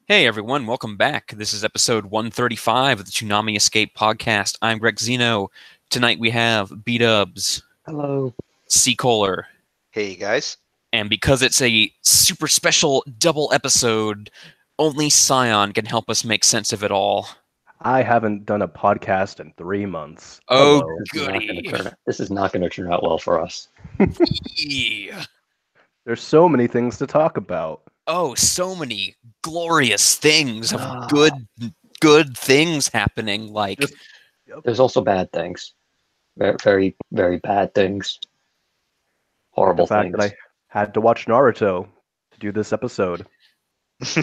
Hey everyone, welcome back. This is episode 135 of the Toonami Escape podcast. I'm Greg Zeno. Tonight we have B-Dubs, Hello. C. Kohler, Hey guys. and because it's a super special double episode, only Scion can help us make sense of it all. I haven't done a podcast in 3 months. Oh, Hello. goody. This is not going to turn out well for us. Yeah. There's so many things to talk about. Oh, so many glorious things of good things happening. Like, There's also bad things. Very, very, very bad things. Horrible The fact things. that I had to watch Naruto to do this episode.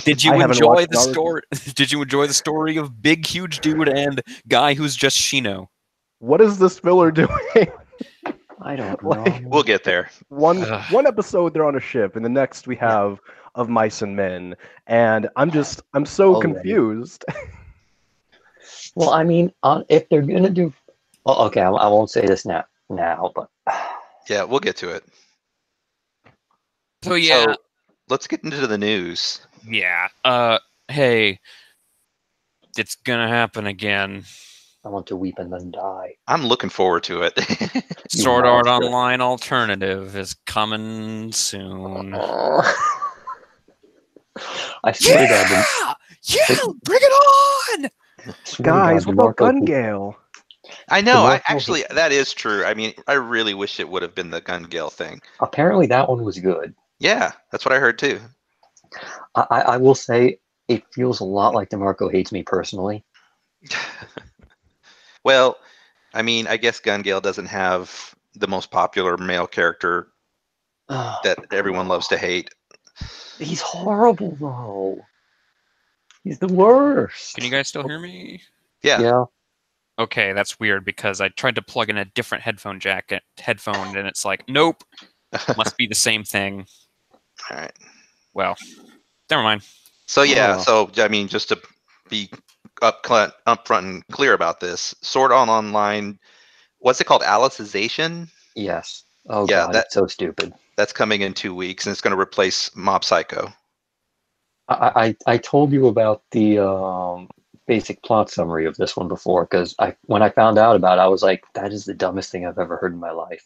did you I haven't enjoy watched the Naruto. story? Did you enjoy the story of big, huge dude and guy who's just Shino? What is this filler doing? I don't Like, know. We'll get there. one Ugh. episode they're on a ship, and the next we have of mice and men, and I'm so Oh, yeah. confused. Well, I mean, if they're going to do... Oh, okay, I won't say this now, but... Yeah, we'll get to it. So yeah, So let's get into the news. yeah. Hey, it's gonna happen again. I want to weep and then die. I'm looking forward to it. Sword Art monster. Online Alternative is coming soon. I swear to God, Yeah, bring it on! I swear to Guys, God, what about DeMarco- Gun Gale? I know. The Actually, that is true. I mean, I really wish it would have been the Gun Gale thing. Apparently that one was good. Yeah, that's what I heard too. I will say it feels a lot like DeMarco hates me personally. Well, I mean, I guess Gun Gale doesn't have the most popular male character that everyone loves to hate. He's horrible though. He's the worst. Can you guys still hear me? Yeah. Yeah. Okay, that's weird because I tried to plug in a different headphone and it's like, nope, must be the same thing. All right. Well, never mind. So yeah, Oh. so I mean, just to be upfront and clear about this, Sword Art Online, what's it called? Alicization? Yes. Oh Yeah, God, that- it's so stupid. That's coming in 2 weeks, and it's going to replace Mob Psycho. I told you about the basic plot summary of this one before because when I found out about it, I was like, that is the dumbest thing I've ever heard in my life.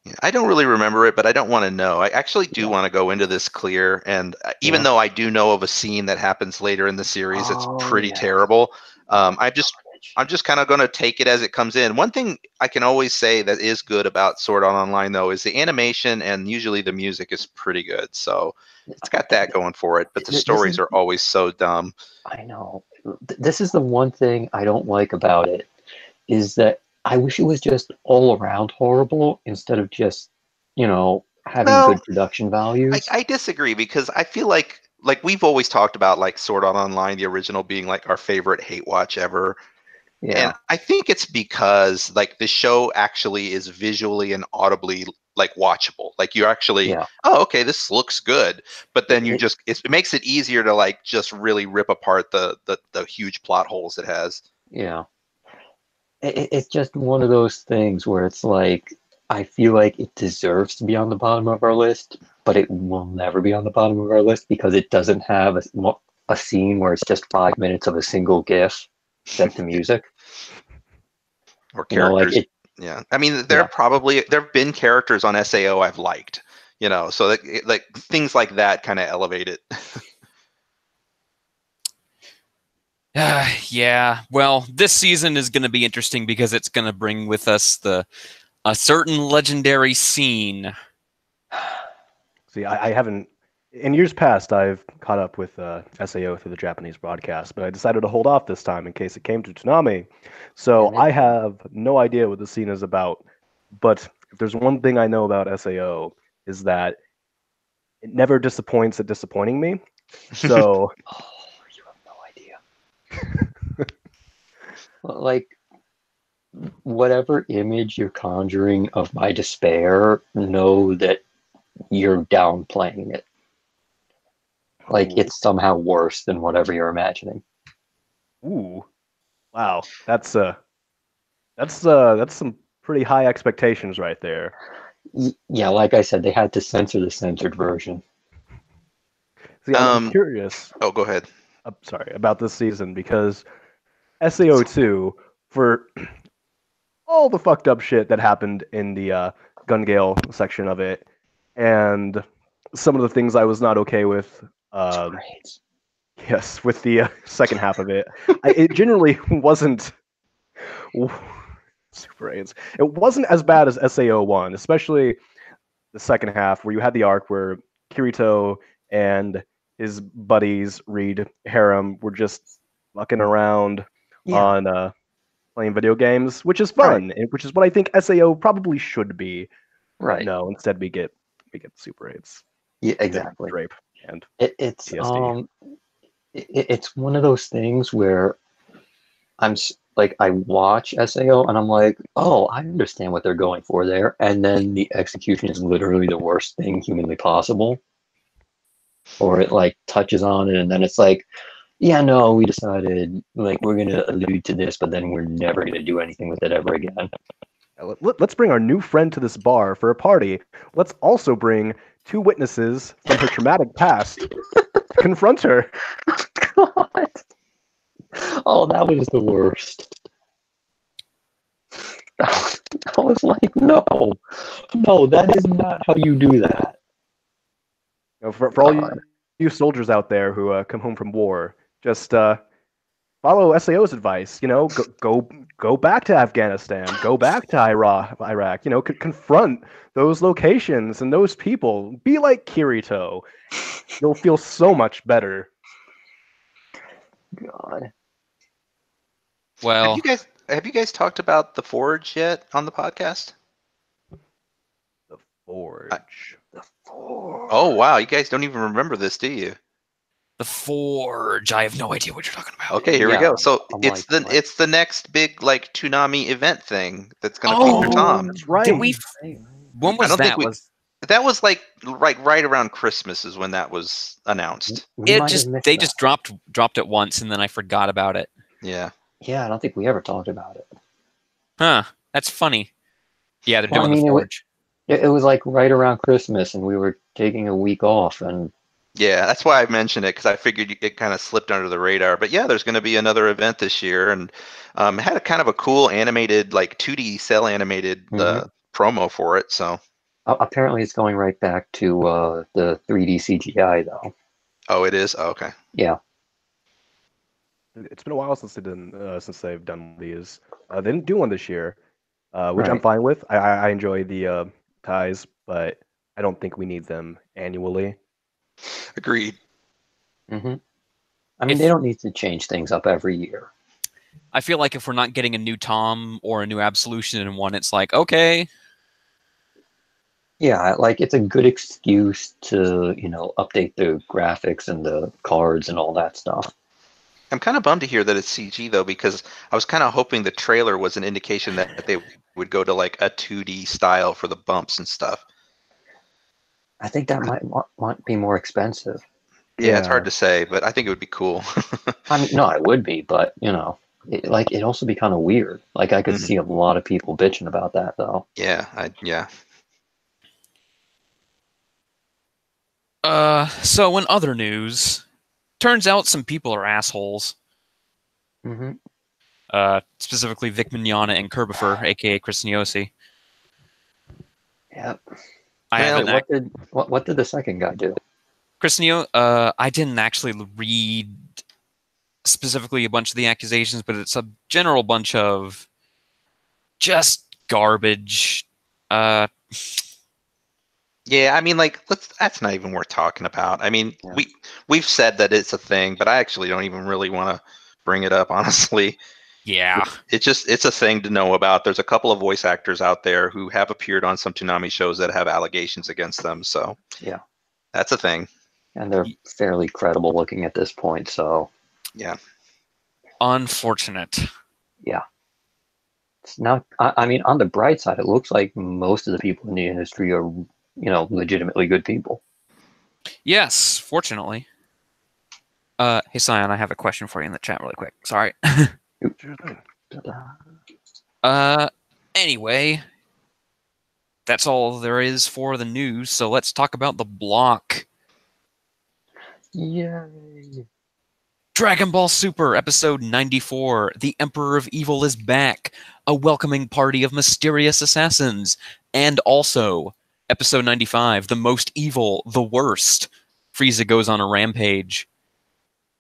Yeah, I don't really remember it, but I don't want to know. I actually do Yeah. want to go into this clear, and even Yeah. though I do know of a scene that happens later in the series, it's Oh, pretty yeah. terrible. I'm just kind of going to take it as it comes in. One thing I can always say that is good about Sword Art Online, though, is the animation and usually the music is pretty good. So it's got that going for it. But the This stories is- are always so dumb. I know. This is the one thing I don't like about it is that I wish it was just all around horrible instead of just, having Well, good production values. I disagree because I feel like we've always talked about like Sword Art Online, the original, being like our favorite hate watch ever. Yeah. And I think it's because like the show actually is visually and audibly like watchable. Like you actually, Yeah. oh, okay, this looks good. But then It- it makes it easier to like just really rip apart the huge plot holes it has. Yeah. It's just one of those things where it's like, I feel like it deserves to be on the bottom of our list, but it will never be on the bottom of our list because it doesn't have a scene where it's just 5 minutes of a single GIF set to music. Or You know, characters. like it, Yeah. I mean, Yeah. there have been characters on SAO I've liked, so like things like that kind of elevate it. Yeah, well, this season is going to be interesting because it's going to bring with us a certain legendary scene. See, I haven't. In years past, I've caught up with SAO through the Japanese broadcast, but I decided to hold off this time in case it came to Toonami. So Mhm. I have no idea what the scene is about. But if there's one thing I know about SAO is that it never disappoints at disappointing me. So oh, you have no idea. Like, whatever image you're conjuring of my despair, know that you're downplaying it. Like, it's somehow worse than whatever you're imagining. ooh, wow, that's some pretty high expectations right there. Yeah, like I said, they had to censor the censored version. See, I'm curious. Oh, go ahead. Sorry about this season because SAO2 for all the fucked up shit that happened in the Gun Gale section of it, and some of the things I was not okay with. Trades. Yes, with the second half of it, it generally wasn't Super AIDS. It wasn't as bad as SAO1, especially the second half where you had the arc where Kirito and his buddies Reed Harem were just fucking around on playing video games, which is fun, and which is what I think SAO probably should be. Right. No, instead we get Super AIDS. Yeah, exactly. Drape and it's PSD. It's one of those things where I watch SAO and I'm like, oh, I understand what they're going for there, and then the execution is literally the worst thing humanly possible, or it like touches on it and then it's like, yeah, no, we decided like we're gonna allude to this, but then we're never gonna do anything with it ever again. Let's bring our new friend to this bar for a party. Let's also bring two witnesses from her traumatic past to confront her. God. Oh, that was the worst. I was like, no, that is not how you do that. You know, for all you soldiers out there who come home from war, just follow SAO's advice. You know, go back to Afghanistan, go back to Iraq. You know, confront those locations and those people. Be like Kirito. You'll feel so much better. God. Well, have you guys talked about the Forge yet on the podcast? The Forge. The Forge. Oh wow, you guys don't even remember this, do you? the Forge. I have no idea what you're talking about. Okay, here we Yeah, go. So I'm it's like, it's the next big like Toonami event thing that's going to Oh, feature Tom. That's right. Did we? When was I don't think that? that was like right around Christmas is when that was announced. We might have missed They that. just dropped it once and then I forgot about it. Yeah. Yeah, I don't think we ever talked about it. Huh? That's funny. Yeah, they're Well, I doing mean, the Forge. It was like right around Christmas, and we were taking a week off, and Yeah, that's why I mentioned it because I figured it kind of slipped under the radar. But yeah, there's going to be another event this year, and it had a kind of a cool animated, like 2D cell animated promo for it. So apparently it's going right back to the 3D CGI, though. oh, it is. Oh, okay. Yeah. It's been a while since they've done these. They didn't do one this year, which I'm Right. fine with. I enjoy the ties, but I don't think we need them annually. Agreed. I mean, they don't need to change things up every year. I feel like if we're not getting a new Tom or a new Absolution in one, it's like, okay. Yeah, like it's a good excuse to, update the graphics and the cards and all that stuff. I'm kind of bummed to hear that it's CG though, because I was kind of hoping the trailer was an indication that they would go to like a 2D style for the bumps and stuff. I think that might be more expensive. Yeah, it's hard to say, but I think it would be cool. I mean, no, it would be, but it'd also be kind of weird. Like I could see a lot of people bitching about that, though. Yeah, yeah. So in other news, turns out some people are assholes. Specifically Vic Mignogna and Kerbifer, aka Chris Niosi. Yep. What did the second guy do? Chris Niosi, I didn't actually read specifically a bunch of the accusations, but it's a general bunch of just garbage. Yeah, I mean, like, that's not even worth talking about. I mean, we've said that it's a thing, but I actually don't even really want to bring it up, honestly. Yeah. It's a thing to know about. There's a couple of voice actors out there who have appeared on some Toonami shows that have allegations against them. So yeah, that's a thing. And they're fairly credible looking at this point. So yeah, unfortunate. Yeah. It's not. I mean, on the bright side, it looks like most of the people in the industry are, legitimately good people. Yes, fortunately. Hey, Sion, I have a question for you in the chat really quick. Sorry. Anyway, that's all there is for the news. So let's talk about the block. Yay! Dragon Ball Super, episode 94, The Emperor of Evil is back, a welcoming party of mysterious assassins, and also, episode 95, The Most Evil, the Worst. Frieza goes on a rampage.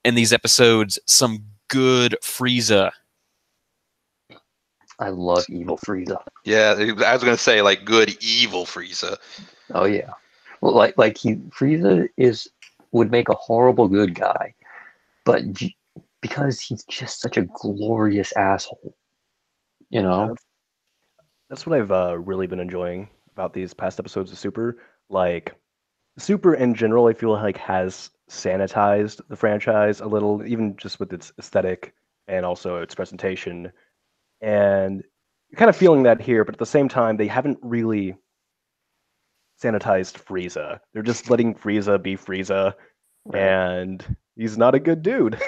In these episodes, some good Frieza. I love evil Frieza. Yeah, I was gonna say like good evil Frieza. Oh yeah, well, Frieza would make a horrible good guy, but because he's just such a glorious asshole, you know. That's what I've really been enjoying about these past episodes of Super. Like, Super in general, I feel like has sanitized the franchise a little, even just with its aesthetic and also its presentation. And you're kind of feeling that here, but at the same time, they haven't really sanitized Frieza. They're just letting Frieza be Frieza, Right. and he's not a good dude.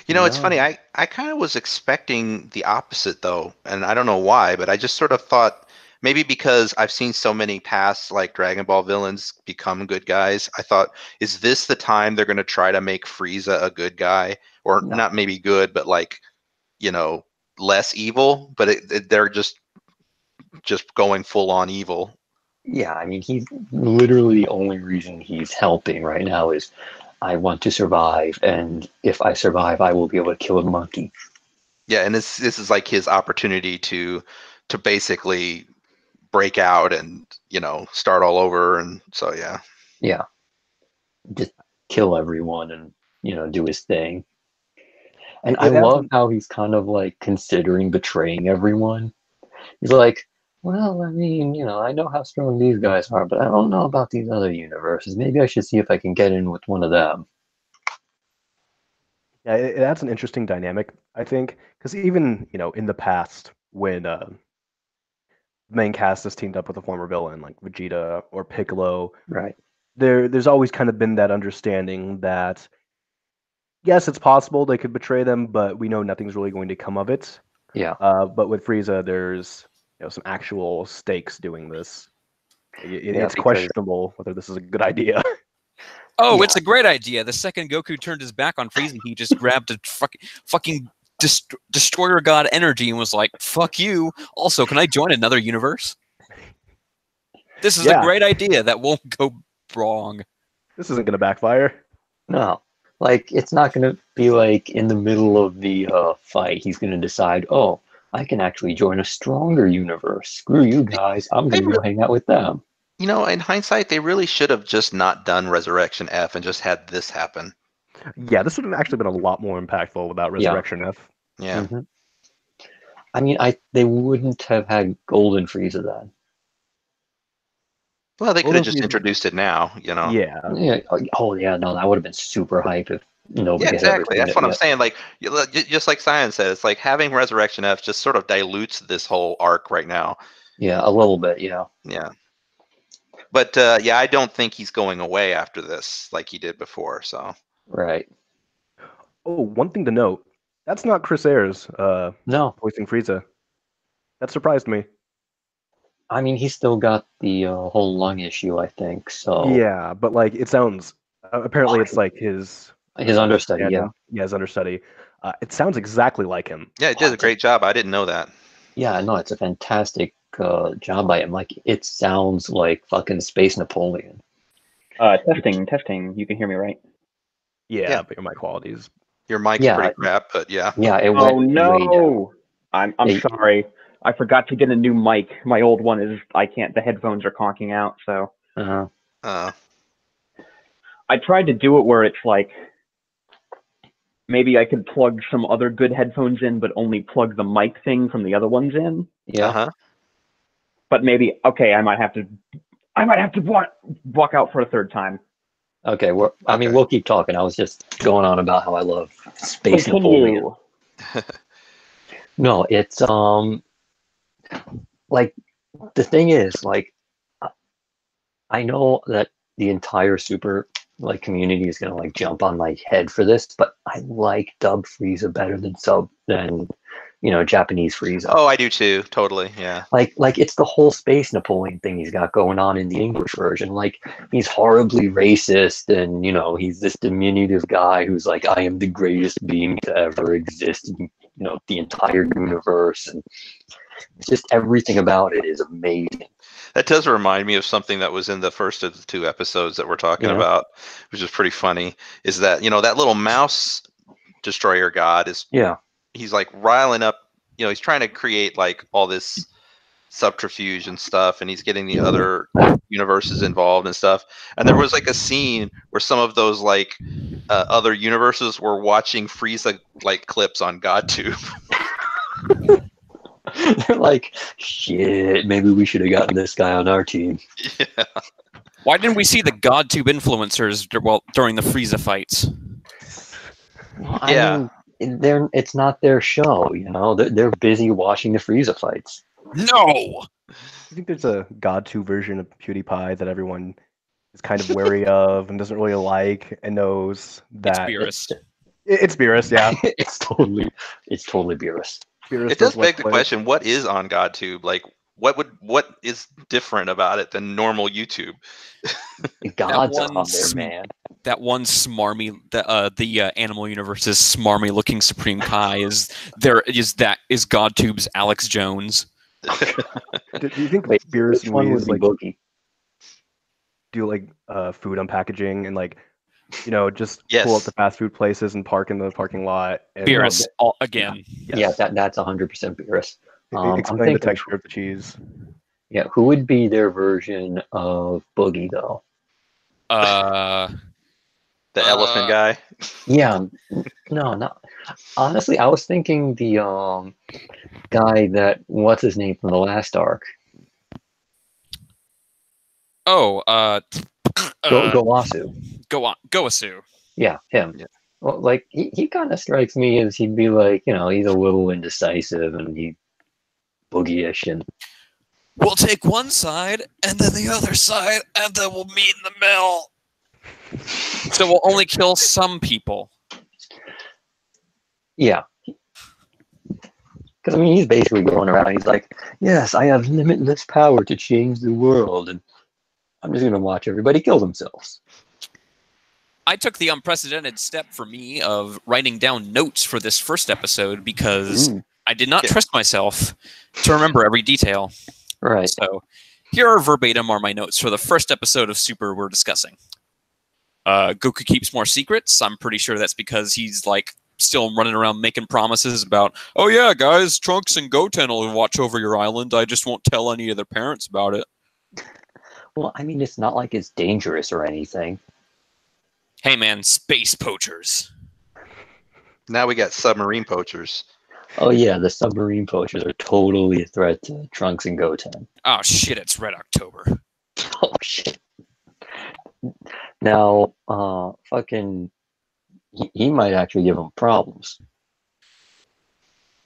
You know, it's No. funny. I kind of was expecting the opposite though, and I don't know why, but I just sort of thought maybe because I've seen so many past like Dragon Ball villains become good guys. I thought, is this the time they're going to try to make Frieza a good guy, or No. not maybe good, but like less evil? But they're just going full on evil. Yeah, I mean, he's literally the only reason he's helping right now is I want to survive, and if I survive, I will be able to kill a monkey. Yeah, and this is like his opportunity to basically break out and start all over, and so yeah. Yeah, just kill everyone and do his thing. And I It love hasn't. how he's kind of like considering betraying everyone. He's like, well, I mean, I know how strong these guys are, but I don't know about these other universes. Maybe I should see if I can get in with one of them. Yeah, it adds an interesting dynamic, I think, because even in the past when the main cast has teamed up with a former villain like Vegeta or Piccolo, Right. there's always kind of been that understanding that yes, it's possible they could betray them, but we know nothing's really going to come of it. Yeah. But with Frieza, there's some actual stakes doing this. Yeah, It's because questionable whether this is a good idea. Oh, Yeah. it's a great idea. The second Goku turned his back on Frieza, he just grabbed a fucking destroyer god energy and was like, fuck you. Also, can I join another universe? This is a Yeah. great idea that won't go wrong. This isn't going to backfire. no, like it's not going to be like in the middle of the fight. He's going to decide, oh, I can actually join a stronger universe. Screw you guys. I'm They going to go hang out with them. in hindsight, they really should have just not done Resurrection F and just had this happen. Yeah, this would have actually been a lot more impactful without Resurrection F. Yeah. Mm-hmm. I mean, they wouldn't have had Golden Frieza then. Well, they could have Golden just Frieza- introduced it now, Yeah. Yeah. Oh yeah, no, that would have been super hype if nobody Yeah, had ever exactly. seen That's it what I'm yet. saying. Like, just like Science said, it's like having Resurrection F just sort of dilutes this whole arc right now. Yeah, a little bit. Yeah. Yeah. But yeah, I don't think he's going away after this like he did before. So Right. Oh, one thing to note: that's not Chris Ayres No, voicing Frieza. That surprised me. I mean he's still got the whole lung issue, I think. So Yeah, but like it sounds. Apparently, it's like his understudy. Yeah. Yeah, his understudy. It sounds exactly like him. yeah, it did a great job. I didn't know that. Yeah. No, it's a fantastic job by him. Like it sounds like fucking Space Napoleon. Testing. You can hear me, right? Yeah, but your mic qualities. Your mic's Yeah. pretty crap, but yeah. Yeah. It Oh went way down. no! I'm Hey. sorry. I forgot to get a new mic. My old one is I can't. The headphones are conking out. So Uh-huh. I tried to do it where it's like maybe I could plug some other good headphones in, but only plug the mic thing from the other ones in. Yeah. Uh-huh. But maybe I might have to walk out for a third time. Okay. I mean, Okay. we'll keep talking. I was just going on about how I love Space Napoleon. Continue. No, it's like the thing is like I know that the entire super like community is gonna like jump on my head for this, but I like Dub Frieza better than Japanese Frieza. Oh, I do too. Totally. Yeah. Like it's the whole Space Napoleon thing he's got going on in the English version. Like he's horribly racist, and he's this diminutive guy who's like, I am the greatest being to ever exist in the entire universe, and it's just everything about it is amazing. That does remind me of something that was in the first of the 2 episodes that we're talking about, which is pretty funny. Is that that little mouse destroyer god is he's like riling up. He's trying to create like all this subterfuge and stuff, and he's getting the other universes involved and stuff. And there was like a scene where some of those like other universes were watching Frieza like clips on GodTube. They're like, shit, maybe we should have gotten this guy on our team. Yeah. Why didn't we see the GodTube influencers during the Frieza fights? Well, I mean, it's not their show, They're busy watching the Frieza fights. No! I think there's a God2 version of PewDiePie that everyone is kind of wary of and doesn't really like and knows that It's Beerus. It's Beerus, yeah. It's totally Beerus. It does beg the question: what is on GodTube? Like, what is different about it than normal YouTube? God's on there, man. That one smarmy, the Animal Universe's smarmy looking Supreme Kai is GodTube's Alex Jones. Do you think Beerus and Lee is like Boogie? Do like food unpackaging and like just Yes. pull up the fast food places and park in the parking lot? And, Beerus again. Yeah, that's 100% Beerus. Explain the texture of the cheese. Yeah, who would be their version of Boogie though? The elephant guy. Yeah, no, not honestly. I was thinking the guy that what's his name from the last arc. Oh, Gowasu. Goasu. Yeah, him. Yeah. Well, like he kind of strikes me as he'd be like, he's a little indecisive and he boogie-ish, and We'll take one side and then the other side, and then we'll meet in the middle. So we'll only kill some people. yeah. Because he's basically going around. He's like, yes, I have limitless power to change the world, and I'm just gonna watch everybody kill themselves. I took the unprecedented step for me of writing down notes for this first episode because I did not trust myself to remember every detail. Right. So here verbatim are my notes for the first episode of Super we're discussing. Goku keeps more secrets. I'm pretty sure that's because he's like still running around making promises about, oh yeah, guys, Trunks and Goten will watch over your island. I just won't tell any of their parents about it. Well, it's not like it's dangerous or anything. Hey man, space poachers. Now we got submarine poachers. Oh yeah, the submarine poachers are totally a threat to Trunks and Goten. Oh shit, it's Red October. Oh shit. Now, fucking, he might actually give them problems.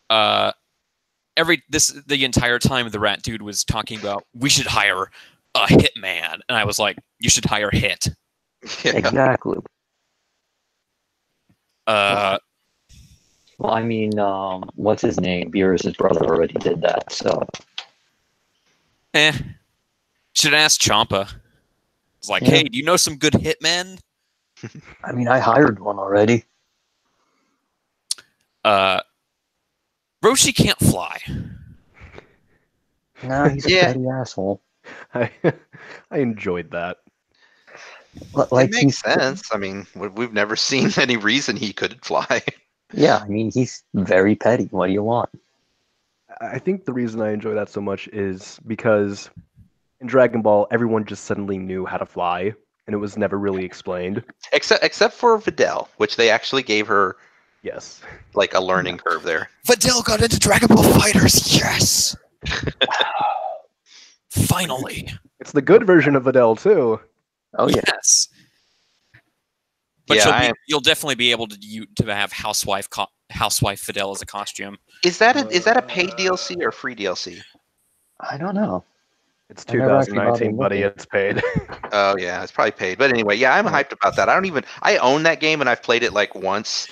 The entire time the rat dude was talking about we should hire a hitman, and I was like, you should hire Hit. Yeah. Exactly. Uh, Well, what's his name? Beerus' brother already did that, so. Should ask Champa. It's like, Yeah. hey, do you know some good hitmen? I hired one already. Roshi can't fly. Nah, he's a Yeah. petty asshole. I enjoyed that. Like It makes sense. We've never seen any reason he couldn't fly. Yeah, he's very petty. What do you want? I think the reason I enjoy that so much is because in Dragon Ball, everyone just suddenly knew how to fly, and it was never really explained. Except for Videl, which they actually gave her Yes. like a learning curve there. Videl got into Dragon Ball Fighters. Yes. Finally. It's the good version of Videl, too. Oh yeah. Yes. But Yeah, you'll definitely be able to have Housewife Fidel as a costume. Is that a paid DLC or free DLC? I don't know. It's I never actually 2019, bothered buddy. looking. It's paid. Oh yeah, it's probably paid. But anyway, yeah, I'm hyped about that. I own that game and I've played it like once.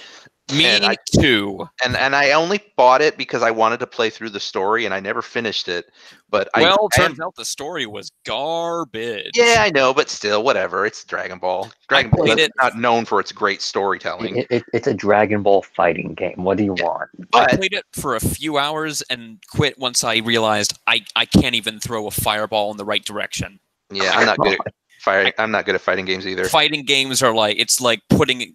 Me And too. And I only bought it because I wanted to play through the story, and I never finished it. But Well, I am, turns out the story was garbage. yeah, I know, but still, whatever. It's Dragon Ball. Dragon Ball played is it. not known for its great storytelling. It's a Dragon Ball fighting game. What do you want? I But played it for a few hours and quit once I realized I can't even throw a fireball in the right direction. yeah, I'm not good at fighting. I'm not good at fighting games either. Fighting games are like it's like putting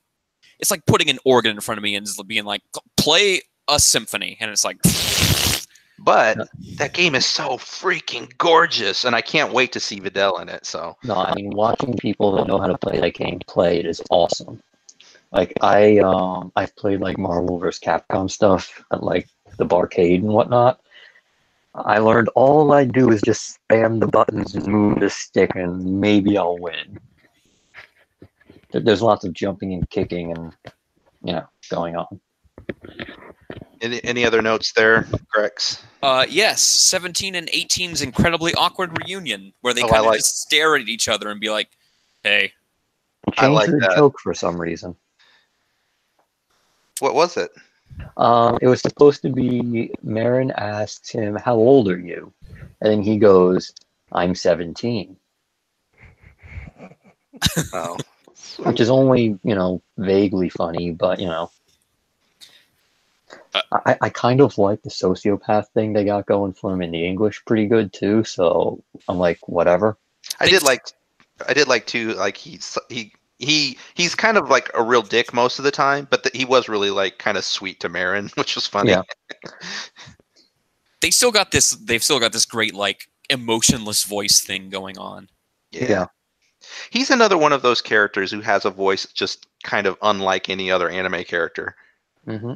an organ in front of me and just being like, play a symphony, and it's like. But that game is so freaking gorgeous, and I can't wait to see Videl in it. So No, I mean watching people that know how to play that game play it is awesome. Like I've played like Marvel vs. Capcom stuff at like the barcade and whatnot. I learned all I do is just spam the buttons and move the stick, and maybe I'll win. There's lots of jumping and kicking and going on. any other notes there, Grex? Yes, 17 and 18's incredibly awkward reunion where they Oh, kind I of like- just stare at each other and be like, "Hey." I Change like the that. joke for some reason. What was it? It was supposed to be Marin asks him, "How old are you?" And then he goes, "I'm 17," Oh, which is only vaguely funny, but I kind of like the sociopath thing they got going for him in the English pretty good too. So I'm like, whatever. I did like too. Like he's kind of like a real dick most of the time, but he was really like kind of sweet to Marin, which was funny. Yeah. They've still got this great like emotionless voice thing going on. Yeah. He's another one of those characters who has a voice just kind of unlike any other anime character. hmm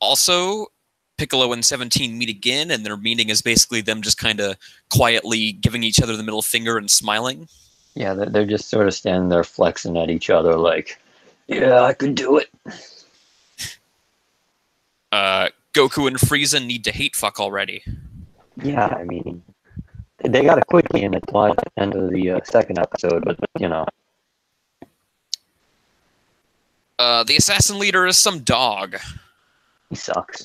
Also, Piccolo and 17 meet again, and their meeting is basically them just kind of quietly giving each other the middle finger and smiling. Yeah, they're just sort of standing there flexing at each other like, "Yeah, I could do it." Goku and Frieza need to hate fuck already. Yeah, I mean, they got it quickly in the end of the second episode, but The assassin leader is some dog. he sucks.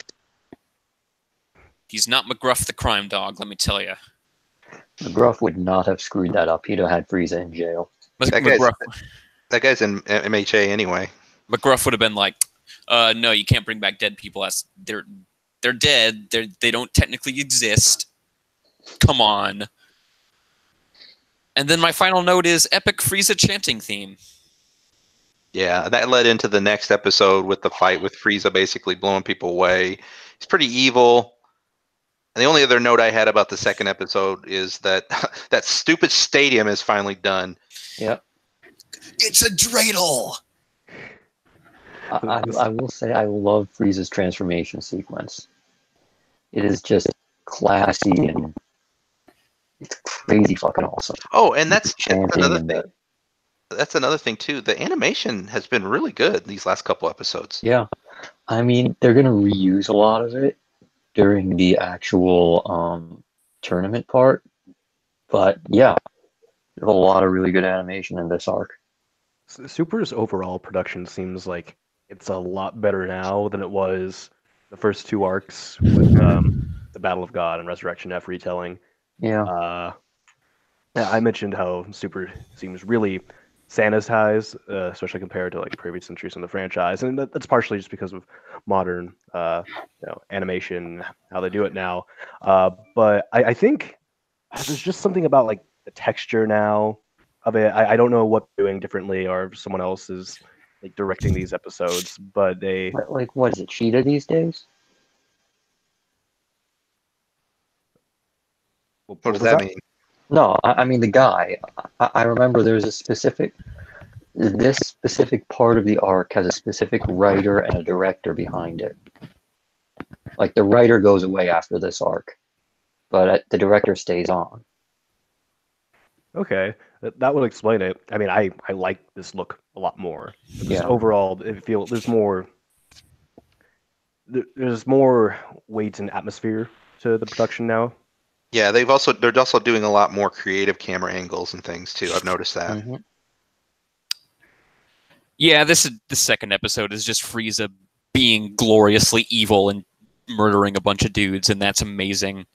He's not McGruff the crime dog, let me tell you. McGruff would not have screwed that up. He'd have had Frieza in jail. That guy's in MHA anyway. McGruff would have been like, no, you can't bring back dead people. They're dead. They don't technically exist. Come on. And then my final note is epic Frieza chanting theme. Yeah, that led into the next episode with the fight with Frieza basically blowing people away. He's pretty evil. And the only other note I had about the second episode is that that stupid stadium is finally done. Yep. It's a dreidel. I will say I love Frieza's transformation sequence. It is just classy and it's crazy fucking awesome. Oh, and that's Chanting another and thing. That's another thing too. The animation has been really good these last couple episodes. Yeah. I mean, they're going to reuse a lot of it during the actual tournament part. But yeah, there's a lot of really good animation in this arc. Super's overall production seems like it's a lot better now than it was the first two arcs with the Battle of God and Resurrection F retelling. Yeah. I mentioned how Super seems really sanitized, especially compared to like previous entries in the franchise, and that's partially just because of modern, animation, how they do it now. But I think there's just something about like the texture now of it. I don't know what they're doing differently, or if someone else is like directing these episodes, but they Like, what is it, Cheetah these days? What does that mean? No, I mean the guy. I remember there's this specific part of the arc has a specific writer and a director behind it. Like the writer goes away after this arc, but the director stays on. Okay, that would explain it. I mean, I like this look a lot more. Just Yeah. overall, it feels there's more weight and atmosphere to the production now. Yeah, they're also doing a lot more creative camera angles and things too. I've noticed that. Mhm. Yeah, the second episode is just Frieza being gloriously evil and murdering a bunch of dudes, and that's amazing.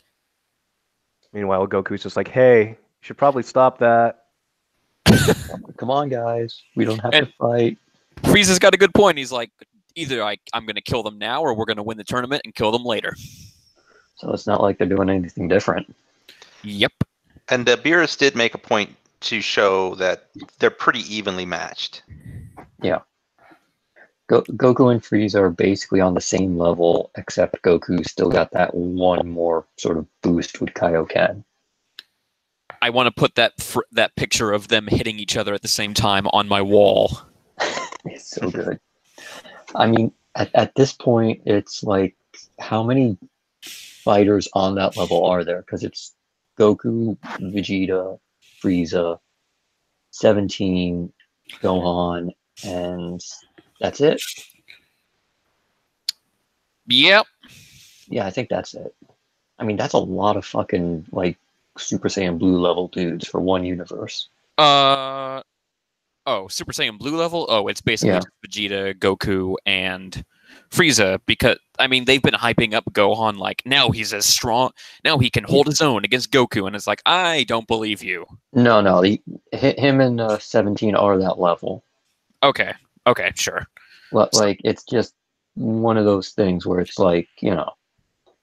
Meanwhile, Goku's just like, hey, you should probably stop that. Come on, guys. We don't have And- to fight. Frieza's got a good point. He's like, either I'm going to kill them now, or we're going to win the tournament and kill them later. So it's not like they're doing anything different. Yep. And Beerus did make a point to show that they're pretty evenly matched. Goku and Frieza are basically on the same level, except Goku still got that one more sort of boost with Kaioken. I want to put that picture of them hitting each other at the same time on my wall. It's so good. I mean, at this point, it's like, how many fighters on that level are there? Because it's Goku, Vegeta, Frieza, 17, Gohan, and that's it. Yep. Yeah, I think that's it. I mean, that's a lot of fucking, like, Super Saiyan Blue level dudes for one universe. Super Saiyan Blue level? Oh, it's basically Yeah. just Vegeta, Goku, and Frieza, because, I mean, they've been hyping up Gohan like, now he's as strong, now he can hold his own against Goku, and it's like, I don't believe you. No, him and 17 are that level. Okay, sure. Like, it's just one of those things where it's like, you know,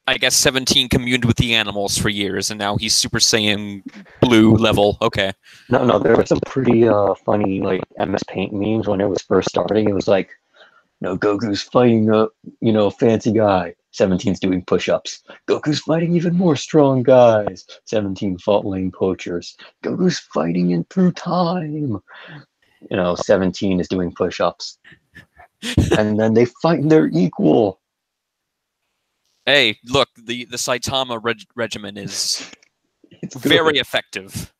I guess 17 communed with the animals for years, and now he's Super Saiyan Blue level. Okay. no, there were some pretty funny, like, MS Paint memes when it was first starting. It was like, Goku's fighting a fancy guy. 17's doing push-ups. Goku's fighting even more strong guys. 17 fought lane poachers. Goku's fighting in through time. 17 is doing push-ups. And then they fight and they're equal. Hey, look, the Saitama regimen is It's very effective.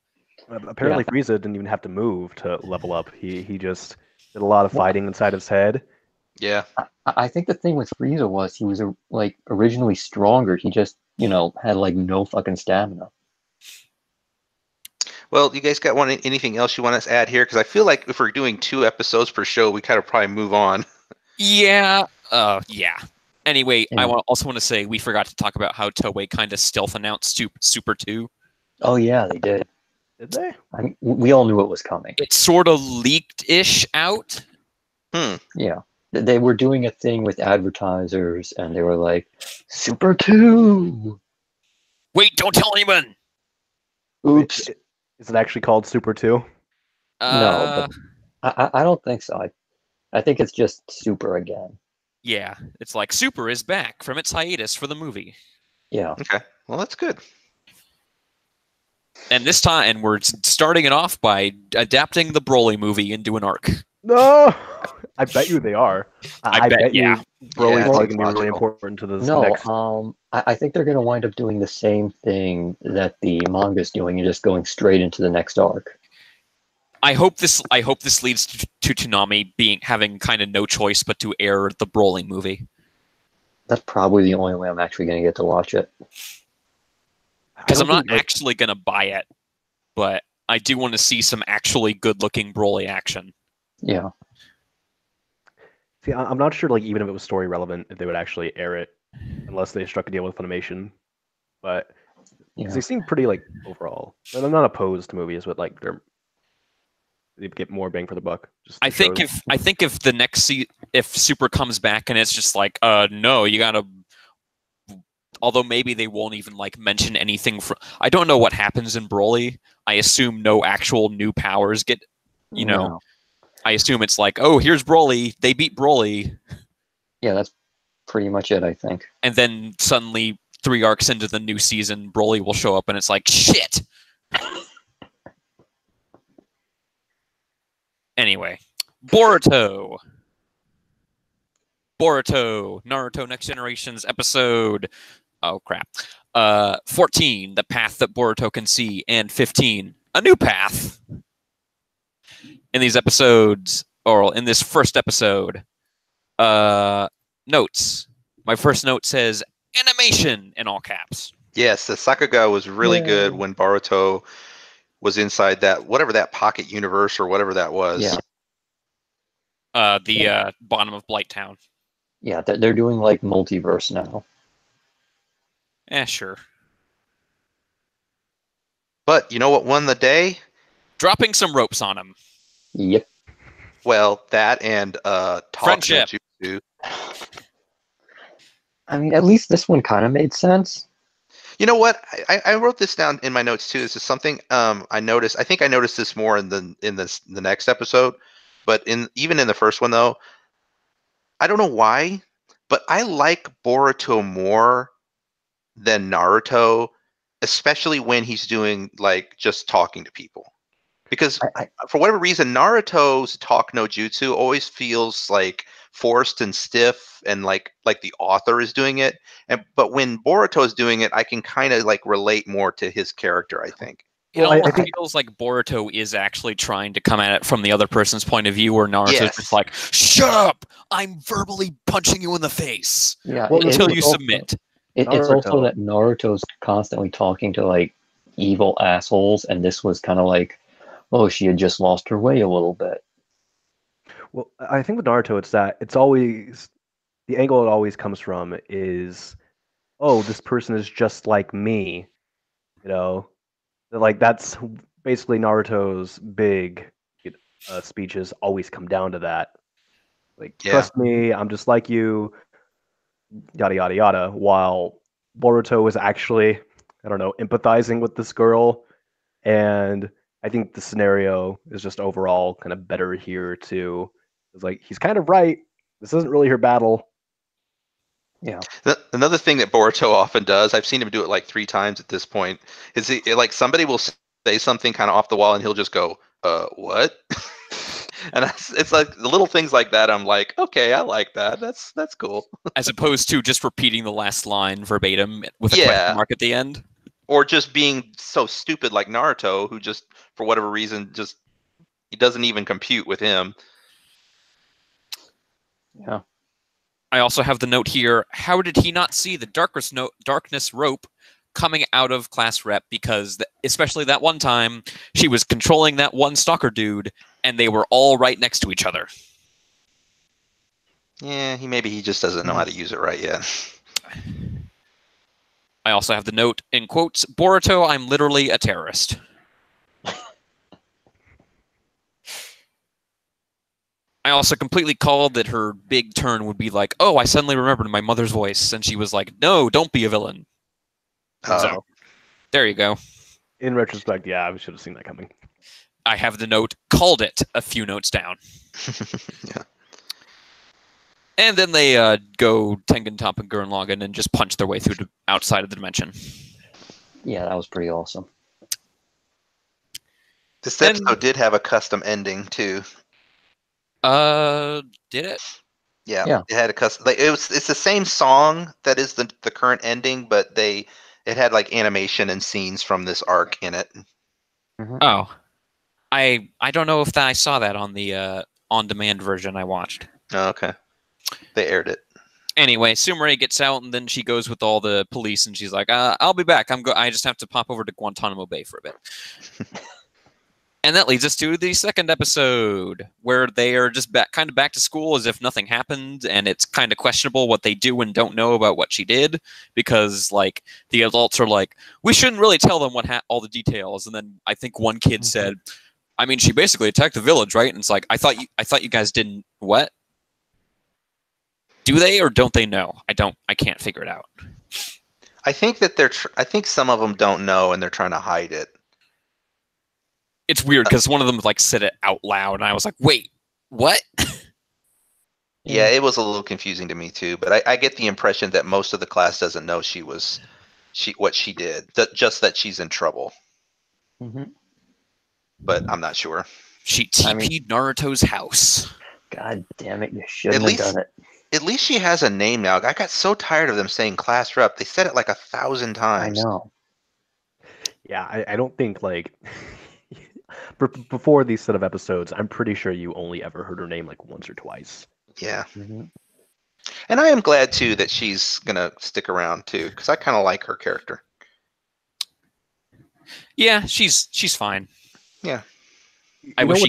Apparently, Frieza didn't even have to move to level up. He just did a lot of fighting inside his head. Yeah. I think the thing with Frieza was he was like originally stronger. He just had like no fucking stamina. Well, you guys got anything else you want us to add here? Because I feel like if we're doing 2 episodes per show, we kind of probably move on. Yeah. Yeah. Anyway, Yeah. I also want to say we forgot to talk about how Toei kind of stealth announced Super 2. Oh yeah, they did. Did they? I mean, we all knew it was coming. It sort of leaked-ish out. Yeah, they were doing a thing with advertisers, and they were like, "Super 2." Wait, don't tell anyone! Oops. Is it actually called Super 2? No, but I don't think so. I think it's just Super again. Yeah, it's like Super is back from its hiatus for the movie. Yeah. Okay. Well, that's good. And this time, we're starting it off by adapting the Broly movie into an arc. No! I bet you they are. I bet, you yeah. Broly's Yeah, probably it's going to be really logical. important to this No, next... I think they're going to wind up doing the same thing that the manga's doing and just going straight into the next arc. I hope this leads to Toonami having kind of no choice but to air the Broly movie. That's probably the only way I'm actually going to get to watch it. Because I'm not think, like, actually going to buy it, but I do want to see some actually good-looking Broly action. Yeah. See, I'm not sure, like, even if it was story relevant, if they would actually air it, unless they struck a deal with Funimation. But Yeah. they seem pretty, like, overall. And I'm not opposed to movies, but like they get more bang for the buck. Just I think if the next if Super comes back and it's just like, no, you gotta. Although maybe they won't even like mention anything from. I don't know what happens in Broly. I assume no actual new powers get. No. I assume it's like, oh, here's Broly. They beat Broly, Yeah, that's pretty much it, I think. and then suddenly 3 arcs into the new season, Broly will show up, and it's like, shit. Anyway, Boruto, Naruto Next Generation's episode. Oh crap. 14, the path that Boruto can see, and 15, a new path. In these episodes, or in this first episode, notes. My first note says animation in all caps. Yes, the Sakuga was really Yay. good when Boruto was inside that whatever that pocket universe or whatever that was. Yeah. the bottom of Blight Town. Yeah, they're doing like multiverse now. Sure. But you know what won the day? Dropping some ropes on him. Yep. Well, that and talk no Friendship. jutsu. I mean, at least this one kind of made sense. You know what? I wrote this down in my notes too. This is something I noticed. I think I noticed this more in the next episode, but even in the first one though, I don't know why, but I like Boruto more than Naruto, especially when he's doing like just talking to people. Because for whatever reason, Naruto's talk no jutsu always feels like forced and stiff, and like the author is doing it. But when Boruto is doing it, I can kind of like relate more to his character, I think. It almost feels like Boruto is actually trying to come at it from the other person's point of view, where Naruto's just like, "Shut up! I'm verbally punching you in the face until you submit." It's also that Naruto's constantly talking to like evil assholes, and this was kind of like, oh, she had just lost her way a little bit. Well, I think with Naruto, it's that it's always the angle it always comes from is, oh, this person is just like me, you know, like that's basically Naruto's big speeches always come down to that. Like, trust me, I'm just like you, yada yada yada. While Boruto is actually, I don't know, empathizing with this girl, and I think the scenario is just overall kind of better here too. It's like he's kind of right. This isn't really her battle. Yeah. Another thing that Boruto often does, I've seen him do it like 3 times at this point, is like somebody will say something kind of off the wall, and he'll just go, "What?" And it's like the little things like that. I'm like, okay, I like that. That's cool. As opposed to just repeating the last line verbatim with a question mark at the end. Or just being so stupid like Naruto, who just, for whatever reason, just it doesn't even compute with him. Yeah. I also have the note here, how did he not see the darkness rope coming out of class rep? Because especially that one time, she was controlling that one stalker dude, and they were all right next to each other. Yeah, maybe he just doesn't know how to use it right yet. I also have the note, in quotes, Boruto, I'm literally a terrorist. I also completely called that her big turn would be like, oh, I suddenly remembered my mother's voice, and she was like, no, don't be a villain. So, there you go. In retrospect, yeah, I should have seen that coming. I have the note, called it, a few notes down. Yeah. And then they go Tengen Toppa and Gurren Lagann and just punch their way through to outside of the dimension. Yeah, that was pretty awesome. This episode did have a custom ending too. Did it? Yeah. It had a custom. Like it's the same song that is the current ending, but it had like animation and scenes from this arc in it. Mm-hmm. Oh, I don't know if I saw that on the on-demand version I watched. Oh, okay. They aired it. Anyway, Sumire gets out, and then she goes with all the police, and she's like, I'll be back. I just have to pop over to Guantanamo Bay for a bit. And that leads us to the second episode, where they are just back to school as if nothing happened, and it's kind of questionable what they do and don't know about what she did, because like the adults are like, we shouldn't really tell them all the details. And then I think one kid said, I mean, she basically attacked the village, right? And it's like, I thought you guys didn't what? Do they or don't they know? I can't figure it out. I think that I think some of them don't know and they're trying to hide it. It's weird because one of them like said it out loud, and I was like, "Wait, what?" Yeah, it was a little confusing to me too. But I get the impression that most of the class doesn't know what she did. Just that she's in trouble. Mm-hmm. But I'm not sure. She TP'd Naruto's house. God damn it! You shouldn't have done it. At least she has a name now. I got so tired of them saying class rep. They said it like 1,000 times. I know. Yeah, I don't think like before these set of episodes, I'm pretty sure you only ever heard her name like once or twice. Yeah. Mm-hmm. And I am glad too that she's gonna stick around too, because I kind of like her character. Yeah, she's fine. Yeah. I wish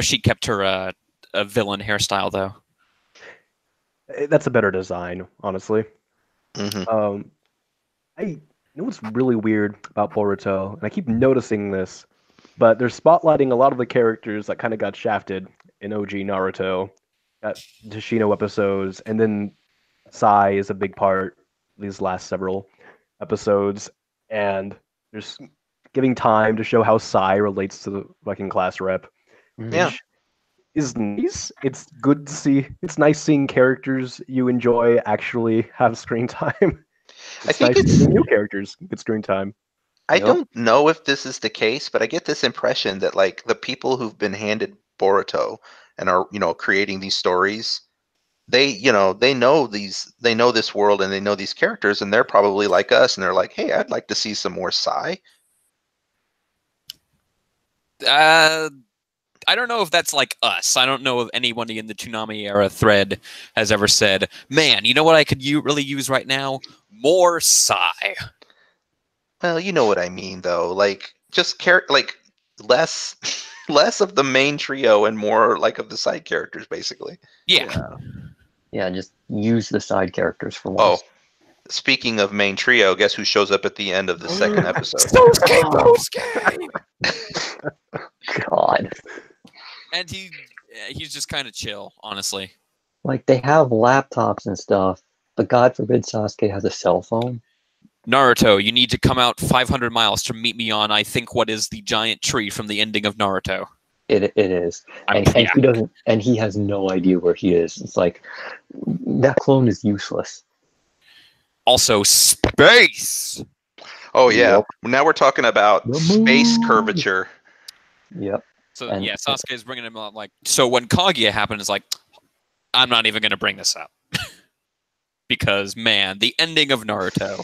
she kept her a villain hairstyle, though. That's a better design, honestly. Hmm. I know what's really weird about Boruto, and I keep noticing this, but they're spotlighting a lot of the characters that kind of got shafted in OG Naruto, got Tashino episodes, and then Sai is a big part these last several episodes, and there's giving time to show how Sai relates to the fucking class rep, Yeah. which is nice. It's good to see. It's nice seeing characters you enjoy actually have screen time. I It's think nice it's. seeing new characters get screen time. I Yep. don't know if this is the case, but I get this impression that like the people who've been handed Boruto and are creating these stories, they know this world and they know these characters, and they're probably like us, and they're like, hey, I'd like to see some more Sai. I don't know if that's like us. I don't know if anybody in the Toonami era thread has ever said, man, you know what I could really use right now? More Psy. Well, you know what I mean, though. Like just like less less of the main trio and more like of the side characters, basically. Yeah. Yeah, just use the side characters for Oh, once. speaking of main trio, guess who shows up at the end of the second episode? Sosuke! God. And he's just kind of chill, honestly. Like, they have laptops and stuff, but God forbid Sasuke has a cell phone. Naruto, you need to come out 500 miles to meet me on, I think, what is the giant tree from the ending of Naruto. It is. And he doesn't, and he has no idea where he is. It's like, that clone is useless. Also, space! Oh yeah. Yep. Now we're talking about The space moon. curvature. Yep. So, And- Sasuke is bringing him up, like, so when Kaguya happened, it's like, I'm not even going to bring this up. Because, man, the ending of Naruto.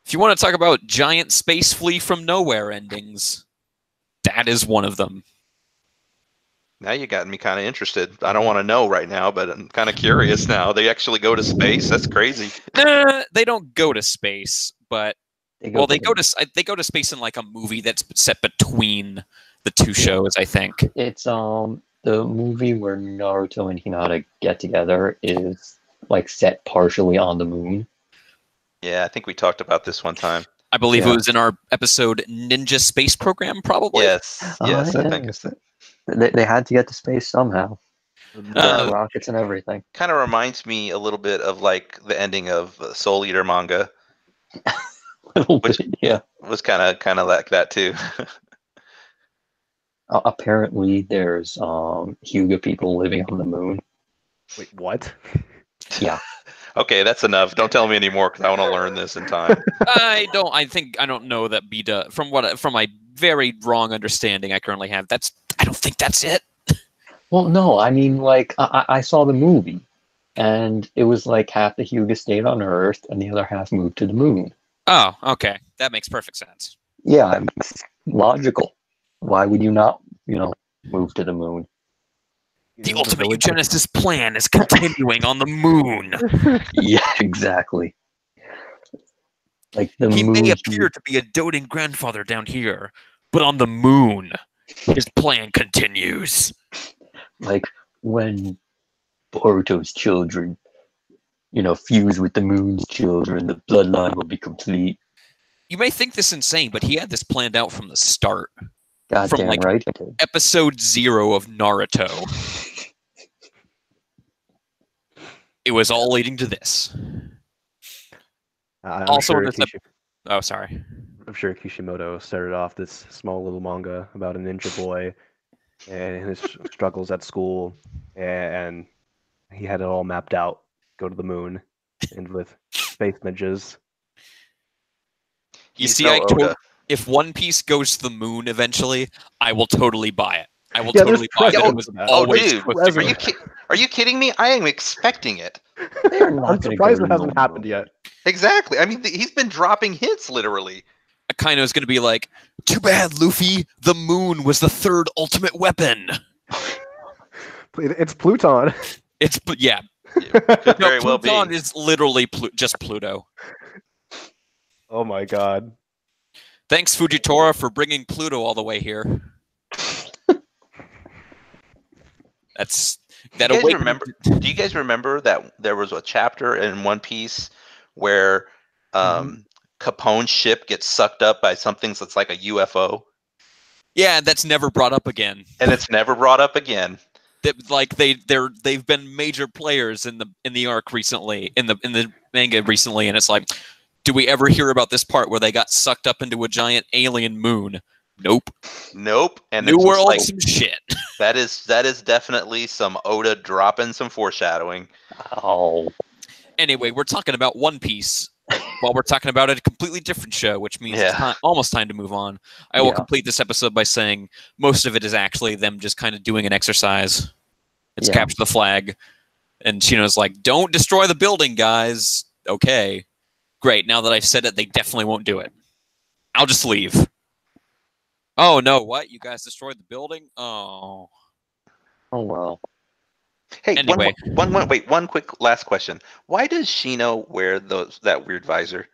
If you want to talk about giant space flee from nowhere endings, that is one of them. Now you got me kind of interested. I don't want to know right now, but I'm kind of curious now. They actually go to space. That's crazy. Nah, they don't go to space, but They they go to space in like a movie that's set between the two shows, I think. It's the movie where Naruto and Hinata get together is like set partially on the moon. Yeah, I think we talked about this one time. I believe Yeah. it was in our episode Ninja Space Program, probably. Yes, yes, I think it's it. They had to get to space somehow. Rockets and everything. Kind of reminds me a little bit of like the ending of Soul Eater manga. A little Which- bit, yeah. It was kind of like that too. Apparently, there's Hyuga people living on the moon. Wait, what? Yeah. Okay, that's enough. Don't tell me anymore because I want to learn this in time. I don't know that Bida from my very wrong understanding I currently have. I don't think that's it. Well, no, I mean, like, I saw the movie, and it was like half the Hyuga stayed on Earth, and the other half moved to the moon. Oh, okay. That makes perfect sense. Yeah, I mean, it's logical. Why would you not, move to the moon? The ultimate eugenesis plan is continuing on the moon. Yeah, exactly. Like the He moon. may appear to be a doting grandfather down here, but on the moon, his plan continues. Like when Boruto's children, fuse with the moon's children, the bloodline will be complete. You may think this insane, but he had this planned out from the start. Goddamn like, right. I did. Episode 0 of Naruto. It was all leading to this. I'm Also sure in this Oh, sorry. I'm sure Kishimoto started off this small little manga about a ninja boy and his struggles at school, and he had it all mapped out. Go to the moon, and with space ninjas. You He's see, no Oda. if One Piece goes to the moon eventually, I will totally buy it. I will Yeah, totally there's buy that. It precedent was for that. always dude, supposed to Are go you there. are you kidding me? I am expecting it. They're not I'm gonna surprised go it hasn't no happened more. yet. Exactly. I mean, he's been dropping hints literally. Akaino's going to be like, too bad, Luffy. The moon was the third ultimate weapon. It's Pluton. Yeah. Could very well be. Pluton is literally just Pluto. Oh my god. Thanks, Fujitora, for bringing Pluto all the way here. That's Do that you guys awakening. remember? Do you guys remember that there was a chapter in One Piece where Capone's ship gets sucked up by something that's like a UFO, Yeah, that's never brought up again. and it's never brought up again. That like they've been major players in the arc recently, in the manga recently, and it's like, do we ever hear about this part where they got sucked up into a giant alien moon? Nope. Nope. And New it's just World, like some shit. that is definitely some Oda dropping some foreshadowing. Oh, Anyway, we're talking about One Piece. While we're talking about a completely different show, which means it's almost time to move on. I will complete this episode by saying most of it is actually them just kind of doing an exercise. It's capture the flag. And Shino's like, don't destroy the building, guys. Okay. Great. Now that I've said it, they definitely won't do it. I'll just leave. Oh, no. What? You guys destroyed the building? Oh. oh well. Hey, Anyway. one quick last question. Why does Shino wear that weird visor?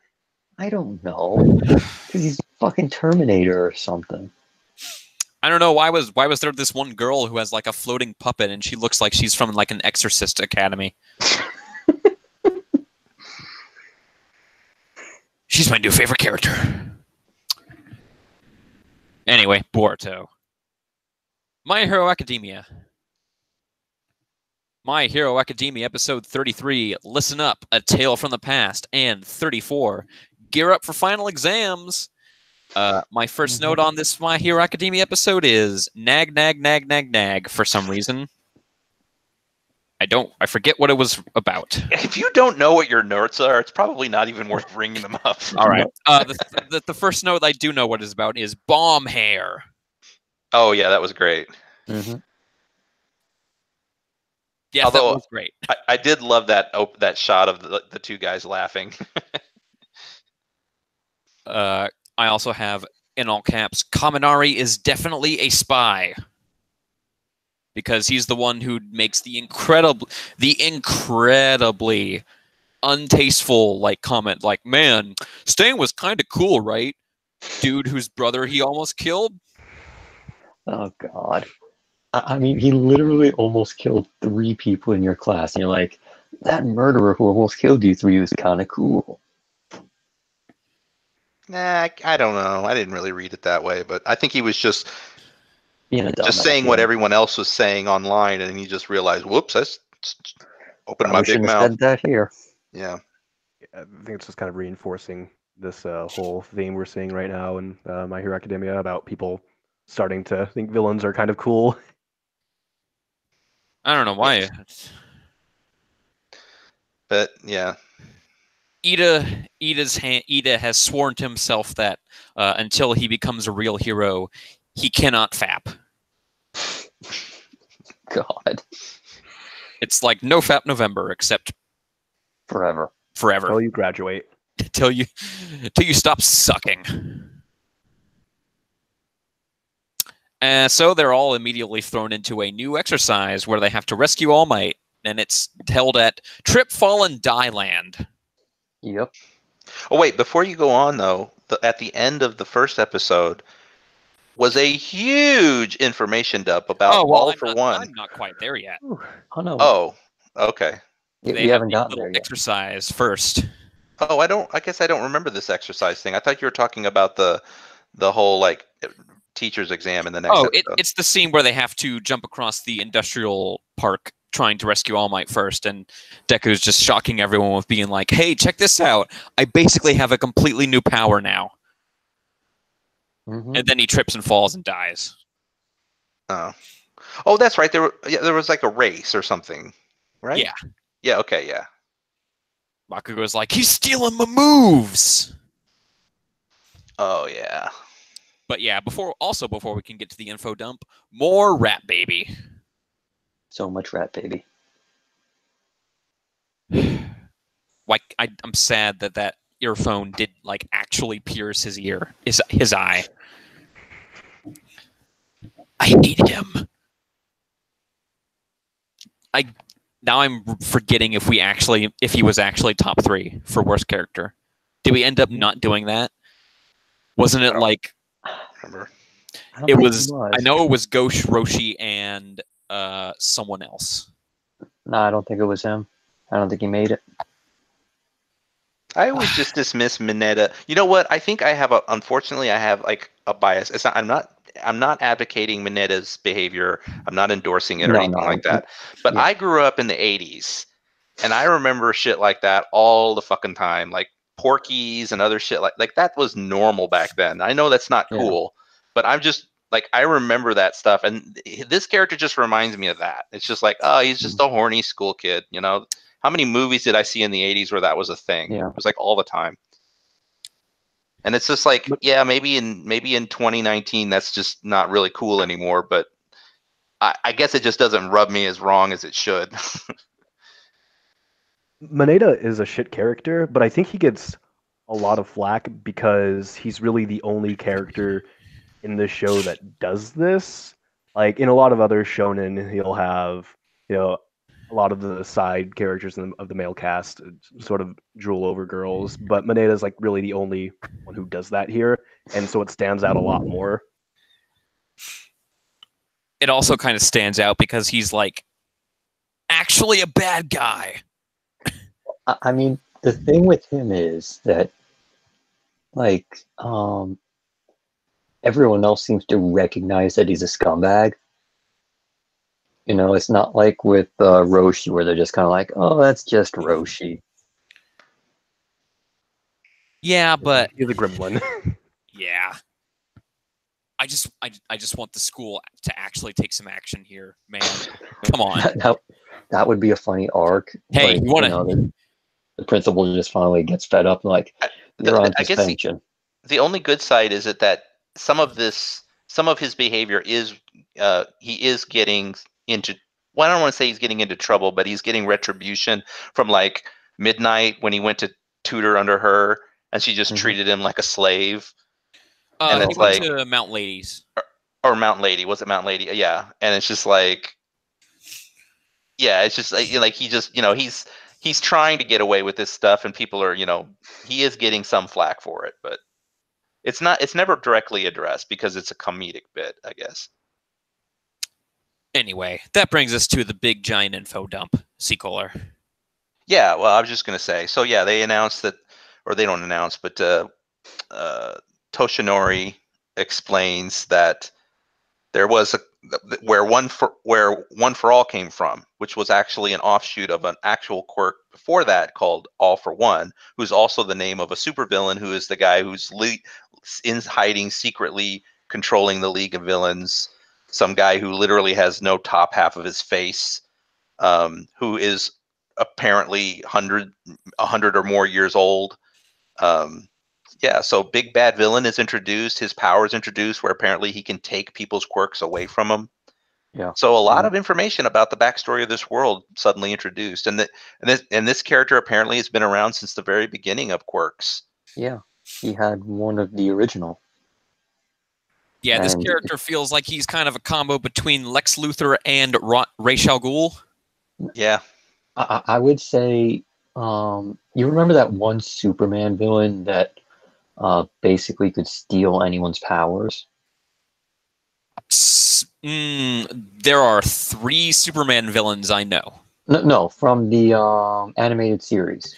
I don't know. Because he's fucking Terminator or something. I don't know. Why was there this one girl who has like a floating puppet and she looks like she's from like an Exorcist Academy? She's my new favorite character. Anyway, Boruto. My Hero Academia. My Hero Academia episode 33, Listen Up, A Tale from the Past, and 34, Gear Up for Final Exams. My first note on this My Hero Academia episode is nag, nag, nag, nag, nag for some reason. I forget what it was about. If you don't know what your notes are, it's probably not even worth bringing them up. All right. The first note I do know what it's about is bomb hair. Oh, yeah, that was great. Mm-hmm. Yes, that was great. I did love that shot of the two guys laughing. I also have, in all caps, Kaminari is definitely a spy. Because he's the one who makes the incredibly untasteful comment, like, man, Stain was kind of cool, right? Dude whose brother he almost killed? Oh, God. I mean, he literally almost killed 3 people in your class, and you're like, that murderer who almost killed you 3 was kind of cool. Nah, I don't know. I didn't really read it that way, but I think he was just saying dumbass, what everyone else was saying online, and he just realized, whoops, I opened my big mouth. Said that here. Yeah. I think it's just kind of reinforcing this whole theme we're seeing right now in My Hero Academia about people starting to think villains are kind of cool. I don't know why. But yeah. Ida has sworn to himself that until he becomes a real hero, he cannot fap. God. It's like no fap November, except forever. Until you graduate. Till you stop sucking. So they're all immediately thrown into a new exercise where they have to rescue All Might, and it's held at Trip, Fall, and Die Land. Yep. Oh, wait, before you go on, though, at the end of the first episode was a huge information dump about All for One. I'm not quite there yet. Oh, no. Oh, okay. We haven't gotten there yet. Exercise first. Oh, I guess I don't remember this exercise thing. I thought you were talking about the whole, like, teacher's exam in the next episode. It's the scene where they have to jump across the industrial park trying to rescue All Might first, and Deku's just shocking everyone with being like, hey, check this out. I basically have a completely new power now. Mm-hmm. And then he trips and falls and dies. Oh, that's right. There was like a race or something, right? Yeah. Yeah, okay, yeah. Bakugo's like, he's stealing my moves! Oh, yeah. But yeah, before we can get to the info dump, more Rat Baby. So much Rat Baby. Like, I'm sad that earphone did like actually pierce his ear, his eye. I hate him. Now I'm forgetting if he was actually top 3 for worst character. Did we end up not doing that? Wasn't it like? Remember? It was. I know it was Ghosh, Roshi, and someone else. No, I don't think it was him. I don't think he made it. I always just dismiss Mineta. You know what? I think unfortunately, I have like a bias. I'm not advocating Mineta's behavior. I'm not endorsing it or No, anything like that. But yeah. I grew up in the '80s, and I remember shit like that all the fucking time, like Porky's and other shit like that was normal back then. I know that's not Yeah. cool, but I'm just like I remember that stuff, and this character just reminds me of that. It's just like, oh, he's just a horny school kid, you know. How many movies did I see in the '80s where that was a thing? Yeah. It was like all the time. And it's just like, yeah, maybe in 2019 that's just not really cool anymore, but I guess it just doesn't rub me as wrong as it should. Maneda is a shit character, but I think he gets a lot of flack because he's really the only character in the show that does this. Like in a lot of other shonen, he'll have, you know, a lot of the side characters of the male cast sort of drool over girls, but Maneda's like really the only one who does that here, and so it stands out a lot more. It also kind of stands out because he's like actually a bad guy. I mean, the thing with him is that, like, everyone else seems to recognize that he's a scumbag. You know, it's not like with Roshi where they're just kind of like, oh, that's just Roshi. Yeah, but He's a gremlin. yeah. I just want the school to actually take some action here, man. Come on. That would be a funny arc. Hey, like, you want to? The principal just finally gets fed up and like, you're on I guess suspension. the only good side is that some of his behavior is he is getting into. Well, I don't want to say he's getting into trouble, but he's getting retribution from like Midnight when he went to tutor under her, and she just treated him like a slave. And it's he went like to Mount Ladies. Or Mount Lady. Was it Mount Lady? Yeah. And it's just like, yeah, it's just like he just, he's trying to get away with this stuff, and people are, he is getting some flack for it, but it's never directly addressed because it's a comedic bit, I guess. Anyway, that brings us to the big giant info dump, C-Caller. Yeah, well, I was just going to say, so yeah, they announced that, or they don't announce, but Toshinori explains that there was where One for All came from, which was actually an offshoot of an actual quirk before that called All for One, who's also the name of a supervillain who is the guy who's in hiding secretly controlling the League of Villains. Some guy who literally has no top half of his face, who is apparently 100 or more years old. Yeah, so Big Bad Villain is introduced. His power is introduced, where apparently he can take people's quirks away from them. Yeah. So a lot of information about the backstory of this world suddenly introduced, and this character apparently has been around since the very beginning of quirks. Yeah, he had one of the original. Yeah, this character feels like he's kind of a combo between Lex Luthor and Ra's al Ghul. Yeah. I would say, you remember that one Superman villain that basically could steal anyone's powers? There are 3 Superman villains I know. No, from the animated series.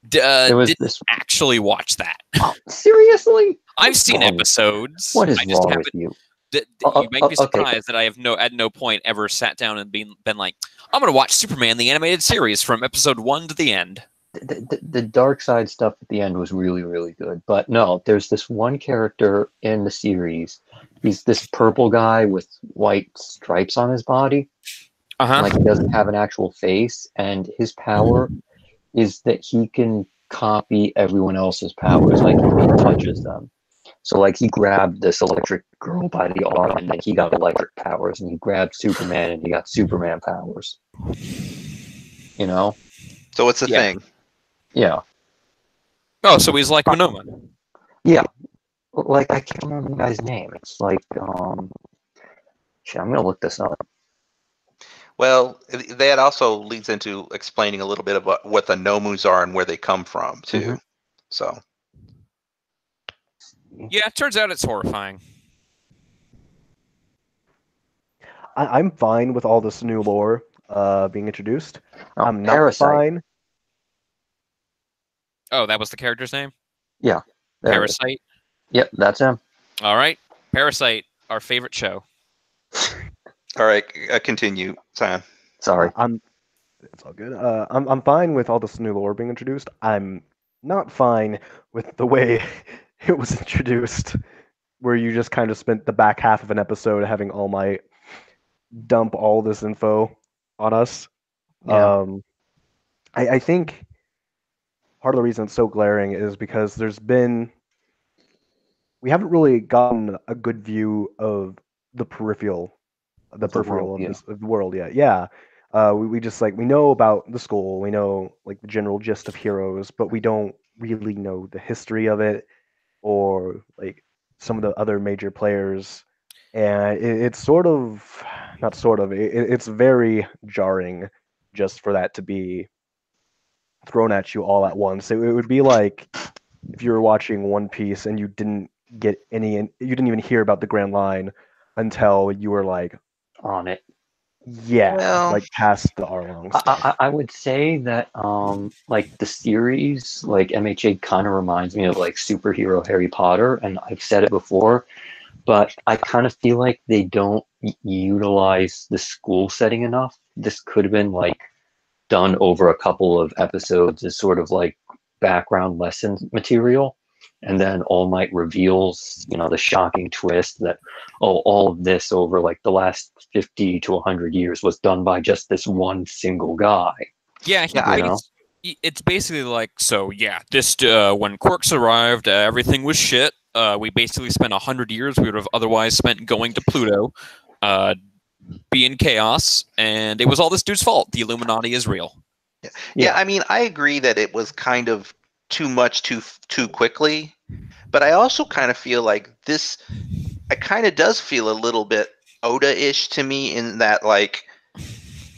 Didn't actually watch that. Oh, seriously? I've seen episodes. What is wrong with you? You might be surprised that I have at no point ever sat down and been like, I'm going to watch Superman the animated series from episode 1 to the end. The dark side stuff at the end was really, really good. But no, there's this one character in the series. He's this purple guy with white stripes on his body. Like he doesn't have an actual face, and his power is that he can copy everyone else's powers, like if he touches them. So like he grabbed this electric girl by the arm, and then he got electric powers, and he grabbed Superman, and he got Superman powers. You know? So it's a thing. Yeah. Oh, so he's like Monoma. Yeah. Like, I can't remember the guy's name. It's like, shit, I'm gonna look this up. Well, that also leads into explaining a little bit about what the Nomus are and where they come from, too. So. Yeah, it turns out it's horrifying. I'm fine with all this new lore being introduced. Oh, I'm not Parasite. fine. Oh, that was the character's name? Yeah. There it is. Parasite? Yep, that's him. All right. Parasite, our favorite show. All right, continue, Sion. Sorry. It's all good. I'm fine with all this new lore being introduced. I'm not fine with the way it was introduced, where you just kind of spent the back half of an episode having All Might dump all this info on us. Yeah. I think part of the reason it's so glaring is because we haven't really gotten a good view of the peripheral The world, of yeah. this of the world yet. Yeah. We just we know about the school, we know like the general gist of heroes, but we don't really know the history of it or like some of the other major players. And it's sort of not sort of it's very jarring just for that to be thrown at you all at once. It would be like if you were watching One Piece and you didn't you didn't even hear about the Grand Line until you were like, On it. yeah, Well- like past the Arlong stuff. I would say that like the series, like MHA kind of reminds me of like superhero Harry Potter, and I've said it before, but I kind of feel like they don't utilize the school setting enough. This could have been like done over a couple of episodes as sort of like background lesson material. And then All Might reveals, the shocking twist that, all of this over like the last 50 to 100 years was done by just this one single guy. Yeah, Yeah, it's basically like, so yeah, this when Quirks arrived, everything was shit. We basically spent 100 years we would have otherwise spent going to Pluto, being chaos, and it was all this dude's fault. The Illuminati is real. Yeah, I mean, I agree that it was kind of too much too quickly, but I also kind of feel like this. It kind of does feel a little bit Oda-ish to me in that like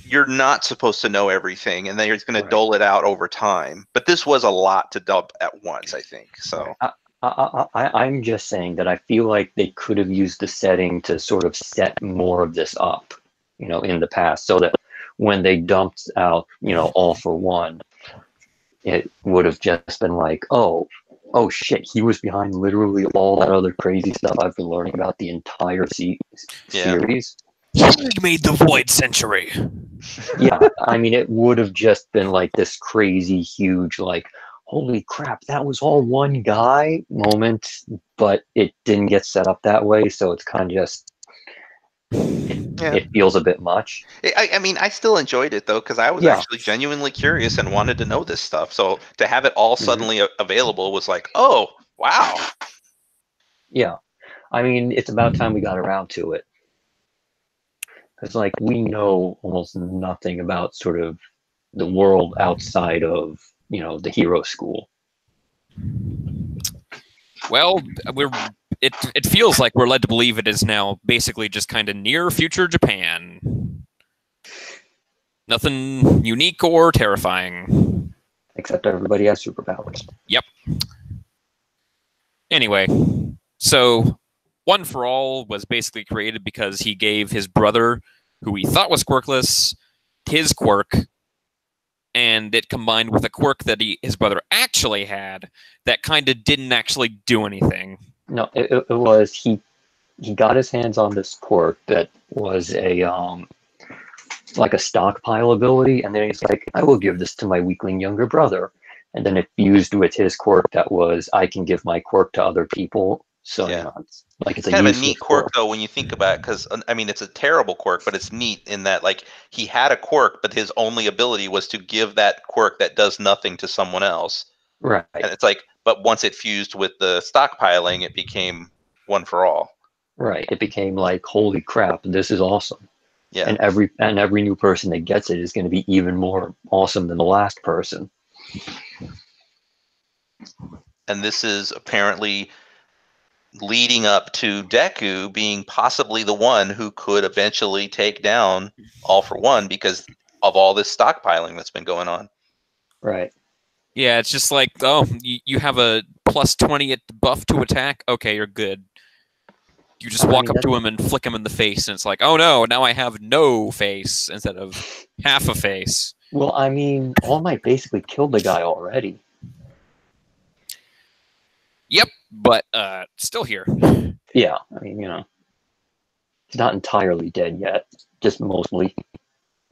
you're not supposed to know everything, and then you're going to dole it out over time. But this was a lot to dump at once, I think. So I'm just saying that I feel like they could have used the setting to sort of set more of this up, in the past, so that when they dumped out, All for One, it would have just been like, oh shit, he was behind literally all that other crazy stuff I've been learning about the entire series. He made the Void Century. Yeah, I mean, it would have just been like this crazy, huge, like, holy crap, that was all one guy moment, but it didn't get set up that way, so it's kind of just, it feels a bit much. I mean, I still enjoyed it though because I was actually genuinely curious and wanted to know this stuff. So to have it all suddenly available was like, oh wow. Yeah, I mean, it's about time we got around to it. Because, like, we know almost nothing about sort of the world outside of, the hero school. Well, it feels like we're led to believe it is now basically just kind of near future Japan. Nothing unique or terrifying. Except everybody has superpowers. Yep. Anyway, so One for All was basically created because he gave his brother, who he thought was quirkless, his quirk, and it combined with a quirk that his brother actually had that kind of didn't actually do anything. No, it was he got his hands on this quirk that was a like a stockpile ability, and then he's like, I will give this to my weakling younger brother. And then it fused with his quirk that was, I can give my quirk to other people. So it's kind of a neat quirk though when you think about it, because I mean it's a terrible quirk, but it's neat in that like he had a quirk, but his only ability was to give that quirk that does nothing to someone else. Right. And it's like, but once it fused with the stockpiling, it became One for All. Right. It became like, holy crap, this is awesome. Yeah. And every new person that gets it is going to be even more awesome than the last person. And this is apparently leading up to Deku being possibly the one who could eventually take down All for One because of all this stockpiling that's been going on. Right. Yeah, it's just like, oh, you have a plus 20 at buff to attack. Okay, you're good. You just walk up to him and flick him in the face, and it's like, oh no, now I have no face instead of half a face. Well, I mean, All Might basically killed the guy already. Yep, but still here. Yeah, I mean, he's not entirely dead yet, just mostly.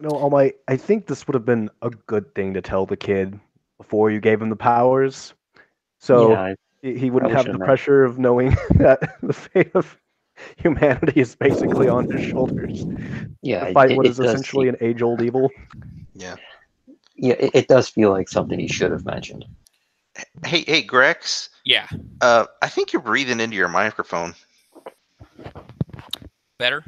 All Might, I think this would have been a good thing to tell the kid before you gave him the powers. So Yeah, he wouldn't probably have should the have pressure of knowing that the fate of humanity is basically on his shoulders. yeah, To fight what it is does essentially an age-old evil. Yeah. Yeah, it does feel like something he should have mentioned. Hey, Grex. Yeah. I think you're breathing into your microphone. Better?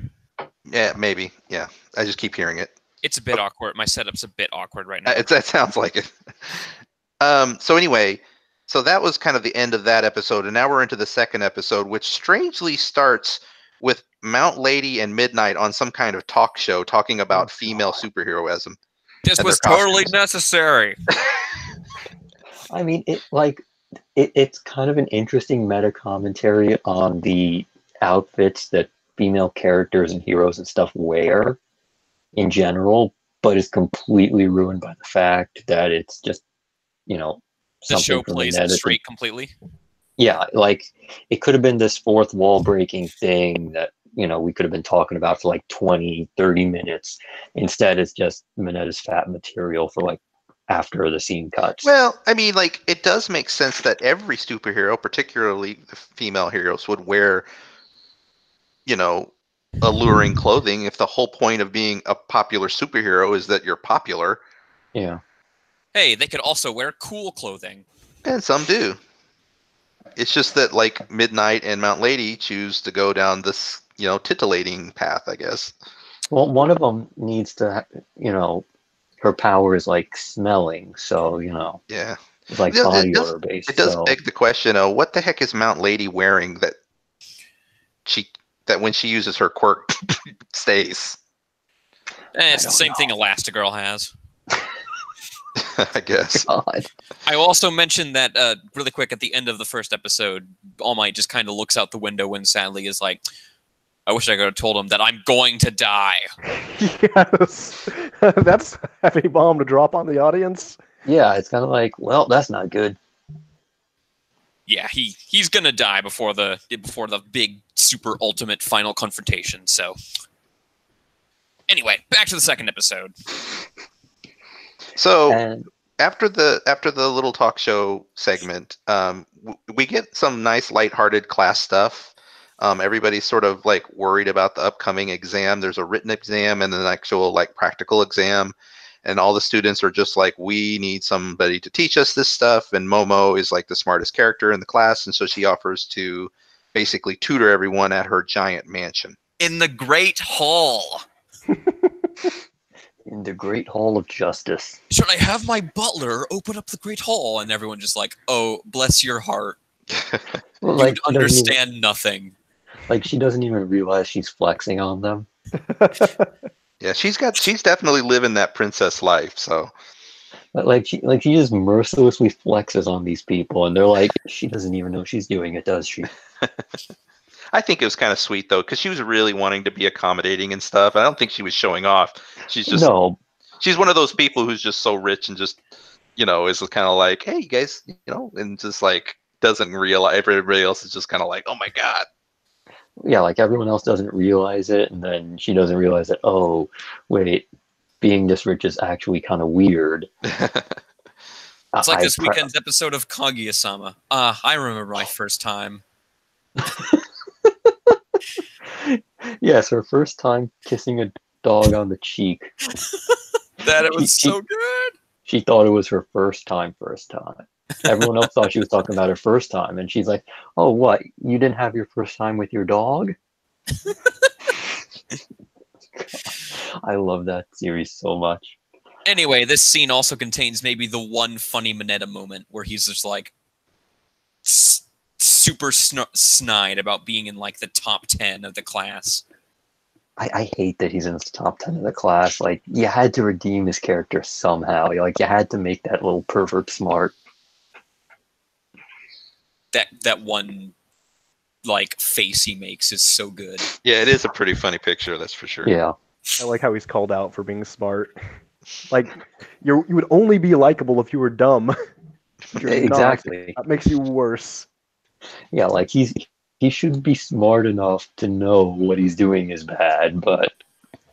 Yeah, maybe. Yeah, I just keep hearing it. It's a bit awkward. My setup's a bit awkward right now. That sounds like it. So anyway, so that was kind of the end of that episode, and now we're into the second episode, which strangely starts with Mount Lady and Midnight on some kind of talk show talking about female superheroism. This and was their totally costumes. necessary. I mean, it's kind of an interesting meta commentary on the outfits that female characters and heroes and stuff wear in general, but is completely ruined by the fact that it's just, The something show from plays the it net. straight completely. Yeah, like it could have been this fourth wall breaking thing that, we could have been talking about for like 20, 30 minutes. Instead, it's just Minetta's fat material for like after the scene cuts. Well, I mean, like, it does make sense that every superhero, particularly the female heroes, would wear, alluring clothing if the whole point of being a popular superhero is that you're popular. Yeah. Hey, they could also wear cool clothing. And some do. It's just that, like, Midnight and Mount Lady choose to go down this, titillating path, I guess. Well, one of them needs to, her power is like smelling, so Yeah. it's like It body does- odor based. It does so beg the question, what the heck is Mount Lady wearing that when she uses her quirk stays? It's the don't same know. thing Elastigirl has. I guess. God. I also mentioned that really quick at the end of the first episode, All Might just kind of looks out the window and sadly is like, I wish I could have told him that I'm going to die. Yes. That's a heavy bomb to drop on the audience. Yeah, it's kind of like, well, that's not good. Yeah, he's gonna die before the big super ultimate final confrontation. So anyway, back to the second episode. So And after the little talk show segment, we get some nice lighthearted class stuff. Everybody's sort of like worried about the upcoming exam. There's a written exam and an actual like practical exam. And all the students are just like, we need somebody to teach us this stuff. And Momo is like the smartest character in the class. And so she offers to basically tutor everyone at her giant mansion. In the Great Hall. in the Great Hall of Justice. Should I have my butler open up the Great Hall? And everyone just like, oh, bless your heart. Well, You like, she doesn't understand nothing. like she doesn't even realize she's flexing on them. Yeah, she's definitely living that princess life. So But like she just mercilessly flexes on these people, and they're like, she doesn't even know she's doing it, does she? I think it was kind of sweet though, because she was really wanting to be accommodating and stuff. I don't think she was showing off. She's just she's one of those people who's just so rich and just is kind of like, hey, you guys, and just like doesn't realize everybody else is just kind of like, oh my god. Yeah, like everyone else doesn't realize it, and then she doesn't realize that, oh, wait, being this rich is actually kind of weird. It's like this weekend's episode of Kaguya-sama. I remember my first time. Yes, her first time kissing a dog on the cheek. It was so good. She thought it was her first time. Everyone else thought she was talking about her first time, and she's like, oh, what? You didn't have your first time with your dog? I love that series so much. Anyway, this scene also contains maybe the one funny Mineta moment where he's just like super snide about being in like the top 10 of the class. I hate that he's in the top 10 of the class. Like, you had to redeem his character somehow. Like, you had to make that little pervert smart. That one like face he makes is so good. Yeah, it is a pretty funny picture, that's for sure. Yeah. I like how he's called out for being smart. Like, you would only be likable if you were dumb. But you're not. Exactly. That makes you worse. Yeah, like he should be smart enough to know what he's doing is bad, but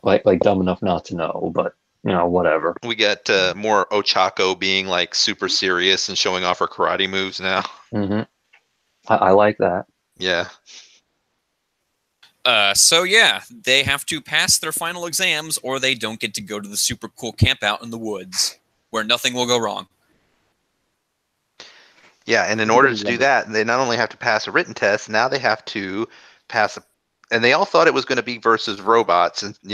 like dumb enough not to know. But whatever. We got more Ochako being like super serious and showing off her karate moves now. Hmm. I like that. Yeah. So yeah, they have to pass their final exams, or they don't get to go to the super cool camp out in the woods, where nothing will go wrong. Yeah, and in order to do that, they not only have to pass a written test, now they have to pass and they all thought it was going to be versus robots, and It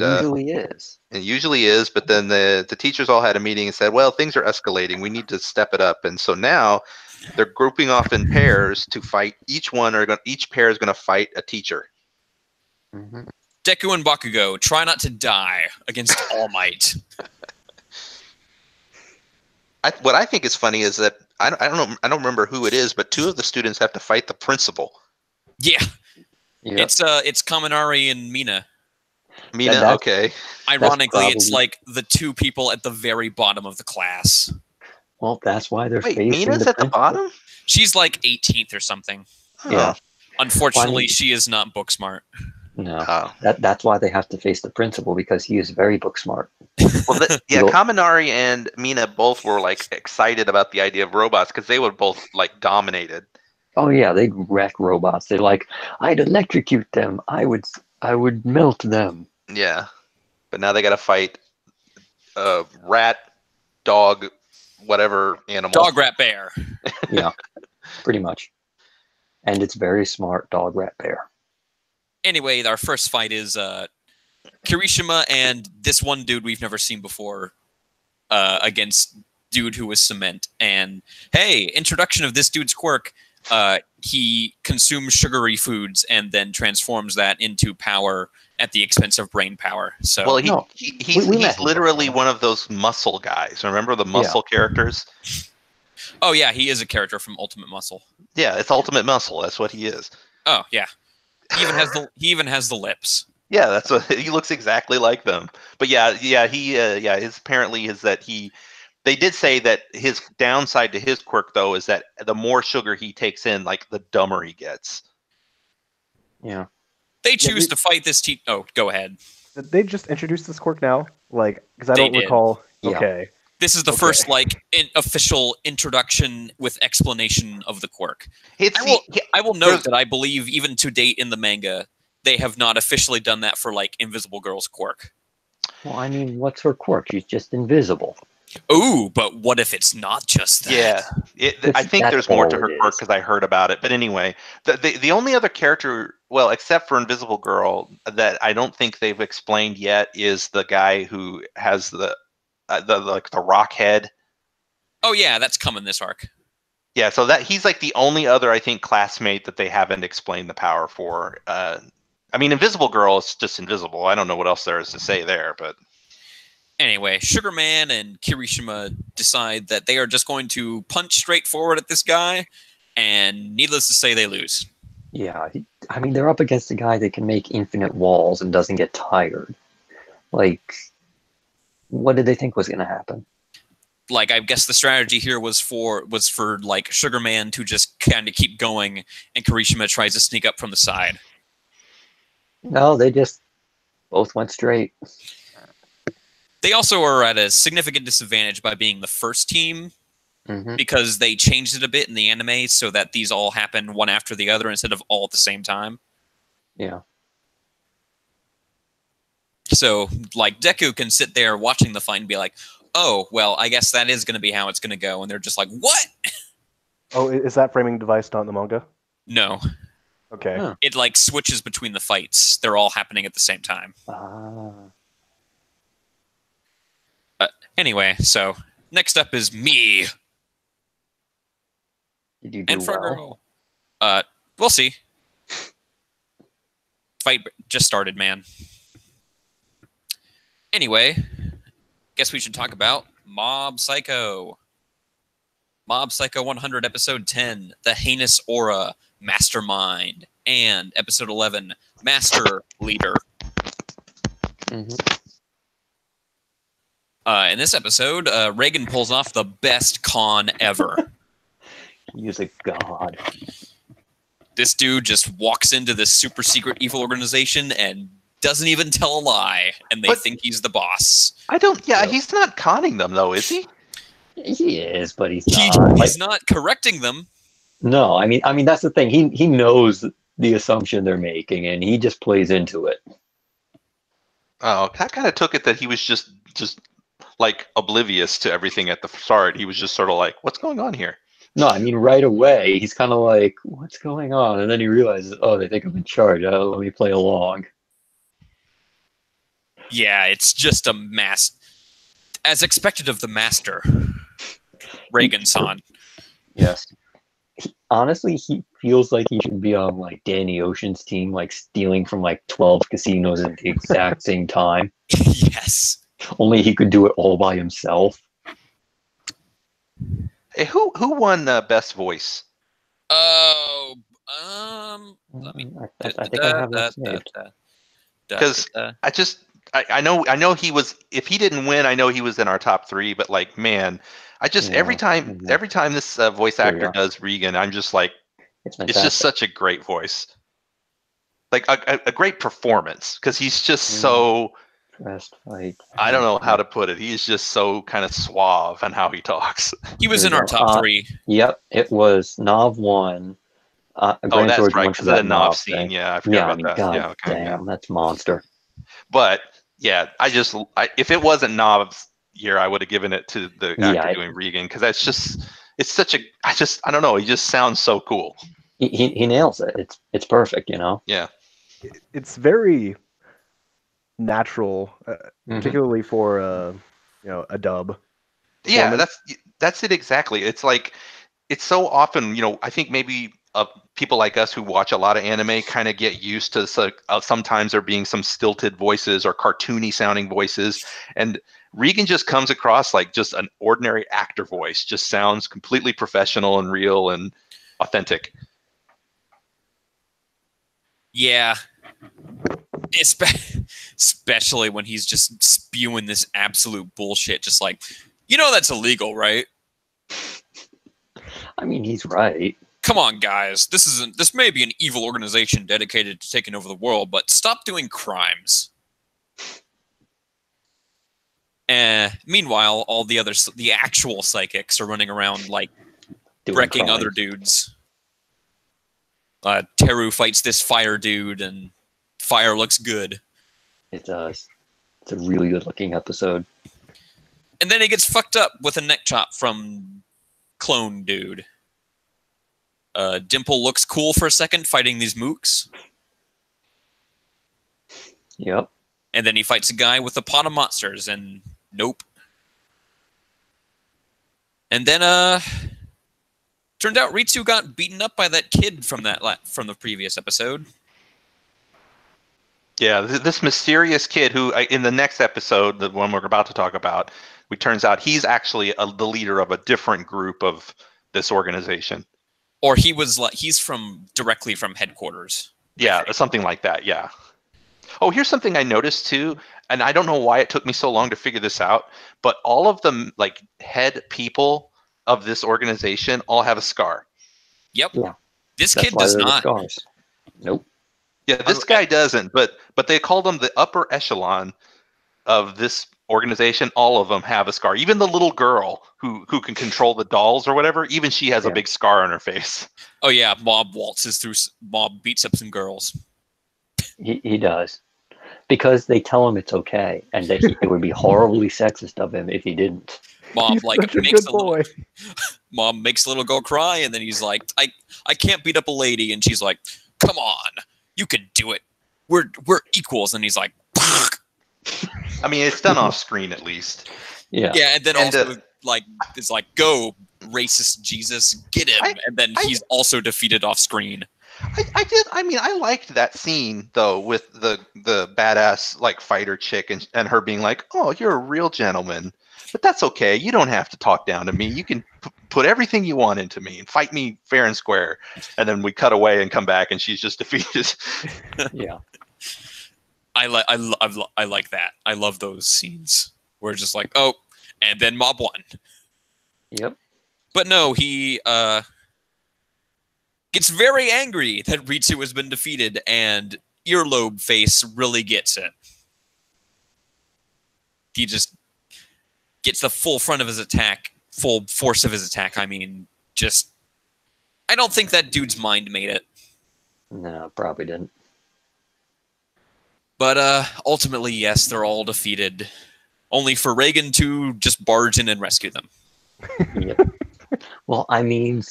usually is. it usually is, but then the teachers all had a meeting and said, well, things are escalating. We need to step it up. And so now they're grouping off in pairs to fight. Each pair is going to fight a teacher. Hmm. Deku and Bakugo try not to die against All Might. What I think is funny is that I don't remember who it is, but two of the students have to fight the principal. Yeah, Yeah. it's Kaminari and Mina. Mina, okay. Ironically, it's probably- like the two people at the very bottom of the class. Well, that's why they're Wait, facing Mina's the at the principal. bottom? She's like 18th or something. Yeah. Unfortunately, Why- she is not book smart. No. Oh. That's why they have to face the principal, because he is very book smart. Well, yeah, Well- Kaminari and Mina both were like excited about the idea of robots because they were both like dominated. Oh yeah, they'd wreck robots. They're like, I'd electrocute them. I would melt them. Yeah, but now they got to fight a rat, dog, whatever animal. Dog, rat, bear. Yeah, pretty much. And it's very smart, dog, rat, bear. Anyway, our first fight is Kirishima and this one dude we've never seen before against dude who was cement. And hey, introduction of this dude's quirk. He consumes sugary foods and then transforms that into power at the expense of brain power. So Well, No, he's we met him literally before. one of those muscle guys. Remember the muscle characters? oh yeah, he is a character from Ultimate Muscle. Yeah, it's Ultimate Muscle. That's what he is. Oh yeah, he even has the lips. Yeah, that's what he looks exactly like them. But yeah, his apparently is that they did say that his downside to his quirk though is that the more sugar he takes in, like the dumber he gets. Yeah. They choose to fight this team. Oh, go ahead. Did they just introduce this quirk now? Like, because I They don't did. recall. Yeah. Okay. This is the Okay. first official introduction with explanation of the quirk. It's I will There's- note that I believe even to date in the manga, they have not officially done that for like Invisible Girl's quirk. Well, I mean, what's her quirk? She's just invisible. Ooh, but what if it's not just that? yeah. I think That's there's more to all her it quirk is. because I heard about it. But anyway, the only other character, well, except for Invisible Girl, that I don't think they've explained yet is the guy who has the rock head. Oh yeah, that's coming this arc. Yeah, so that he's like the only other I think classmate that they haven't explained the power for. I mean, Invisible Girl is just invisible. I don't know what else there is to say there, but Anyway, Sugarman and Kirishima decide that they are just going to punch straight forward at this guy, and needless to say, they lose. Yeah. I mean, they're up against a guy that can make infinite walls and doesn't get tired. Like, what did they think was going to happen? Like, I guess the strategy here was for like Sugarman to just kind of keep going, and Kirishima tries to sneak up from the side. No, they just both went straight. They also are at a significant disadvantage by being the first team Hmm. because they changed it a bit in the anime so that these all happen one after the other instead of all at the same time. Yeah. So, like, Deku can sit there watching the fight and be like, oh, well, I guess that is going to be how it's going to go. And they're just like, what? Oh, is that framing device not in the manga? No. Okay. Huh. It, like, switches between the fights. They're all happening at the same time. Ah. Anyway, so next up is me Did you do and well? Frogger. We'll see. Fight just started, man. Anyway, guess we should talk about Mob Psycho. Mob Psycho 100, Episode 10, The Heinous Aura, Mastermind, and episode 11, Master Leader. Mhm. In this episode, Reagan pulls off the best con ever. He is a god. This dude just walks into this super secret evil organization and doesn't even tell a lie, and they think he's the boss. He's not conning them though, is he? He is, but he's not. He's not correcting them. No, I mean that's the thing. He knows the assumption they're making, and he just plays into it. Oh, I kind of took it that he was just like oblivious to everything at the start. He was just sort of like, "What's going on here?" No, I mean right away he's kind of like, "What's going on?" And then he realizes, "Oh, they think I'm in charge. Let me play along." Yeah, it's just a as expected of the master, Reagan-san. Yes. Honestly, he feels like he should be on like Danny Ocean's team, like stealing from like 12 casinos at the exact same time. Yes. Only he could do it all by himself. Hey, who won best voice? Oh, let me. I think I have that saved. Because I know he was. If he didn't win, I know he was in our top 3. But like, man, every time this voice actor does Regan, I'm just like, it's just such a great voice, like a great performance. Because he's just so. I don't know how to put it. He's just so kind of suave on how he talks. He was in our top 3. Yep, it was Nav 1. That's right, because of the Nav scene. Thing. Yeah, I forgot about that. God yeah, okay, damn, that's monster. But yeah, if it wasn't Nav's year, I would have given it to the actor doing Regan, because it's such a. I don't know. He just sounds so cool. He nails it. It's perfect, you know. Yeah, it's very natural, particularly for a dub. Yeah, that's it exactly. It's like it's so often, I think maybe people like us who watch a lot of anime kind of get used to sometimes there being some stilted voices or cartoony sounding voices, and Regan just comes across like just an ordinary actor voice. Just sounds completely professional and real and authentic. Yeah. Especially when he's just spewing this absolute bullshit, just like, that's illegal, right? I mean, he's right. Come on, guys. This may be an evil organization dedicated to taking over the world, but stop doing crimes. Meanwhile, all the actual psychics are running around like wrecking other dudes. Teru fights this fire dude, and fire looks good. It does. It's a really good looking episode. And then he gets fucked up with a neck chop from clone dude. Dimple looks cool for a second fighting these mooks. Yep. And then he fights a guy with a pot of monsters, and nope. And then turned out Ritsu got beaten up by that kid from the previous episode. Yeah, this mysterious kid who, in the next episode, the one we're about to talk about, it turns out he's actually the leader of a different group of this organization. Or he's directly from headquarters. Yeah, something like that, yeah. Oh, here's something I noticed too, and I don't know why it took me so long to figure this out, but all of the head people of this organization all have a scar. Yep. Yeah. This kid does not. Scars. Nope. Yeah, this guy doesn't, but they called him the upper echelon of this organization. All of them have a scar. Even the little girl who can control the dolls or whatever, even she has a big scar on her face. Oh yeah, Mob beats up some girls. He does. Because they tell him it's okay, and that it would be horribly sexist of him if he didn't. Mom He's such a good boy. Mom makes a little girl cry, and then he's like, I can't beat up a lady, and she's like, come on, you could do it. We're equals, and he's like, I mean, it's done off screen at least. Yeah. Yeah, and then also it's like, go racist Jesus, get him, and then he's also defeated off screen. I liked that scene though with the badass fighter chick and her being like, "Oh, you're a real gentleman." But that's okay. You don't have to talk down to me. You can put everything you want into me and fight me fair and square. And then we cut away and come back, and she's just defeated. Yeah. I like that. I love those scenes where it's just like, oh, and then Mob won. Yep. But no, he gets very angry that Ritsu has been defeated, and Earlobe Face really gets it. He just gets the full front of his attack, full force of his attack. I mean, just... I don't think that dude's mind made it. No, probably didn't. But ultimately, yes, they're all defeated. Only for Reagan to just barge in and rescue them. Yep. Well, I mean,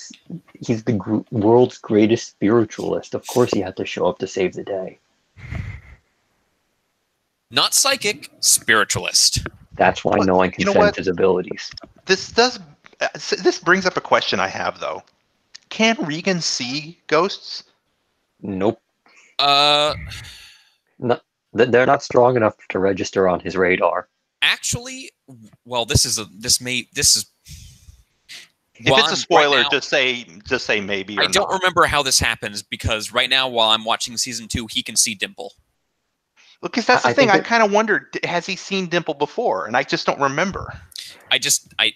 he's the world's greatest spiritualist. Of course he had to show up to save the day. Not psychic, spiritualist. That's why no one can You know sense what? his abilities. This brings up a question I have, though. Can Regan see ghosts? Nope. Uh, No, they're not strong enough to register on his radar. actually, well, this is. If it's a spoiler, just say maybe or I don't not. remember how this happens because right now, while I'm watching season 2, he can see Dimple. Because that's the I thing. think I that- kind of wondered, has he seen Dimple before? And I just don't remember.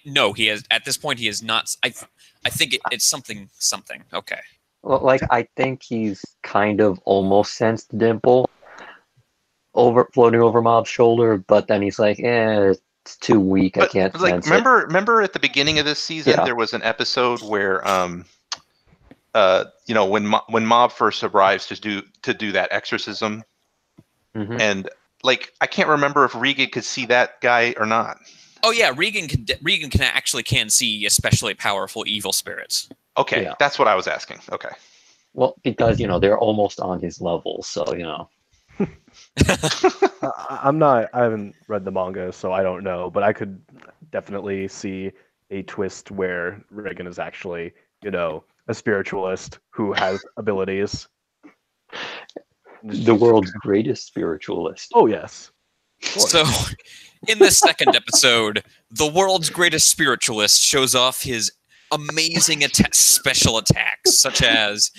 No, he has. At this point, he is not. I think it's something. Okay. Well, like, I think he's kind of almost sensed Dimple floating over Mob's shoulder, but then he's like, it's too weak. I But can't like, sense it. remember at the beginning of this season, Yeah. there was an episode where, when Mob first arrives to do that exorcism, Mhm. and like, I can't remember if Regan could see that guy or not. Oh yeah, Regan can see especially powerful evil spirits. Okay, Yeah. that's what I was asking. Okay. Well, because, they're almost on his level, so, I haven't read the manga, so I don't know, but I could definitely see a twist where Reagan is actually, a spiritualist who has abilities. the world's greatest spiritualist. Oh, yes. Of course. So, in this second episode, the world's greatest spiritualist shows off his amazing special attacks, such as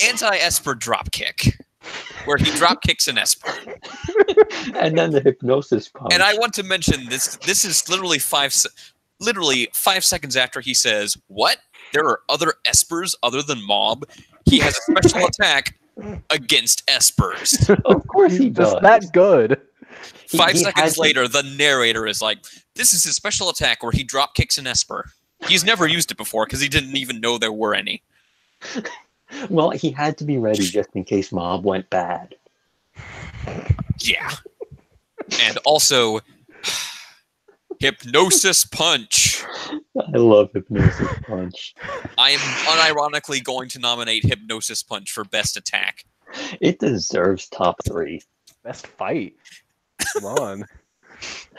anti-Esper dropkick, where he dropkicks an Esper. And then the hypnosis punch. And I want to mention this. This is literally 5 seconds after he says, "What? There are other Espers other than Mob." He has a special attack against Espers. Of course he He's does. just that good. 5 he seconds has to- later, the narrator is like, "This is his special attack where he drop kicks an Esper." He's never used it before because he didn't even know there were any. Well, he had to be ready just in case Mob went bad. Yeah. And also, hypnosis punch. I love hypnosis punch. I am unironically going to nominate hypnosis punch for best attack. It deserves top 3. Best fight. Come on.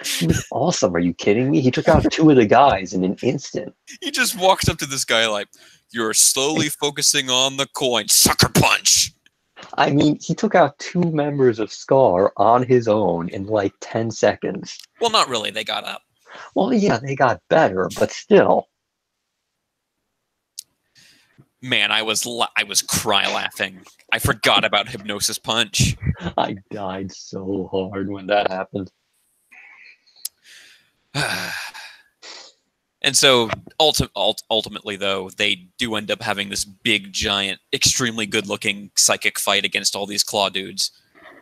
He was awesome. Are you kidding me? He took out 2 of the guys in an instant. He just walks up to this guy like, "You're slowly focusing on the coin. Sucker punch." I mean, he took out 2 members of Scar on his own in like 10 seconds. Well, not really. They got up. Well, yeah, they got better, but still. Man, I was cry laughing. I forgot about hypnosis punch. I died so hard when that happened. And so ultimately, though, they do end up having this big, giant, extremely good-looking psychic fight against all these claw dudes.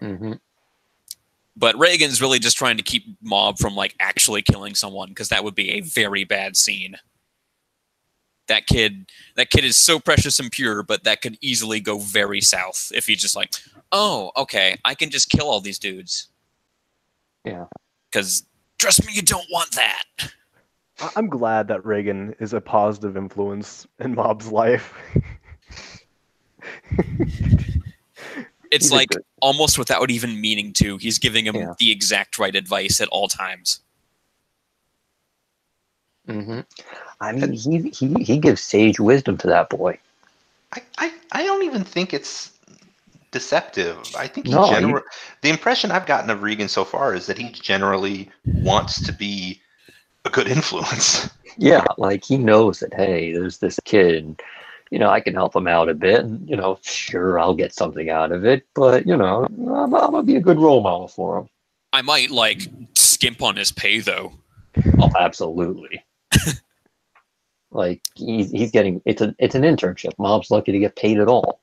Mm-hmm. But Reagan's really just trying to keep Mob from actually killing someone, because that would be a very bad scene. That kid is so precious and pure, but that could easily go very south if he's just like, "Oh, okay, I can just kill all these dudes." Yeah. Because trust me, you don't want that. I'm glad that Reagan is a positive influence in Mob's life. It's He's a like good- almost without even meaning to, he's giving him Yeah. the exact right advice at all times. Mm-hmm. I mean, he gives sage wisdom to that boy. I don't even think it's deceptive. I think No, the impression I've gotten of Regan so far is that he generally wants to be a good influence. Yeah, like he knows that, hey, there's this kid, I can help him out a bit, and sure, I'll get something out of it, but I'm gonna be a good role model for him. I might like skimp on his pay though. Oh, absolutely. Like he's getting it's an internship. Mom's lucky to get paid at all.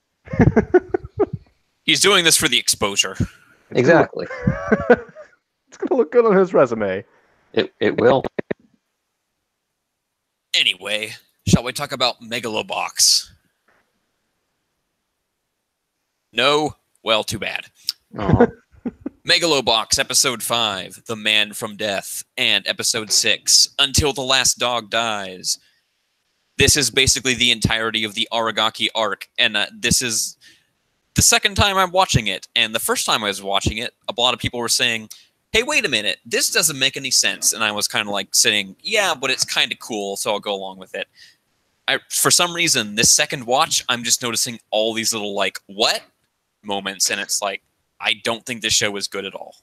He's doing this for the exposure. Exactly. It's gonna look good on his resume. It will. Anyway, shall we talk about Megalobox? No? Well, too bad. Uh-huh. Megalobox, Episode 5, The Man from Death, and Episode 6, Until the Last Dog Dies. This is basically the entirety of the Aragaki arc, and this is the second time I'm watching it. And the first time I was watching it, a lot of people were saying, hey, wait a minute, this doesn't make any sense. And I was kind of like saying, yeah, but it's kind of cool, so I'll go along with it. For some reason, this second watch, I'm just noticing all these little, like, what? Moments, and it's like, I don't think this show is good at all.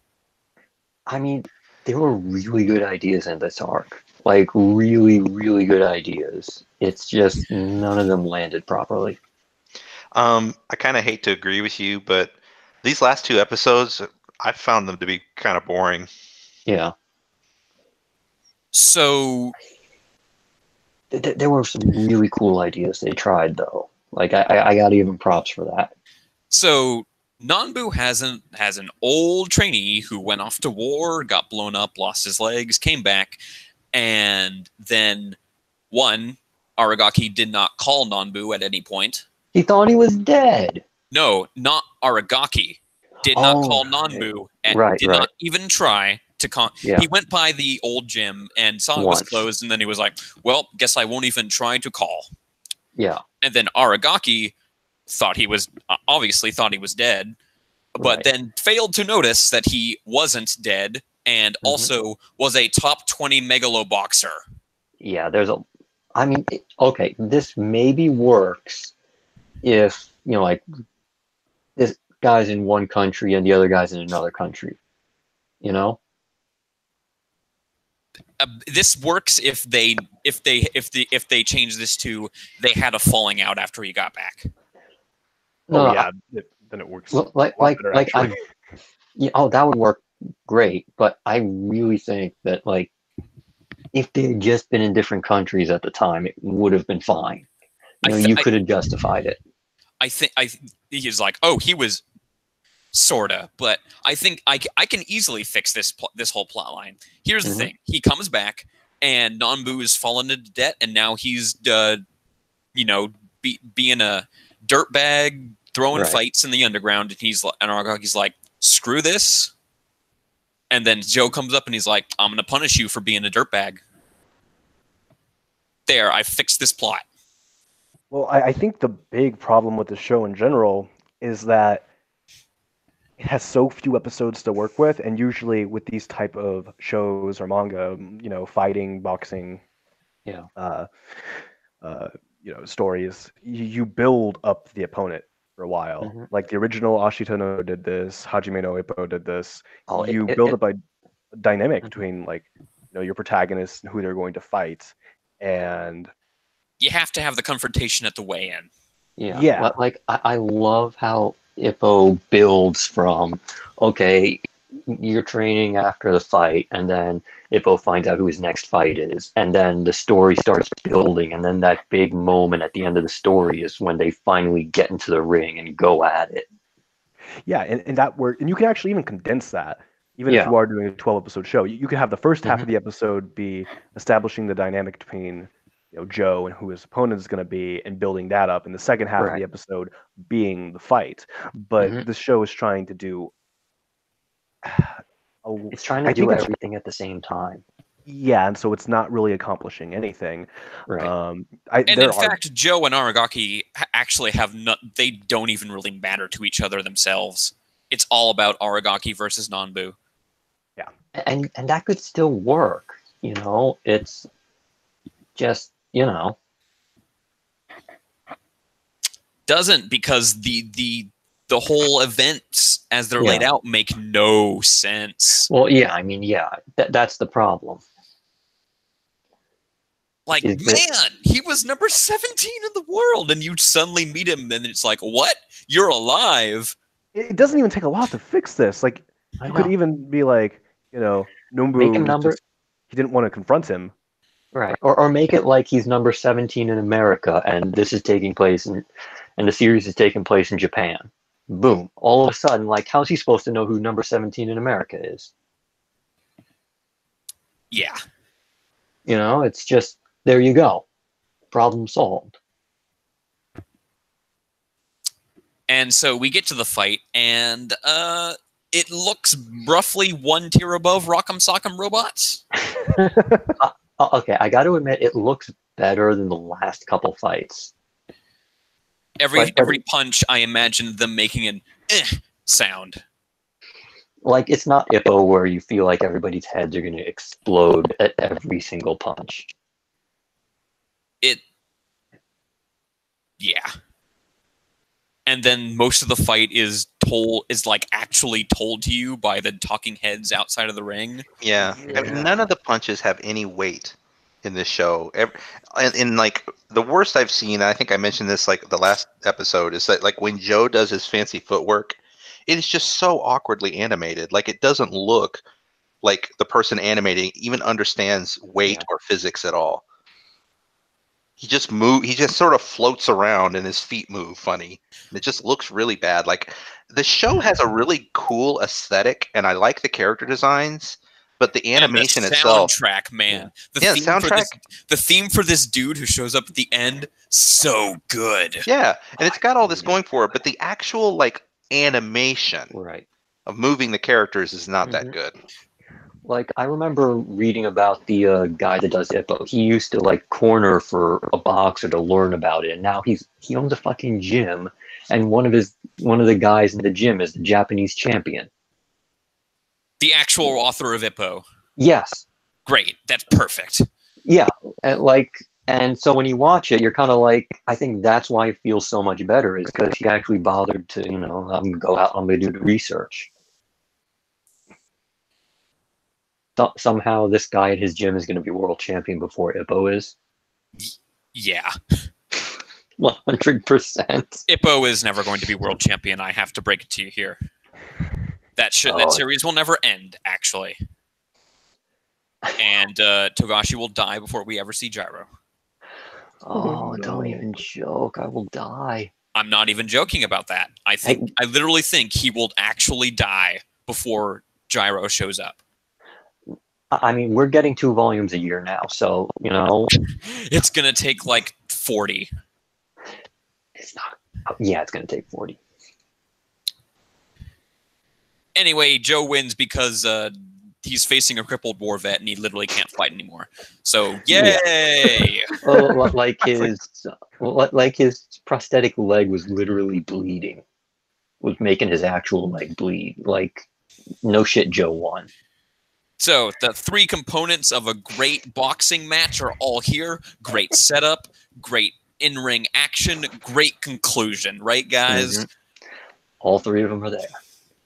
I mean, there were really good ideas in this arc. Like, really, really good ideas. It's just none of them landed properly. I kind of hate to agree with you, but these last 2 episodes, I found them to be kind of boring. Yeah. So there were some really cool ideas they tried, though. Like, I gotta give them props for that. So Nanbu has an old trainee who went off to war, got blown up, lost his legs, came back, and then Aragaki did not call Nanbu at any point. He thought he was dead. No, not Aragaki. Did not call Nanbu and did not even try to call. Yeah. He went by the old gym and saw it was closed, and then he was like, well, guess I won't even try to call. Yeah. And then Aragaki obviously thought he was dead, but then failed to notice that he wasn't dead and also was a top 20 megaloboxer. Yeah, okay, this maybe works if, like, this guy's in one country and the other guy's in another country, This works if they change this to they had a falling out after he got back. No, then it works. Well, that would work great. But I really think that, like, if they had just been in different countries at the time, it would have been fine. You could have justified it. I think he's like, oh, he was sorta, but I think I can easily fix this whole plot line. Here's the thing: he comes back, and Nanbu is fallen into debt, and now he's being a dirtbag, throwing fights in the underground, and Aragaki's like, screw this. And then Joe comes up and he's like, I'm going to punish you for being a dirtbag. There, I fixed this plot. Well, I think the big problem with the show in general is that it has so few episodes to work with, and usually with these type of shows or manga, fighting, boxing, stories, you build up the opponent for a while. Like the original Ashita no did this, Hajime no Ippo did this. You build up a dynamic between, like, your protagonist and who they're going to fight, and you have to have the confrontation at the weigh-in. Yeah. Like, I love how Ippo builds from, okay, you're training after the fight, and then Ippo finds out who his next fight is, and then the story starts building, and then that big moment at the end of the story is when they finally get into the ring and go at it. Yeah, and you can actually even condense that. Even if you are doing a 12-episode show, you can have the first half of the episode be establishing the dynamic between Joe and who his opponent is going to be, and building that up, and the second half of the episode being the fight. But the show is trying to do it's trying to do everything at the same time. Yeah, and so it's not really accomplishing anything. Right. In fact, Joe and Aragaki actually they don't even really matter to each other themselves. It's all about Aragaki versus Nanbu. Yeah. And that could still work. It's just, doesn't, because the whole events as they're laid out make no sense. Well, yeah, I mean, that's the problem. Like, Is it- man, he was number 17 in the world, and you suddenly meet him, and it's like, what? You're alive? It doesn't even take a lot to fix this. Like, I you could know. even be like, you know, Make him Numbu number just he didn't want to confront him. right, or make it like he's number 17 in America, and this is taking place and the series is taking place in Japan. Boom! All of a sudden, like, how's he supposed to know who number 17 in America is? Yeah. You know, it's just there. You go, problem solved. And so we get to the fight, and it looks roughly one tier above Rock'em Sock'em Robots. Okay, I got to admit, it looks better than the last couple fights. Every But- punch, I imagine them making an sound. Like, it's not Ippo where you feel like everybody's heads are going to explode at every single punch. Yeah. And then most of the fight is like actually told to you by the talking heads outside of the ring. Yeah. I mean, none of the punches have any weight in this show. In like the worst I've seen, I think I mentioned this like the last episode, is that like when Joe does his fancy footwork, it is just so awkwardly animated. Like it doesn't look like the person animating even understands weight or physics at all. He just sort of floats around and his feet move funny. It just looks really bad. Like the show has a really cool aesthetic and I like the character designs, but the animation and the itself, soundtrack, man. soundtrack. The theme for this dude who shows up at the end, so good. Yeah, and it's got all this going for it, but the actual like animation Right. of moving the characters is not that good. Like, I remember reading about the guy that does Ippo. He used to like corner for a boxer to learn about it, and now he owns a fucking gym, and one of the guys in the gym is the Japanese champion. The actual author of Ippo. Yes. Great. That's perfect. Yeah, and so when you watch it, you're kind of like, I think that's why it feels so much better, is because he actually bothered to, I'm gonna go out, I'm gonna do the research. Somehow this guy at his gym is going to be world champion before Ippo is. Yeah. 100%. Ippo is never going to be world champion. I have to break it to you here. That series will never end, actually. And Togashi will die before we ever see Gyro. Oh, don't even joke. I will die. I'm not even joking about that. I literally think he will actually die before Gyro shows up. I mean, we're getting 2 volumes a year now, so, It's going to take like 40. It's not. Yeah, it's going to take 40. Anyway, Joe wins because he's facing a crippled war vet and he literally can't fight anymore. So, yay! Well, like his prosthetic leg was literally bleeding. Was making his actual leg bleed. Like, no shit, Joe won. So, the 3 components of a great boxing match are all here. Great setup, great in-ring action, great conclusion. Right, guys? Mm-hmm. All 3 of them are there.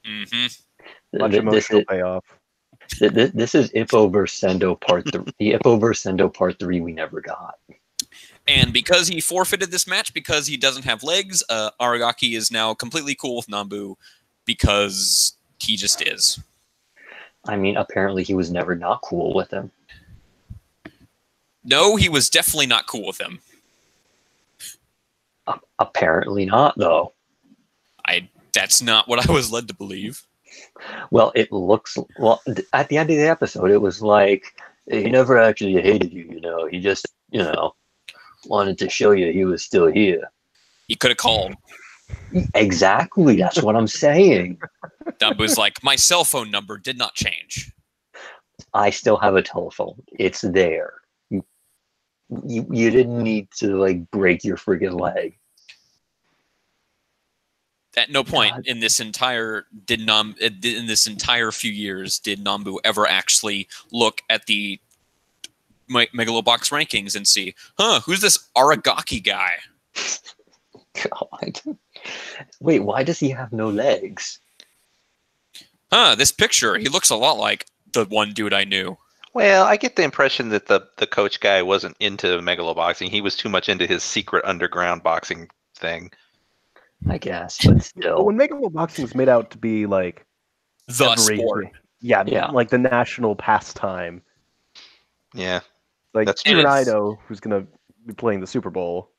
Mm-hmm. Much emotional payoff. This is Ippo vs. Sendo Part 3. The Ippo vs. Sendo Part 3 we never got. And because he forfeited this match because he doesn't have legs, Aragaki is now completely cool with Nambu because he just is. I mean, apparently he was never not cool with him. No, he was definitely not cool with him. Apparently not, though. That's not what I was led to believe. Well, at the end of the episode, it was like, he never actually hated you, He just, wanted to show you he was still here. He could have called. Exactly, that's what I'm saying. Nambu's like, my cell phone number did not change. I still have a telephone. It's there. You didn't need to, like, break your friggin' leg. At no point in this entire few years did Nambu ever actually look at the Megalobox rankings and see, who's this Aragaki guy? God. Wait, why does he have no legs? This picture, he looks a lot like the one dude I knew. Well, I get the impression that the coach guy wasn't into megaloboxing. He was too much into his secret underground boxing thing. I guess, but But still. when Megalo Boxing is made out to be like The every sport. yeah, Yeah. like the national pastime. Yeah, Like That's even true. I know who's gonna be playing the Super Bowl.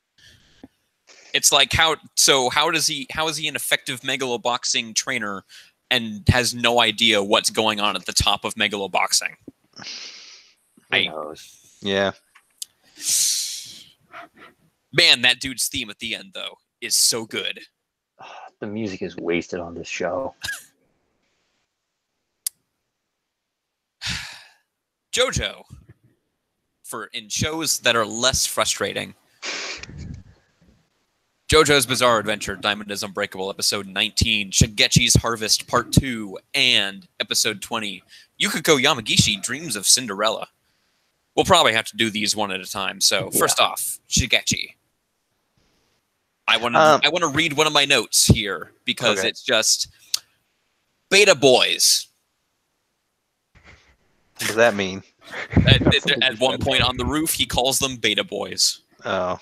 It's like how is he an effective megaloboxing trainer and has no idea what's going on at the top of megaloboxing? Who knows? yeah. Man, that dude's theme at the end though is so good. The music is wasted on this show. JoJo, for in shows that are less frustrating. JoJo's Bizarre Adventure, Diamond is Unbreakable, Episode 19, Shigechi's Harvest, Part 2, and Episode 20, Yukiko Yamagishi, Dreams of Cinderella. We'll probably have to do these one at a time. So, first off, Shigechi. I want to read one of my notes here because it's just Beta Boys. What does that mean? At one point on the roof, he calls them Beta Boys. Oh.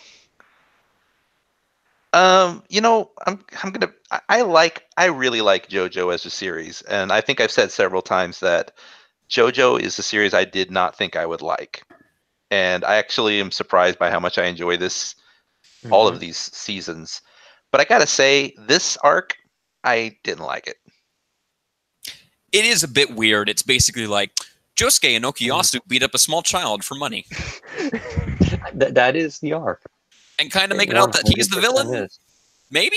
You know, I really like JoJo as a series, and I think I've said several times that JoJo is a series I did not think I would like. And I actually am surprised by how much I enjoy this, all of these seasons. But I gotta say, this arc, I didn't like it. It is a bit weird. It's basically like Josuke and Okuyasu beat up a small child for money. That is the arc. And kind of make it out that he's the villain? Is. Maybe?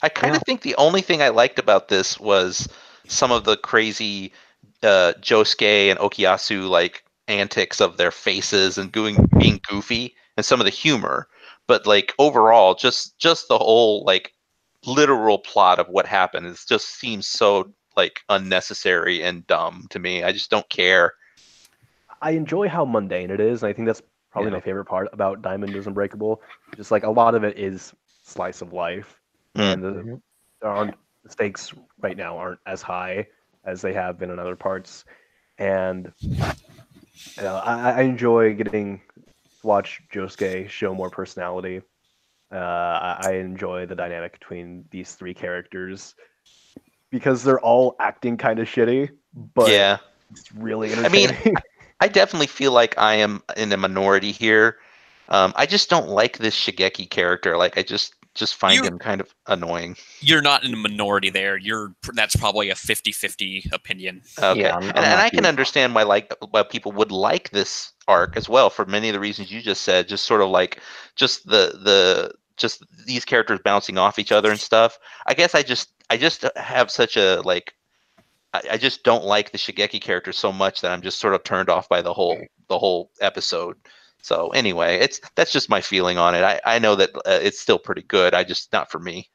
I kind of think the only thing I liked about this was some of the crazy Josuke and Okuyasu like antics of their faces and being goofy and some of the humor. But like overall, just the whole like literal plot of what happened is just seems so like unnecessary and dumb to me. I just don't care. I enjoy how mundane it is, and I think that's probably my favorite part about Diamond is Unbreakable. Just like a lot of it is slice of life, and the stakes right now aren't as high as they have been in other parts. And I enjoy getting to watch Josuke show more personality. I enjoy the dynamic between these three characters because they're all acting kind of shitty, but it's really entertaining. I mean, I definitely feel like I am in a minority here. I just don't like this Shigeki character. Like, I just find him kind of annoying. You're not in a minority there. That's probably a 50-50 opinion. Okay, Yeah, and I can understand why people would like this arc as well for many of the reasons you just said. Just sort of like just just these characters bouncing off each other and stuff. I guess I just have such a like. I just don't like the Shigeki character so much that I'm just sort of turned off by the whole episode. So anyway, that's just my feeling on it. I know that it's still pretty good. I just not for me.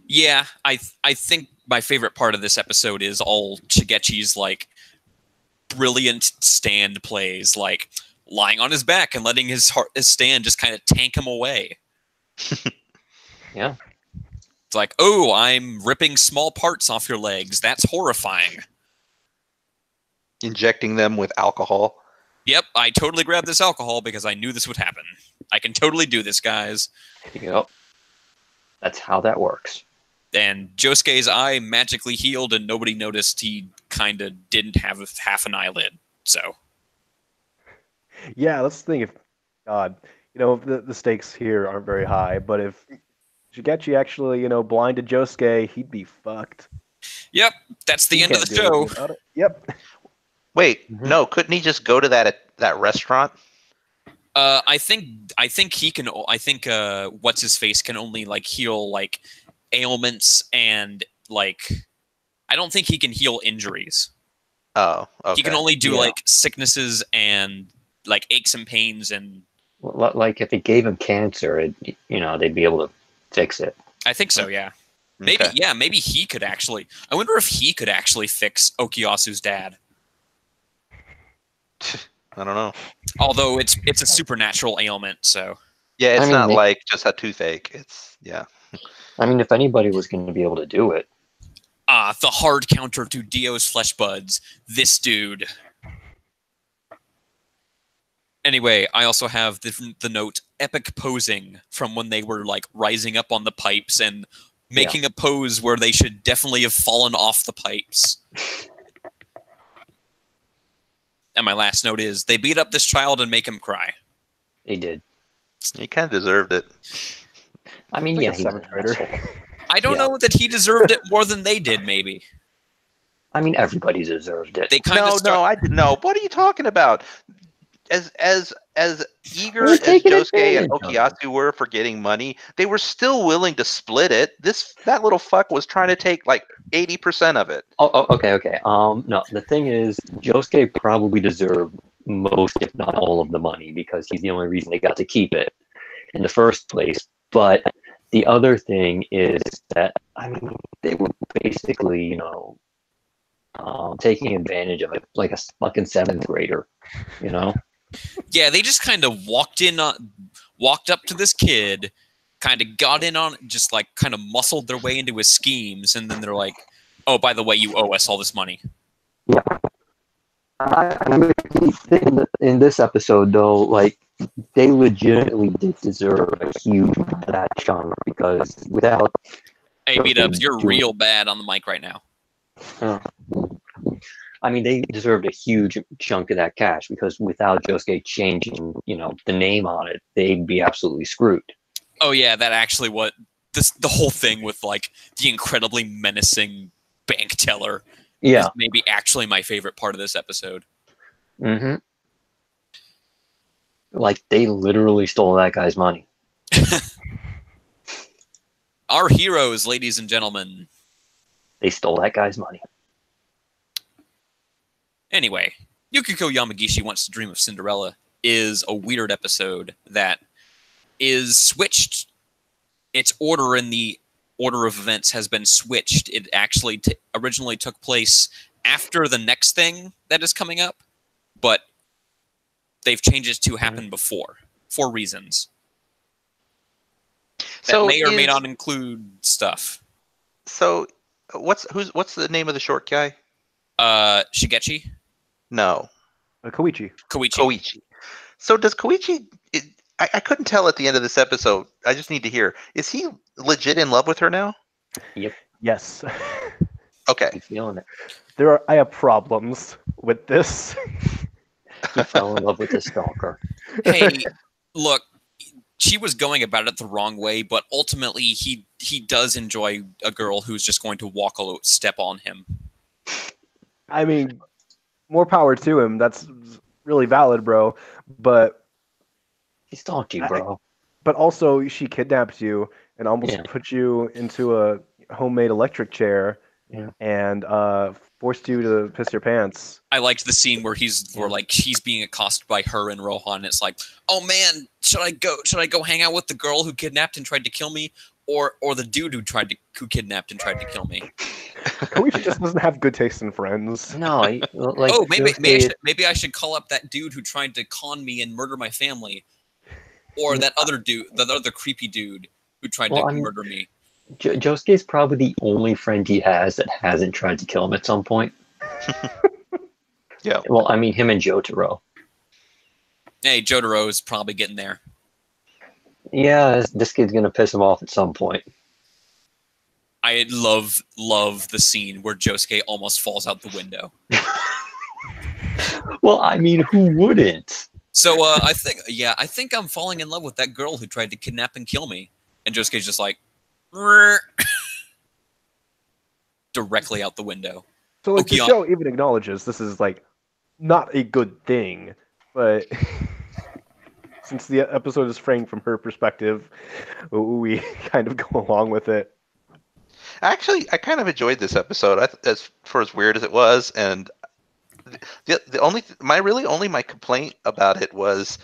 Yeah, I think my favorite part of this episode is all Shigechi's like brilliant stand plays, like lying on his back and letting his stand just kind of tank him away. Yeah. It's like, oh, I'm ripping small parts off your legs. That's horrifying. Injecting them with alcohol. Yep, I totally grabbed this alcohol because I knew this would happen. I can totally do this, guys. Yep. That's how that works. And Josuke's eye magically healed and nobody noticed he kind of didn't have half an eyelid. So. Yeah, let's think if, God, the stakes here aren't very high, but if Shigechi actually, blinded Josuke, he'd be fucked. Yep, that's the end of the show. Yep. Wait, no, couldn't he just go to that restaurant? I think he can. I think what's his face can only like heal like ailments and like. I don't think he can heal injuries. Oh, okay. He can only do like sicknesses and like aches and pains and. Like if it gave him cancer, they'd be able to fix it. I think so. Yeah. Maybe. Okay. Yeah. Maybe he could actually. I wonder if he could actually fix Okuyasu's dad. I don't know. Although it's a supernatural ailment, so yeah, it's not like just a toothache. It's I mean, if anybody was going to be able to do it, The hard counter to Dio's flesh buds. This dude. Anyway, I also have the note epic posing from when they were like rising up on the pipes and making a pose where they should definitely have fallen off the pipes. And my last note is they beat up this child and make him cry. They did. He kind of deserved it. I mean, Like yeah, a he was an seventh grader. asshole. I don't know that he deserved it more than they did, maybe. I mean, everybody deserved it. They kind of No. What are you talking about? As eager They're as taking Josuke and advantage of Okiatsu were for getting money, they were still willing to split it. That little fuck was trying to take like 80% of it. Okay. No, the thing is, Josuke probably deserved most, if not all, of the money because he's the only reason they got to keep it in the first place. But the other thing is that, I mean, they were basically, taking advantage of it like a fucking seventh grader, you know? Yeah, they just kind of walked up to this kid, kind of got in on, just like kind of muscled their way into his schemes, and then they're like, "Oh, by the way, you owe us all this money." Yeah. I mean, in this episode, though, like, they legitimately did deserve a huge amount of that chunk because without... Hey, B-Dubs, you're real bad on the mic right now. I mean, they deserved a huge chunk of that cash because without Josuke changing, the name on it, they'd be absolutely screwed. Oh yeah, that actually the whole thing with like the incredibly menacing bank teller is maybe actually my favorite part of this episode. Mm-hmm. Like, they literally stole that guy's money. Our heroes, ladies and gentlemen. They stole that guy's money. Anyway, Yukiko Yamagishi Wants to Dream of Cinderella is a weird episode that is switched. Its order in the order of events has been switched. It actually originally took place after the next thing that is coming up, but they've changed it to happen before, for reasons. That may or may not include stuff. So, what's the name of the short guy? Shigechi? No. Koichi. So does Koichi... I couldn't tell at the end of this episode. I just need to hear. Is he legit in love with her now? Yep. Yes. Okay. I'm feeling it. I have problems with this. He fell in love with the stalker. Hey, look, she was going about it the wrong way, but ultimately he does enjoy a girl who's just going to walk a step on him. I mean, more power to him. That's really valid, bro. But he stalked you, bro. But also, she kidnapped you and almost put you into a homemade electric chair and forced you to piss your pants. I liked the scene where he's being accosted by her and Rohan. It's like, oh man, should I go hang out with the girl who kidnapped and tried to kill me, or the dude who kidnapped and tried to kill me? Koichi just doesn't have good taste in friends. No, maybe I should call up that dude who tried to con me and murder my family, or that other dude, the other creepy dude who tried to murder me. Josuke's probably the only friend he has that hasn't tried to kill him at some point. Yeah. Well, I mean, him and Jotaro. Hey, Jotaro is probably getting there. Yeah, this kid's gonna piss him off at some point. I love the scene where Josuke almost falls out the window. Well, I mean, who wouldn't? So I think I'm falling in love with that girl who tried to kidnap and kill me. And Josuke's just like, directly out the window. So like the show even acknowledges this is like not a good thing, but since the episode is framed from her perspective, we kind of go along with it. Actually, I kind of enjoyed this episode, as weird as it was, and my complaint about it was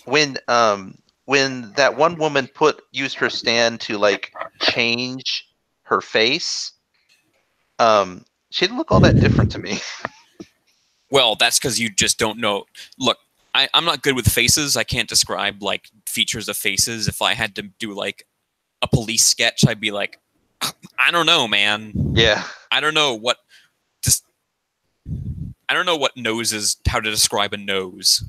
when that one woman used her stand to like change her face. She didn't look all that different to me. Well, that's because you just don't know. Look, I'm not good with faces. I can't describe like features of faces. If I had to do like a police sketch, I'd be like, I don't know, man. Yeah. I don't know what noses, how to describe a nose.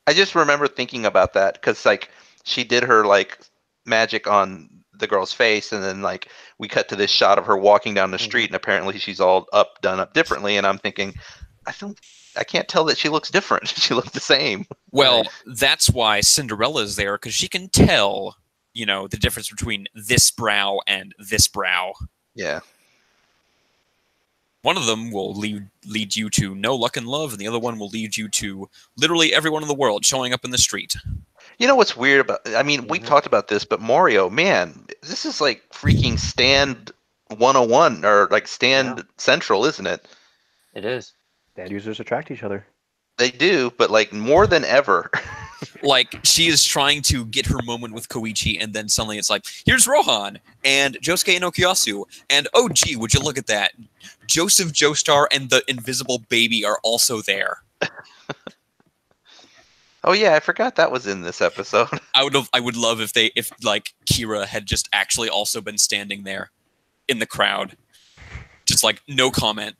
I just remember thinking about that because like she did her like magic on the girl's face, and then like we cut to this shot of her walking down the street, and apparently she's all done up differently. And I'm thinking, I can't tell that she looks different. She looks the same. Well, Right. that's why Cinderella's there, because she can tell, the difference between this brow and this brow. Yeah. One of them will lead you to no luck and love, and the other one will lead you to literally everyone in the world showing up in the street. You know what's weird about? I mean, we've talked about this, but Mario, man, this is like freaking Stand 101 or like Stand Central, isn't it? It is. Stand users attract each other. They do, but like more than ever. Like, she is trying to get her moment with Koichi, and then suddenly it's like, here's Rohan, and Josuke and Okuyasu, and oh gee, would you look at that? Joseph Joestar and the invisible baby are also there. Oh yeah, I forgot that was in this episode. I would love if like Kira had just actually also been standing there in the crowd. Just like no comment.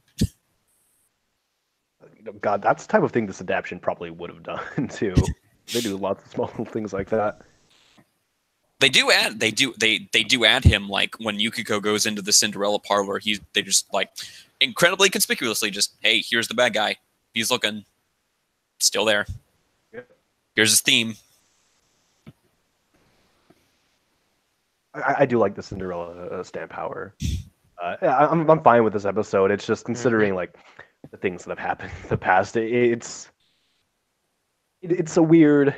God, that's the type of thing this adaptation probably would have done too. They do lots of small little things like that. They do add him, like when Yukiko goes into the Cinderella parlor, they just like incredibly conspicuously just, hey, here's the bad guy. He's looking still there. Yep. Here's his theme. I do like the Cinderella stamp power. I'm fine with this episode. It's just considering like the things that have happened in the past. It's a weird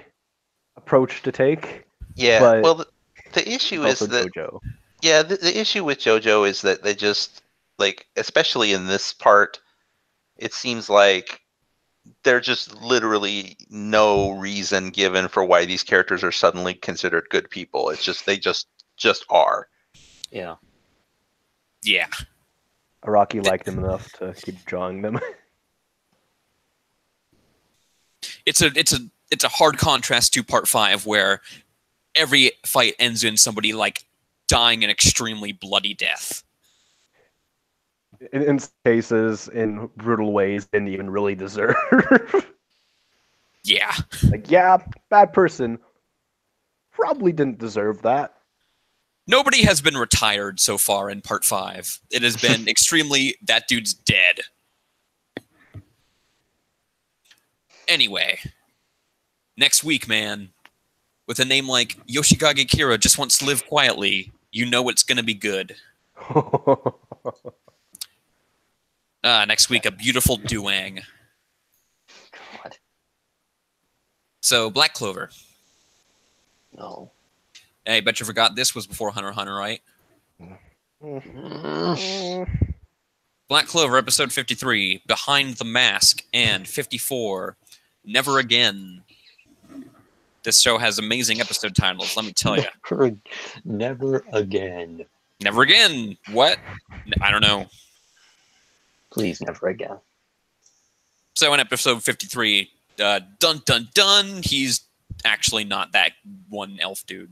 approach to take. Yeah. But Well, the issue is also that JoJo. yeah, the issue with JoJo is that they just like, especially in this part, it seems like there's just literally no reason given for why these characters are suddenly considered good people. It's just they just are. Yeah. Yeah. Araki liked them enough to keep drawing them. It's a hard contrast to part 5, where every fight ends in somebody like dying an extremely bloody death. In some cases, in brutal ways, didn't even really deserve. Yeah. Like, yeah, bad person. Probably didn't deserve that. Nobody has been retired so far in part 5. It has been extremely, that dude's dead. Anyway, next week, man, with a name like Yoshikage Kira just wants to live quietly, you know it's going to be good. Next week, a beautiful Duang. God. So, Black Clover. No. Hey, I bet you forgot this was before Hunter x Hunter, right? Black Clover, episode 53, Behind the Mask, and 54, Never Again. This show has amazing episode titles, let me tell you. Never again. Never Again. What? I don't know. Please, never again. So in episode 53, dun dun dun, he's actually not that one elf dude.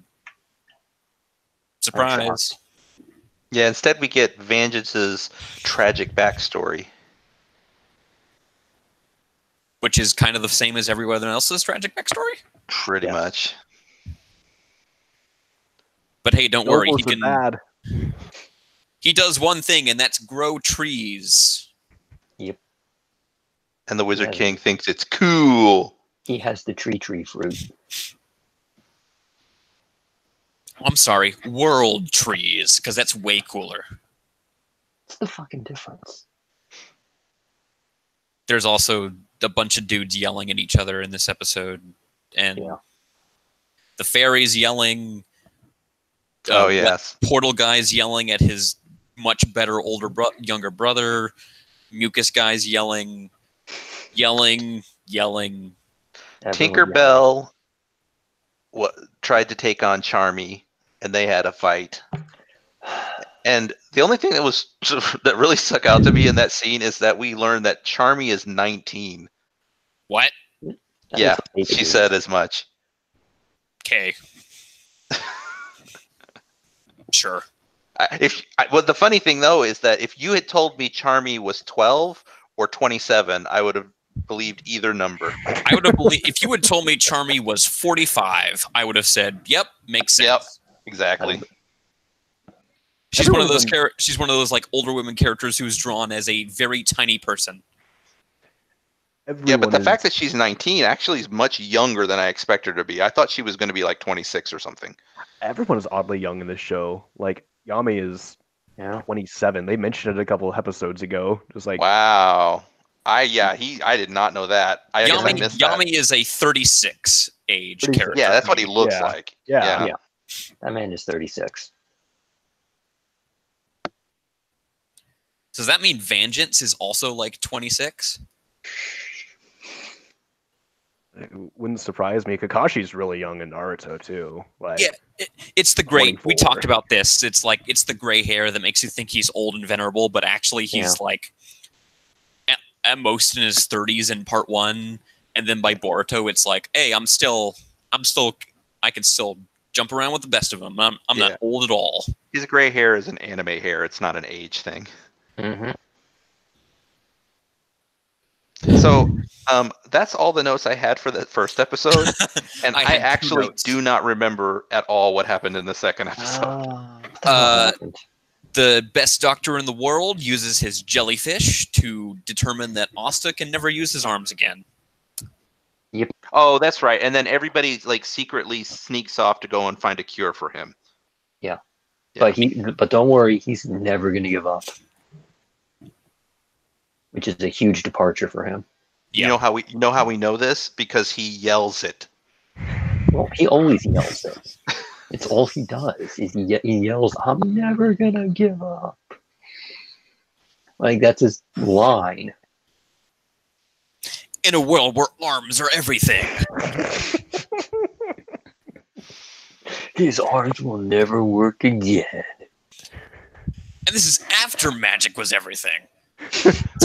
Surprise. Yeah, instead we get Vengeance's tragic backstory. Which is kind of the same as everyone else's tragic backstory. Pretty Yeah. much. But hey, don't worry, Nobles are bad. he does one thing, and that's grow trees. Yep. And the Wizard Yeah. King thinks it's cool. He has the tree fruit. I'm sorry, world trees, because that's way cooler. What's the fucking difference? There's also a bunch of dudes yelling at each other in this episode, and Yeah. the fairies yelling. Oh, yes. Portal guy's yelling at his much better younger brother. Mucus guy's yelling. Everyone Tinkerbell tried to take on Charmy, and they had a fight. And the only thing that really stuck out to me in that scene is that we learned that Charmy is 19. What? That Yeah, is what they she do. said as much. Okay. Sure. Well, the funny thing though is that if you had told me Charmy was 12 or 27, I would have believed either number. I would have believed if you had told me Charmy was 45, I would have said, "Yep, makes sense." Yep, exactly. She's one of those she's one of those like older women characters who's drawn as a very tiny person. Yeah, but the fact that she's 19 actually is much younger than I expect her to be. I thought she was going to be like 26 or something. Everyone is oddly young in this show. Like Yami is 27. They mentioned it a couple of episodes ago. Just like wow. I did not know that. I guess I missed that. Yami is a 36 age character. Yeah, that's what he looks like. Yeah. That man is 36. Does that mean Vengeance is also like 26? It wouldn't surprise me. Kakashi's really young in Naruto too. Like, yeah, it's the gray. 24. We talked about this. It's like it's the gray hair that makes you think he's old and venerable, but actually he's like at most in his 30s in part 1, and then by Boruto it's like, hey, I can still jump around with the best of them. I'm not old at all. His gray hair is an anime hair. It's not an age thing. Mm-hmm. So that's all the notes I had for the first episode, and I actually do not remember at all what happened in the second episode. The best doctor in the world uses his jellyfish to determine that Asta can never use his arms again. Yep. Oh, that's right. And then everybody like secretly sneaks off to go and find a cure for him. Yeah. But don't worry, he's never going to give up. Which is a huge departure for him. You know how we know this? Because he yells it. Well, he always yells it. It's all he does. Is he yells, "I'm never gonna give up." Like that's his line. In a world where arms are everything. His arms will never work again. And this is after magic was everything.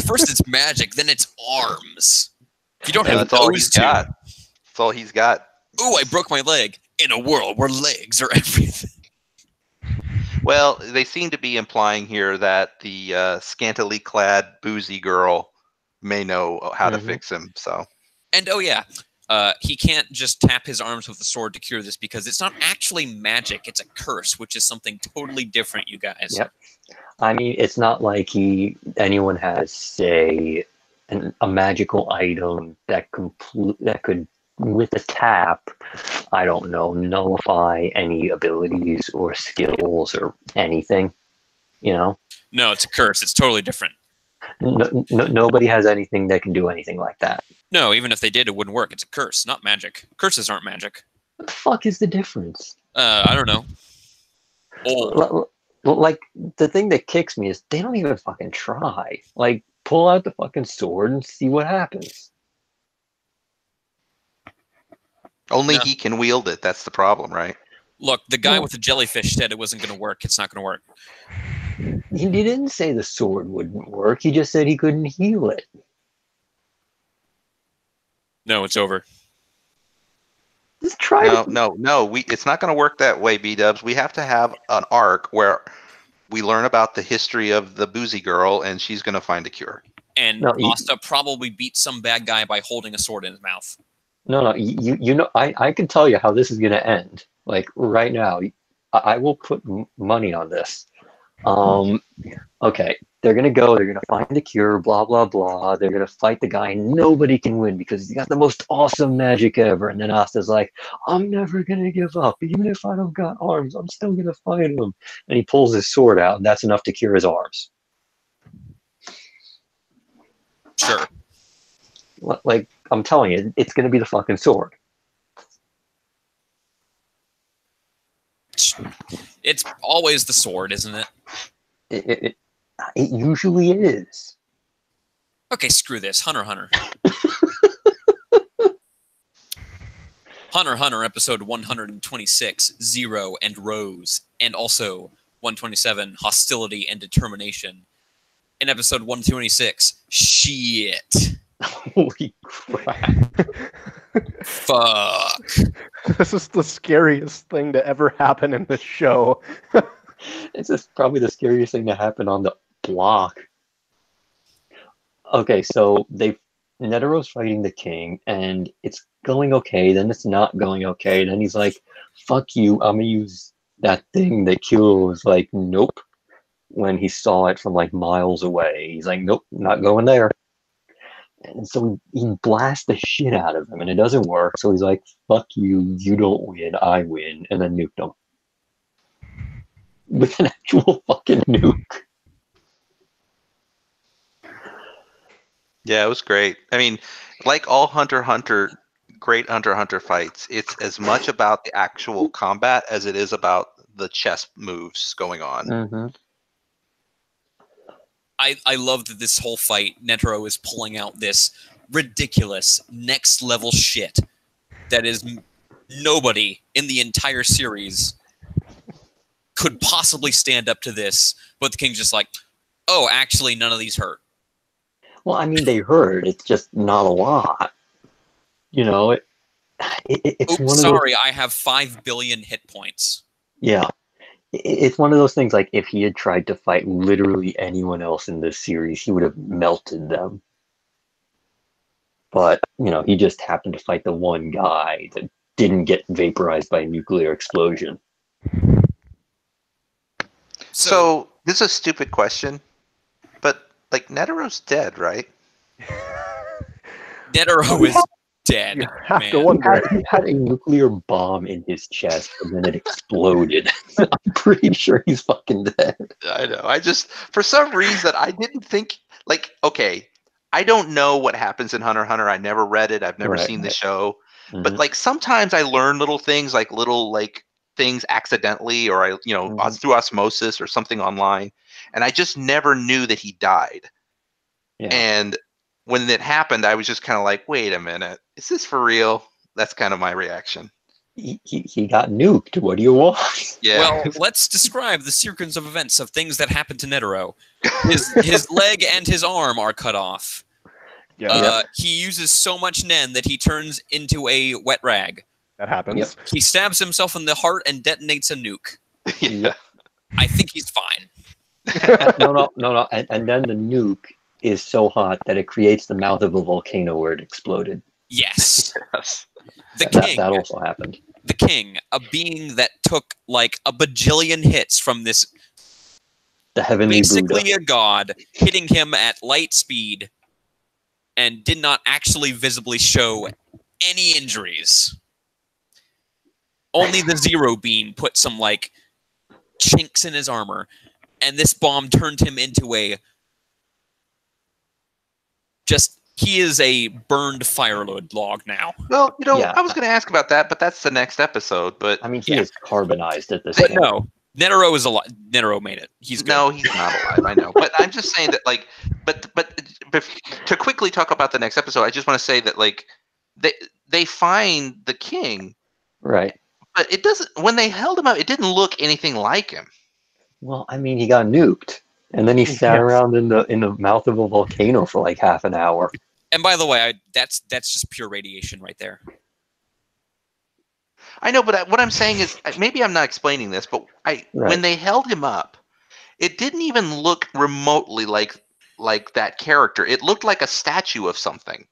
First it's magic, then it's arms. If you don't have those two. That's all he's got. Ooh, I broke my leg. In a world where legs are everything. Well, they seem to be implying here that the scantily clad boozy girl may know how to fix him. So, and he can't just tap his arms with a sword to cure this because it's not actually magic; it's a curse, which is something totally different. You guys. Yep. I mean, it's not like anyone has, say, a magical item that could, with a tap, I don't know, nullify any abilities or skills or anything. You know? No, it's a curse. It's totally different. Nobody has anything that can do anything like that. No, even if they did, it wouldn't work. It's a curse, not magic. Curses aren't magic. What the fuck is the difference? I don't know. Old. Like, the thing that kicks me is they don't even fucking try. Like, pull out the fucking sword and see what happens. Only he can wield it. That's the problem, right? Look, the guy with the jellyfish said it wasn't going to work. It's not going to work. He didn't say the sword wouldn't work. He just said he couldn't heal it. No, it's over. Just try. No. It's not going to work that way, B-dubs. We have to have an arc where we learn about the history of the boozy girl, and she's going to find a cure. And Asta probably beat some bad guy by holding a sword in his mouth. No. You know, I can tell you how this is going to end. Like right now, I will put money on this. Okay, they're gonna go. They're gonna find the cure. Blah blah blah. They're gonna fight the guy. Nobody can win because he's got the most awesome magic ever. And then Asta's like, "I'm never gonna give up. Even if I don't got arms, I'm still gonna fight him." And he pulls his sword out, and that's enough to cure his arms. Sure. Like I'm telling you, it's gonna be the fucking sword. It's always the sword, isn't it? It usually is. Okay, screw this. Hunter x Hunter. Hunter x Hunter episode 126, Zero and Rose, and also 127, Hostility and Determination. In episode 126, Shit. Holy crap. Fuck. This is the scariest thing to ever happen in this show. It's just probably the scariest thing to happen on the block. Okay, so Netero's fighting the king, and it's going okay. Then it's not going okay. Then he's like, "Fuck you! I'm gonna use that thing that kills." Like, nope. When he saw it from like miles away, he's like, "Nope, not going there." And so he blasts the shit out of him, and it doesn't work. So he's like, "Fuck you! You don't win. I win," and then nuked him with an actual fucking nuke. Yeah, it was great. I mean, like all Hunter x Hunter, great Hunter x Hunter fights, it's as much about the actual combat as it is about the chess moves going on. Mm-hmm. I love that this whole fight, Netero is pulling out this ridiculous next level shit that is nobody in the entire series could possibly stand up to this, but the king's just like, oh, actually, none of these hurt. Well, I mean, they hurt. It's just not a lot. You know, it's Oops, one of sorry, those. I have 5 billion hit points. Yeah, it's one of those things. Like if he had tried to fight literally anyone else in this series, he would have melted them. But he just happened to fight the one guy that didn't get vaporized by a nuclear explosion. So this is a stupid question, but like Netero's dead, right? Netero is dead. You have man. to wonder. He had a nuclear bomb in his chest, and then it exploded. I'm pretty sure he's fucking dead. I know. I just, for some reason, I didn't think, like, okay, I don't know what happens in Hunter x Hunter. I never read it. I've never seen the show. Mhm. But, like, sometimes I learn little things, like things accidentally, or through osmosis or something online. And I just never knew that he died. Yeah. And when it happened, I was just kind of like, wait a minute, is this for real? That's kind of my reaction. He got nuked. What do you want? Yeah. Well, let's describe the sequence of events of things that happened to Netero. His leg and his arm are cut off. Yeah, He uses so much Nen that he turns into a wet rag. that happens. Yep. He stabs himself in the heart and detonates a nuke. Yeah. I think he's fine. No. And then the nuke is so hot that it creates the mouth of a volcano where it exploded. Yes. Yes. The king. That also happened. The king, a being that took like a bajillion hits from this, The heavenly basically Buddha. a god, hitting him at light speed and did not actually visibly show any injuries. Only the zero beam put some like chinks in his armor, and this bomb turned him into he is a burned firewood log now. Well, Yeah. I was going to ask about that, but that's the next episode. But I mean, he Yeah. is carbonized at this But point. no, Netero is alive. Netero made it. He's good. no, he's not alive. I know, but I'm just saying that, like, but to quickly talk about the next episode, I just want to say that, like, they find the king, Right. but it doesn't. When they held him up, it didn't look anything like him. Well, I mean, he got nuked, and then he sat Yes. around in the mouth of a volcano for like half an hour. And by the way, that's just pure radiation right there. I know, but what I'm saying is, maybe I'm not explaining this, but when they held him up, it didn't even look remotely like that character. It looked like a statue of something.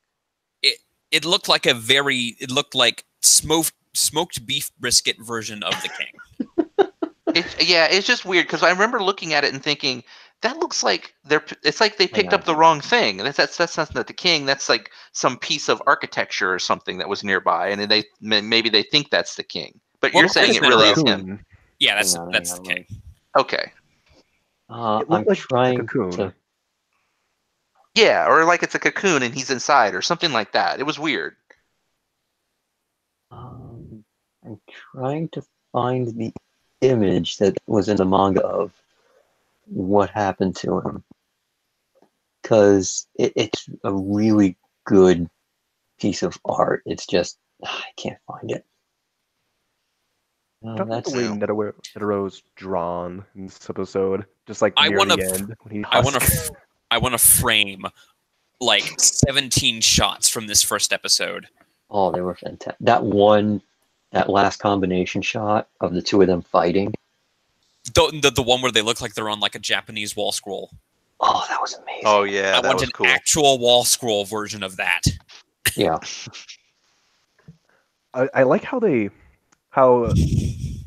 It looked like smoked beef brisket version of the king. It's just weird because I remember looking at it and thinking that looks like it's like they picked up the wrong thing. That's not the king. That's like some piece of architecture or something that was nearby, and maybe they think that's the king. But Well, you're saying it really is him. Yeah, that's Hang on, the king. Okay. It I'm looked like a trying cocoon. to. Yeah, or like it's a cocoon and he's inside or something like that. It was weird. I'm trying to find the image that was in the manga of what happened to him, because it's a really good piece of art. It's just I can't find it. No, Talk about that's the way Netero's drawn in this episode, just like I near wanna the f- end. When he I want husks. to I want to frame like 17 shots from this first episode. oh, they were fantastic. That last combination shot of the two of them fighting. The one where they look like they're on like a Japanese wall scroll. Oh, that was amazing. Oh yeah, I that want was an cool. actual wall scroll version of that. Yeah. I like how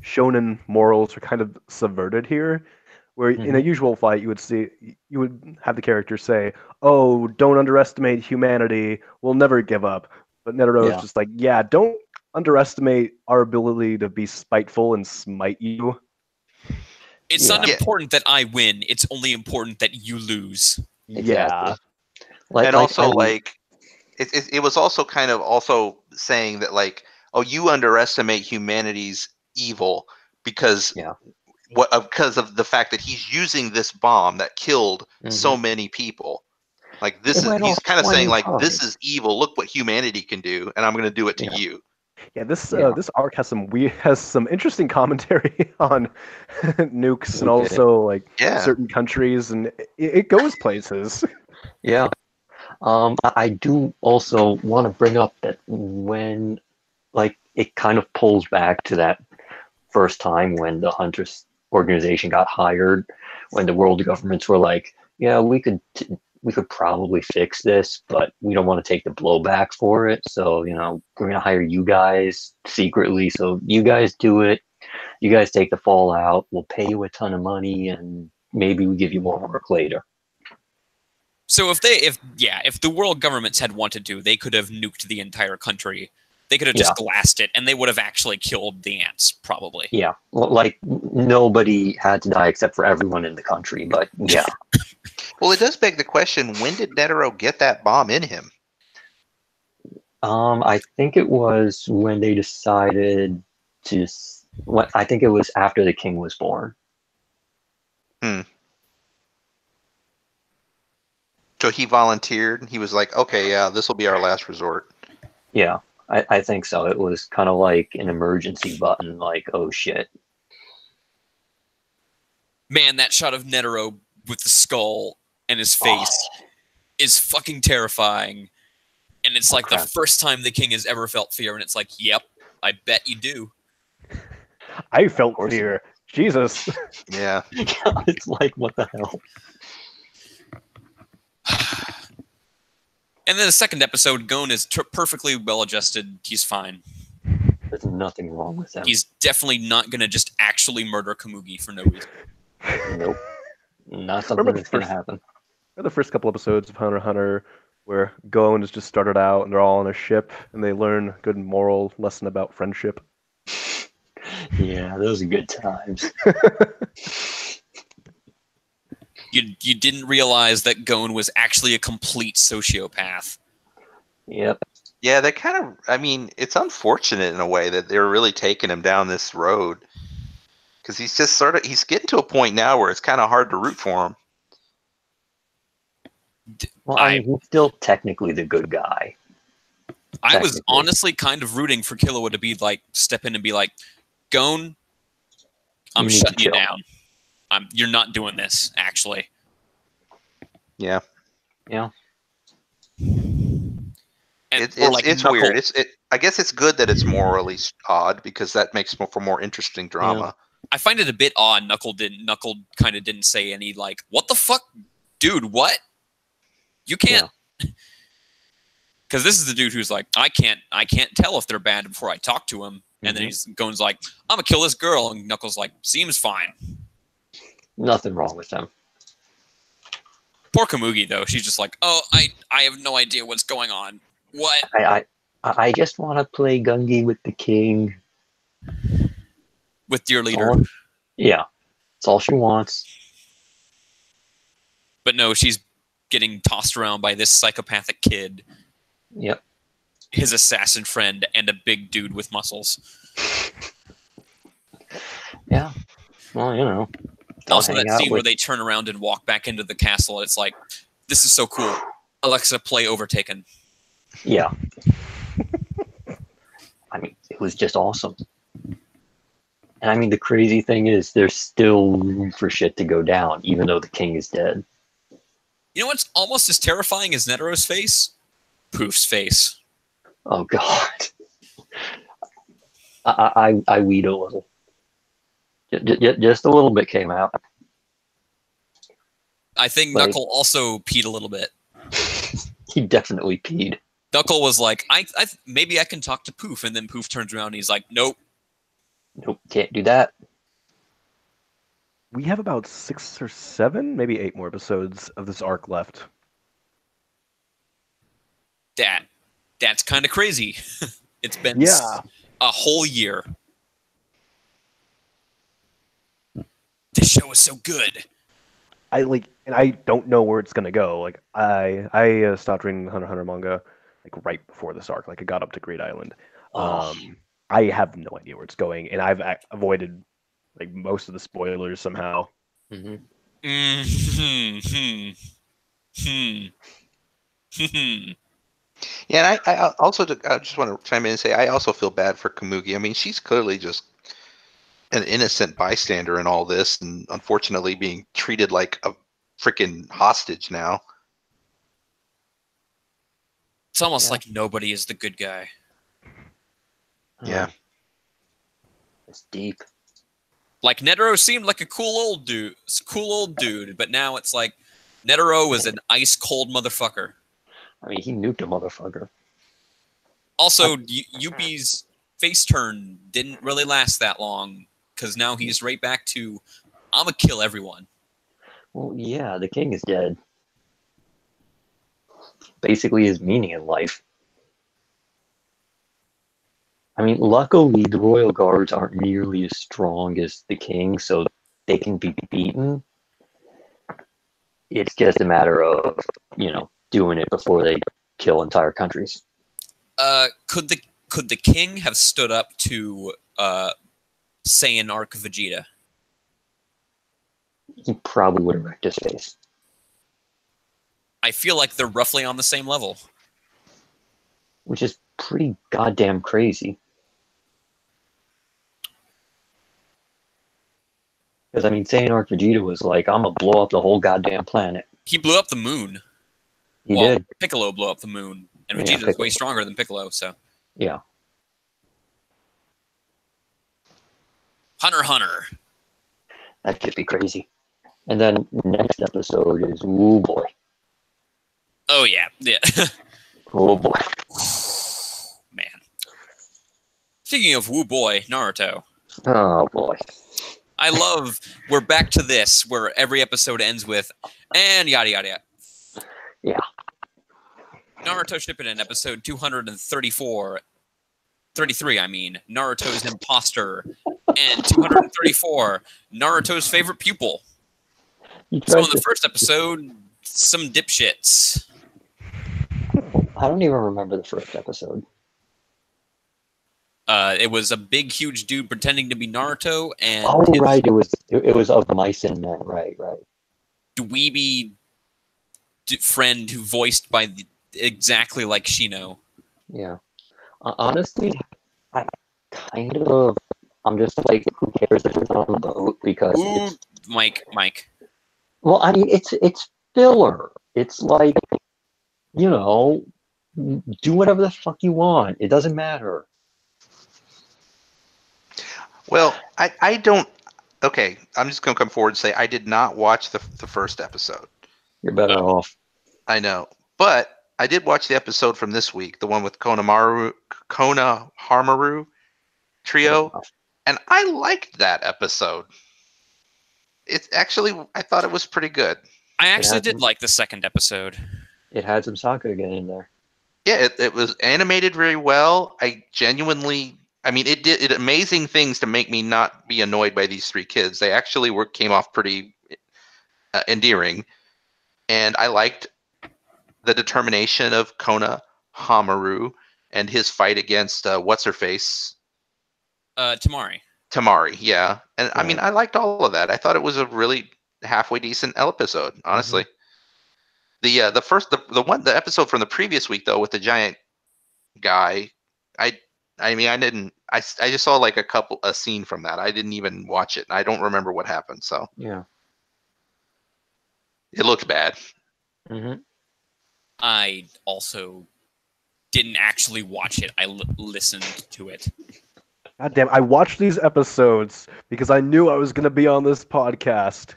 shonen morals are kind of subverted here, where in a Mhm. usual fight you would have the character say, "Oh, don't underestimate humanity. We'll never give up." But Netero's Yeah. just like, "Yeah, don't underestimate our ability to be spiteful and smite you." It's Yeah. not important that I win. It's only important that you lose. Exactly. Yeah, And Like also like it was also kind of also saying that like, oh, you underestimate humanity's evil because Yeah. because of the fact that he's using this bomb that killed so Mhm. many people. Like It this is went he's off kind of saying 20 like this times. is evil. Look what humanity can do, and I'm going to do it to Yeah. you. yeah. This Yeah. this arc has some interesting commentary on nukes and Okay. also like Yeah. certain countries, and it goes places. Yeah. I do also want to bring up that when, like, it kind of pulls back to that first time when the Hunters organization got hired, when the world governments were like, "Yeah, we could probably fix this, but we don't want to take the blowback for it. So, we're gonna hire you guys secretly. So you guys do it. You guys take the fallout. We'll pay you a ton of money, and maybe we give you more work later." So if the world governments had wanted to, they could have nuked the entire country. They could have just glassed it, and they would have actually killed the ants, probably. Yeah, well, like nobody had to die except for everyone in the country, but yeah. Well, it does beg the question: when did Netero get that bomb in him? I think it was when they decided I think it was after the king was born. So he volunteered. He was like, "Okay, yeah, this will be our last resort." Yeah, I think so. It was kind of like an emergency button, like, oh shit. Man, that shot of Netero with the skull and his face is fucking terrifying. And it's like the first time the king has ever felt fear, and it's like, yep, I bet you do. I felt fear. Jesus. Yeah. It's like, what the hell? And then the second episode, Gon is perfectly well-adjusted. He's fine. There's nothing wrong with him. He's definitely not going to just actually murder Kamugi for no reason. Nope. Not something that's going to happen. The first couple episodes of Hunter x Hunter where Gon has just started out and they're all on a ship and they learn a good moral lesson about friendship. Yeah, those are good times. You didn't realize that Gon was actually a complete sociopath. Yep. Yeah, they kind of. I mean, it's unfortunate in a way that they're really taking him down this road because he's just he's getting to a point now where it's kind of hard to root for him. Well, I mean, he's still technically the good guy. I was honestly kind of rooting for Killua to be like, step in and be like, Gon, I'm shutting you down. You're not doing this, actually. Yeah. Yeah. It's weird. I guess it's good that it's morally odd because that makes for more interesting drama. Yeah. I find it a bit odd. Knuckle kind of didn't say any like, what the fuck, dude? What? You can't. Because this is the dude who's like, I can't tell if they're bad before I talk to him. And then Gon's like, I'm gonna kill this girl, and Knuckles like, seems fine. Nothing wrong with them. Poor Kamugi though. She's just like, oh, I have no idea what's going on. What? I just want to play Gungi with the king. With your leader. Yeah. That's all she wants. But no, she's getting tossed around by this psychopathic kid. Yep. His assassin friend and a big dude with muscles. Yeah. Well, Also that scene where they turn around and walk back into the castle, it's like, this is so cool. Alexa, play Overtaken. Yeah. I mean, it was just awesome. And I mean, the crazy thing is there's still room for shit to go down, even though the king is dead. You know what's almost as terrifying as Netero's face? Poof's face. Oh, God. I weed a little. Just a little bit came out. I think Like- Knuckle also peed a little bit. He definitely peed. Knuckle was like, maybe I can talk to Poof, and then Poof turns around and he's like, nope. Nope, can't do that. We have about 6 or 7, maybe 8 more episodes of this arc left. That's kind of crazy. It's been Yeah. a whole year. This show is so good. And I don't know where it's gonna go. Like I stopped reading the Hunter x Hunter manga like right before this arc. Like I got up to Great Island. Oh. I have no idea where it's going, and I've avoided like most of the spoilers somehow. Mm-hmm. Yeah, and I also I just want to chime in and say I also feel bad for Kamugi. I mean, she's clearly just an innocent bystander in all this, and unfortunately being treated like a freaking hostage now. It's almost Yeah. like nobody is the good guy. Yeah. It's deep. Like Netero seemed like a cool old dude, but now it's like Netero is an ice cold motherfucker. I mean, he nuked a motherfucker. Also, Yuppie's face turn didn't really last that long because now he's right back to I'ma kill everyone. Well, yeah, the king is dead. Basically his meaning in life. I mean, luckily the royal guards aren't nearly as strong as the king, so they can be beaten. It's just a matter of, doing it before they kill entire countries. Could the king have stood up to Saiyan Arc Vegeta? He probably would have wrecked his face. I feel like they're roughly on the same level. Which is pretty goddamn crazy. Because, I mean, Saiyan Arc Vegeta was like, I'm gonna blow up the whole goddamn planet. He blew up the moon. He did. Piccolo blew up the moon, and Yeah, Vegeta's Piccolo. way stronger than Piccolo, so. Yeah. Hunter x Hunter. That could be crazy. And then next episode is, oh boy. Oh, yeah. Oh boy. Man. Speaking of woo boy, Naruto. Oh boy. I love, we're back to this, where every episode ends with, and yada yada yada. Yeah. Naruto Shippuden, episode 234. 33, I mean. Naruto's imposter. And 234, Naruto's favorite pupil. So in the first episode, some dipshits. I don't even remember the first episode. It was a big, huge dude pretending to be Naruto, and Oh, his right. It was of the mice in there. Right. dweeby friend who voiced by exactly like Shino. Yeah. Honestly, I'm just like, who cares if it's on the boat? Because Ooh, Mike. well, I mean, it's filler. It's like, do whatever the fuck you want. It doesn't matter. Well, I don't. Okay, I'm just gonna come forward and say I did not watch the first episode. You're better off. I know, but I did watch the episode from this week, the one with Konohamaru trio, and I liked that episode. It's actually, I thought it was pretty good. I actually did like the second episode. It had some Sokka again in there. Yeah, it was animated very well. I mean, it did amazing things to make me not be annoyed by these three kids. They actually came off pretty endearing, and I liked the determination of Kona Hamaru and his fight against what's her face, Tamari. Tamari. Yeah, and I Yeah. mean, I liked all of that. I thought it was a really halfway decent episode, honestly. The episode from the previous week though with the giant guy, I mean, I just saw like a scene from that. I didn't even watch it. I don't remember what happened. So Yeah. it looked bad. Mm-hmm. I also didn't actually watch it. I listened to it. God damn, I watched these episodes because I knew I was going to be on this podcast.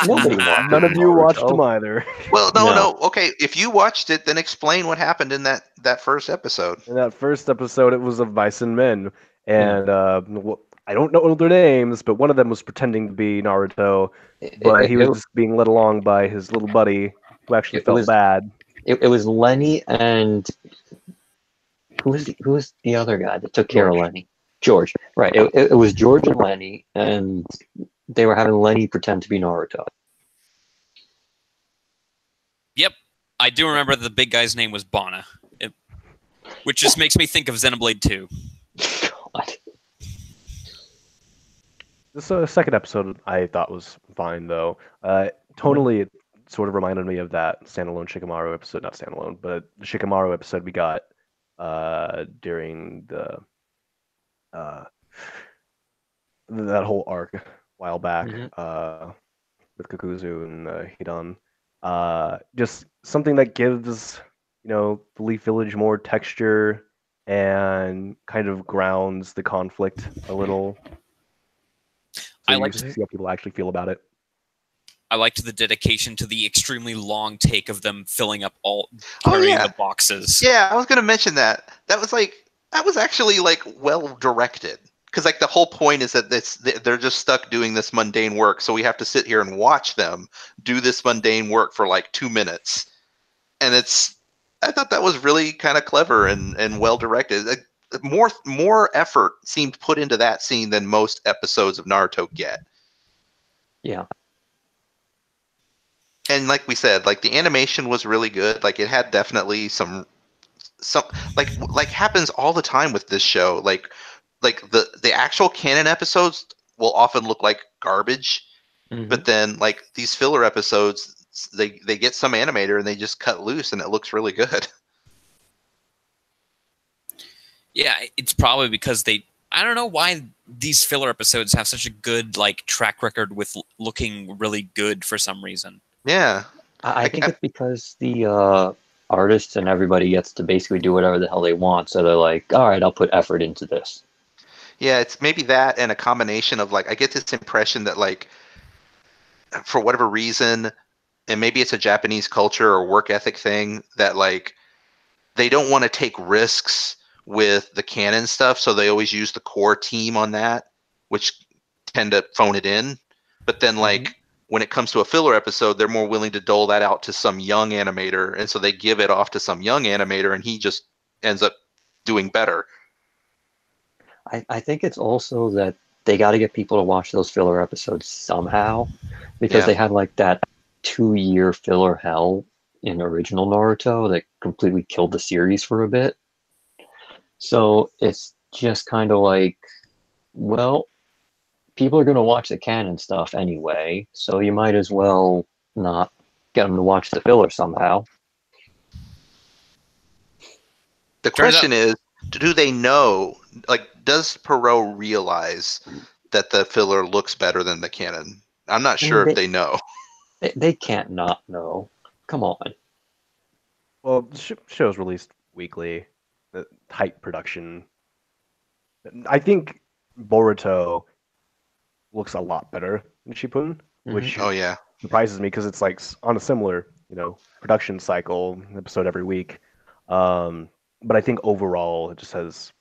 Nobody watched None of you watched them Naruto. either. Well, No. no. Okay, if you watched it, then explain what happened in that first episode. In that first episode, it was of Vice and Men, Yeah. and I don't know their names, but one of them was pretending to be Naruto, but he was just being led along by his little buddy, who actually It felt was- bad. It was Lenny and who was the other guy that took care of George. Lenny? George. Right. It was George and Lenny, and they were having Lenny pretend to be Naruto. Yep, I do remember that the big guy's name was Bana, which just makes me think of Xenoblade 2. God. This second episode I thought was fine though. Tonally, it sort of reminded me of that standalone Shikamaru episode, not standalone, but the Shikamaru episode we got during the that whole arc a while back with Kakuzu and Hidan. Just something that gives the Leaf Village more texture and kind of grounds the conflict a little. So I you liked see how people actually feel about it. I liked the dedication to the extremely long take of them filling up Oh, carrying yeah. the boxes. Yeah, I was gonna mention that. That was actually like well directed. Because like the whole point is that they're just stuck doing this mundane work, so we have to sit here and watch them do this mundane work for like 2 minutes, and I thought that was really kind of clever and well directed. Like, more effort seemed put into that scene than most episodes of Naruto get. Yeah. And like we said, like the animation was really good. Like it had definitely some like happens all the time with this show. Like the actual canon episodes will often look like garbage, but then like these filler episodes, they get some animator and they just cut loose and it looks really good. Yeah, it's probably because I don't know why these filler episodes have such a good like track record with looking really good for some reason. Yeah. I think it's because the artists and everybody gets to basically do whatever the hell they want. So they're like, all right, I'll put effort into this. Yeah, it's maybe that and a combination of like I get this impression that like for whatever reason, and maybe it's a Japanese culture or work ethic thing, that like they don't want to take risks with the canon stuff, so they always use the core team on that, which tend to phone it in. But then like when it comes to a filler episode, they're more willing to dole that out to some young animator, and so they give it off to some young animator and he just ends up doing better. I think it's also that they got to get people to watch those filler episodes somehow, because Yeah. they had like that 2-year filler hell in original Naruto that completely killed the series for a bit. So it's just kind of like, well, people are going to watch the canon stuff anyway, so you might as well not get them to watch the filler somehow. The question is, do they know, like, does Perot realize that the filler looks better than the canon? I'm not sure if they know. They can't not know. Come on. Well, the show's released weekly, the hype production. I think Boruto looks a lot better than Shippuden, which Oh yeah. surprises me because it's like on a similar, production cycle, episode every week. But I think overall it just has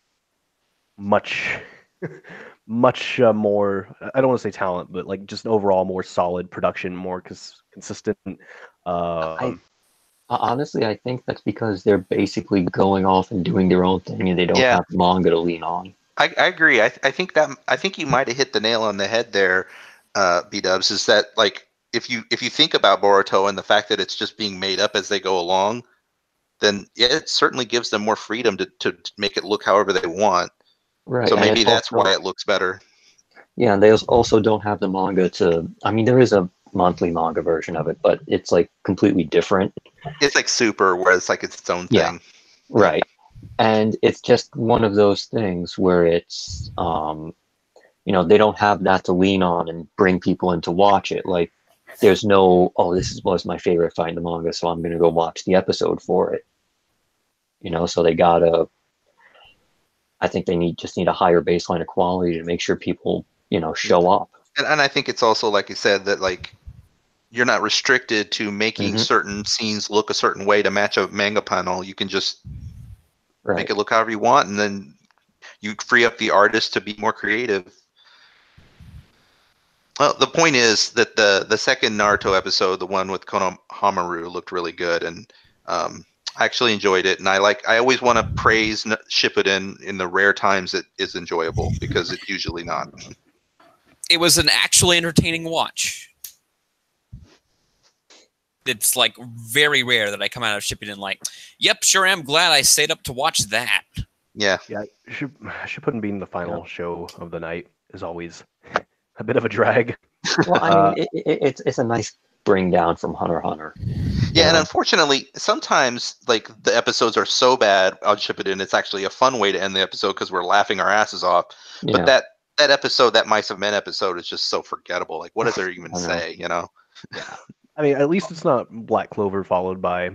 much, much more. I don't want to say talent, but like just overall more solid production, more consistent. Honestly, I think that's because they're basically going off and doing their own thing, and they don't have manga to lean on. I agree. I think you might have hit the nail on the head there, B-Dubs, is that like if you think about Boruto and the fact that it's just being made up as they go along, then yeah, it certainly gives them more freedom to make it look however they want. Right. So and maybe it's that's also, why it looks better. Yeah, and they also don't have the manga to. I mean, there is a monthly manga version of it, but it's like completely different. It's like Super, where it's like its own thing. Yeah. Right. And it's just one of those things where it's, they don't have that to lean on and bring people in to watch it. Like, there's no, was my favorite fight in the manga, so I'm going to go watch the episode for it. So they gotta, I think they just need a higher baseline of quality to make sure people, show up. And I think it's also, like you said, that like you're not restricted to making certain scenes look a certain way to match a manga panel. You can just make it look however you want, and then you free up the artist to be more creative. Well, the point is that the second Naruto episode, the one with Konohamaru, looked really good, and I actually enjoyed it. And I always want to praise Shippuden in the rare times it is enjoyable, because it's usually not. It was an actually entertaining watch. It's like very rare that I come out of Shippuden like, yep, sure am glad I stayed up to watch that. Yeah. Yeah, Shippuden being the final show of the night is always a bit of a drag. Well, I mean, it's a nice bring down from Hunter x Hunter. Yeah, and unfortunately, sometimes like the episodes are so bad on Shippuden, it's actually a fun way to end the episode because we're laughing our asses off. Yeah. But that episode, that Mice of Men episode, is just so forgettable. Like, what does there even say? Yeah. I mean, at least it's not Black Clover followed by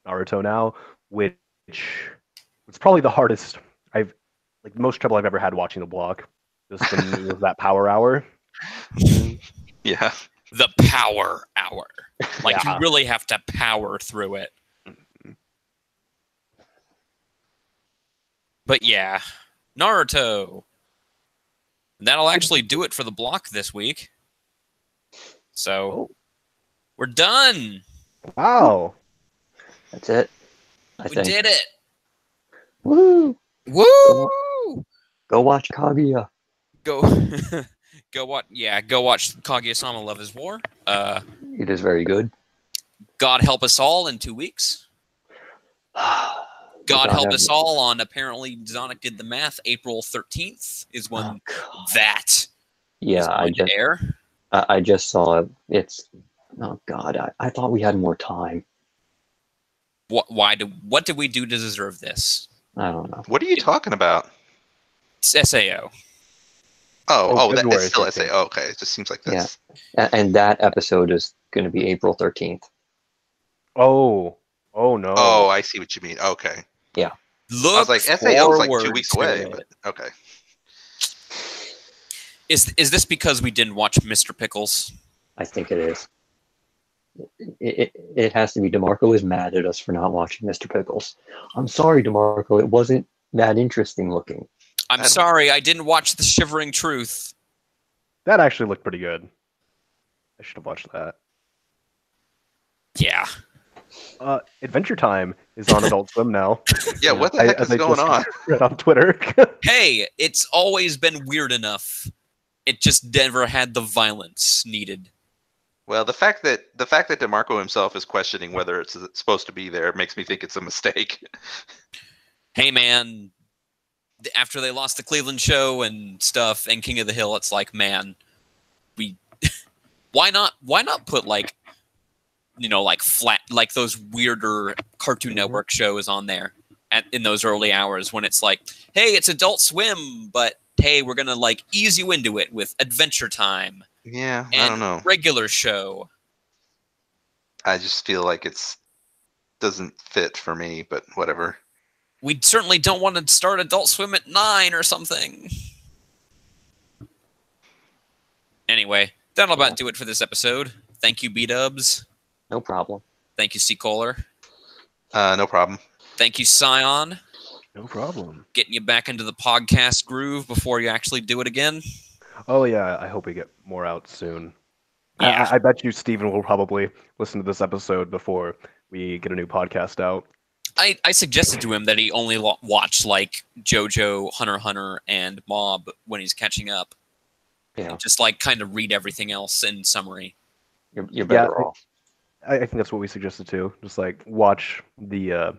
Naruto now, which it's probably the hardest most trouble I've ever had watching the block. Just when it was that power hour. Yeah. The power hour. Like, you really have to power through it. But yeah, Naruto. That'll actually do it for the block this week. So, we're done. Wow. That's it. I We think. did it. Woo! Woo! Go watch Kaguya. Go watch. Yeah, go watch Kaguya-sama Love is War. It is very good. God help us all in 2 weeks. God help us all on, apparently Zonic did the math, April 13th is when that is going to air. I just saw it. It's, oh God, I thought we had more time. What did we do to deserve this? I don't know. What are you talking about? It's SAO. It's still SAO. Okay, it just seems like this. Yeah. And that episode is going to be April 13th. Oh no. Oh, I see what you mean. Okay. Yeah. Look, I was like, SAO is like 2 weeks away. But, okay. Is this because we didn't watch Mr. Pickles? I think it is. It has to be. DeMarco is mad at us for not watching Mr. Pickles. I'm sorry, DeMarco. It wasn't that interesting looking. I'm sorry, I didn't watch The Shivering Truth. That actually looked pretty good. I should have watched that. Yeah. Adventure Time is on Adult Swim now. Yeah, what the heck is going on? Read on Twitter. Hey, it's always been weird enough. It just never had the violence needed. Well, the fact that DeMarco himself is questioning whether it's supposed to be there makes me think it's a mistake. Hey, man, after they lost the Cleveland show and stuff and King of the Hill, it's like, man, why not put like flat, like those weirder Cartoon Network shows on there in those early hours when it's like, hey, it's Adult Swim, but hey, we're gonna like ease you into it with Adventure Time. Yeah, and I don't know. Regular show. I just feel like it's doesn't fit for me, but whatever. We certainly don't want to start Adult Swim at 9 or something. Anyway, that'll about do it for this episode. Thank you, B-Dubs. No problem. Thank you, C. Kohler. No problem. Thank you, Scion. No problem. Getting you back into the podcast groove before you actually do it again. Oh yeah, I hope we get more out soon. Yeah. I bet you Steven will probably listen to this episode before we get a new podcast out. I suggested to him that he only watch like JoJo, Hunter x Hunter, and Mob when he's catching up. Yeah. Just like kind of read everything else in summary. You're better off. I think that's what we suggested too. Just like watch the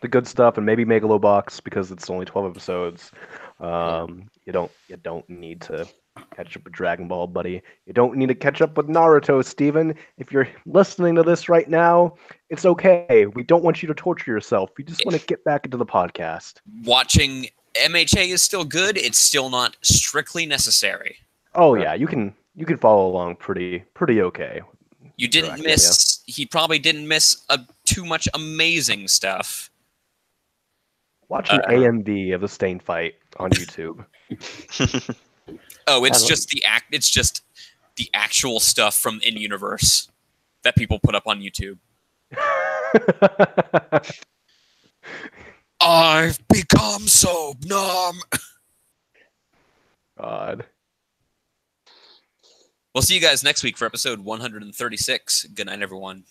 good stuff and maybe Megalobox because it's only 12 episodes. You don't need to catch up with Dragon Ball, buddy. You don't need to catch up with Naruto, Steven. If you're listening to this right now, it's okay. We don't want you to torture yourself. We just want to get back into the podcast. Watching MHA is still good. It's still not strictly necessary. Oh yeah, you can follow along pretty okay. You didn't miss. He probably didn't miss too much amazing stuff. Watch an AMV of the Stain fight on YouTube. Oh, it's I just it's just the actual stuff from in universe that people put up on YouTube. I've become so numb. God. We'll see you guys next week for episode 136. Good night, everyone.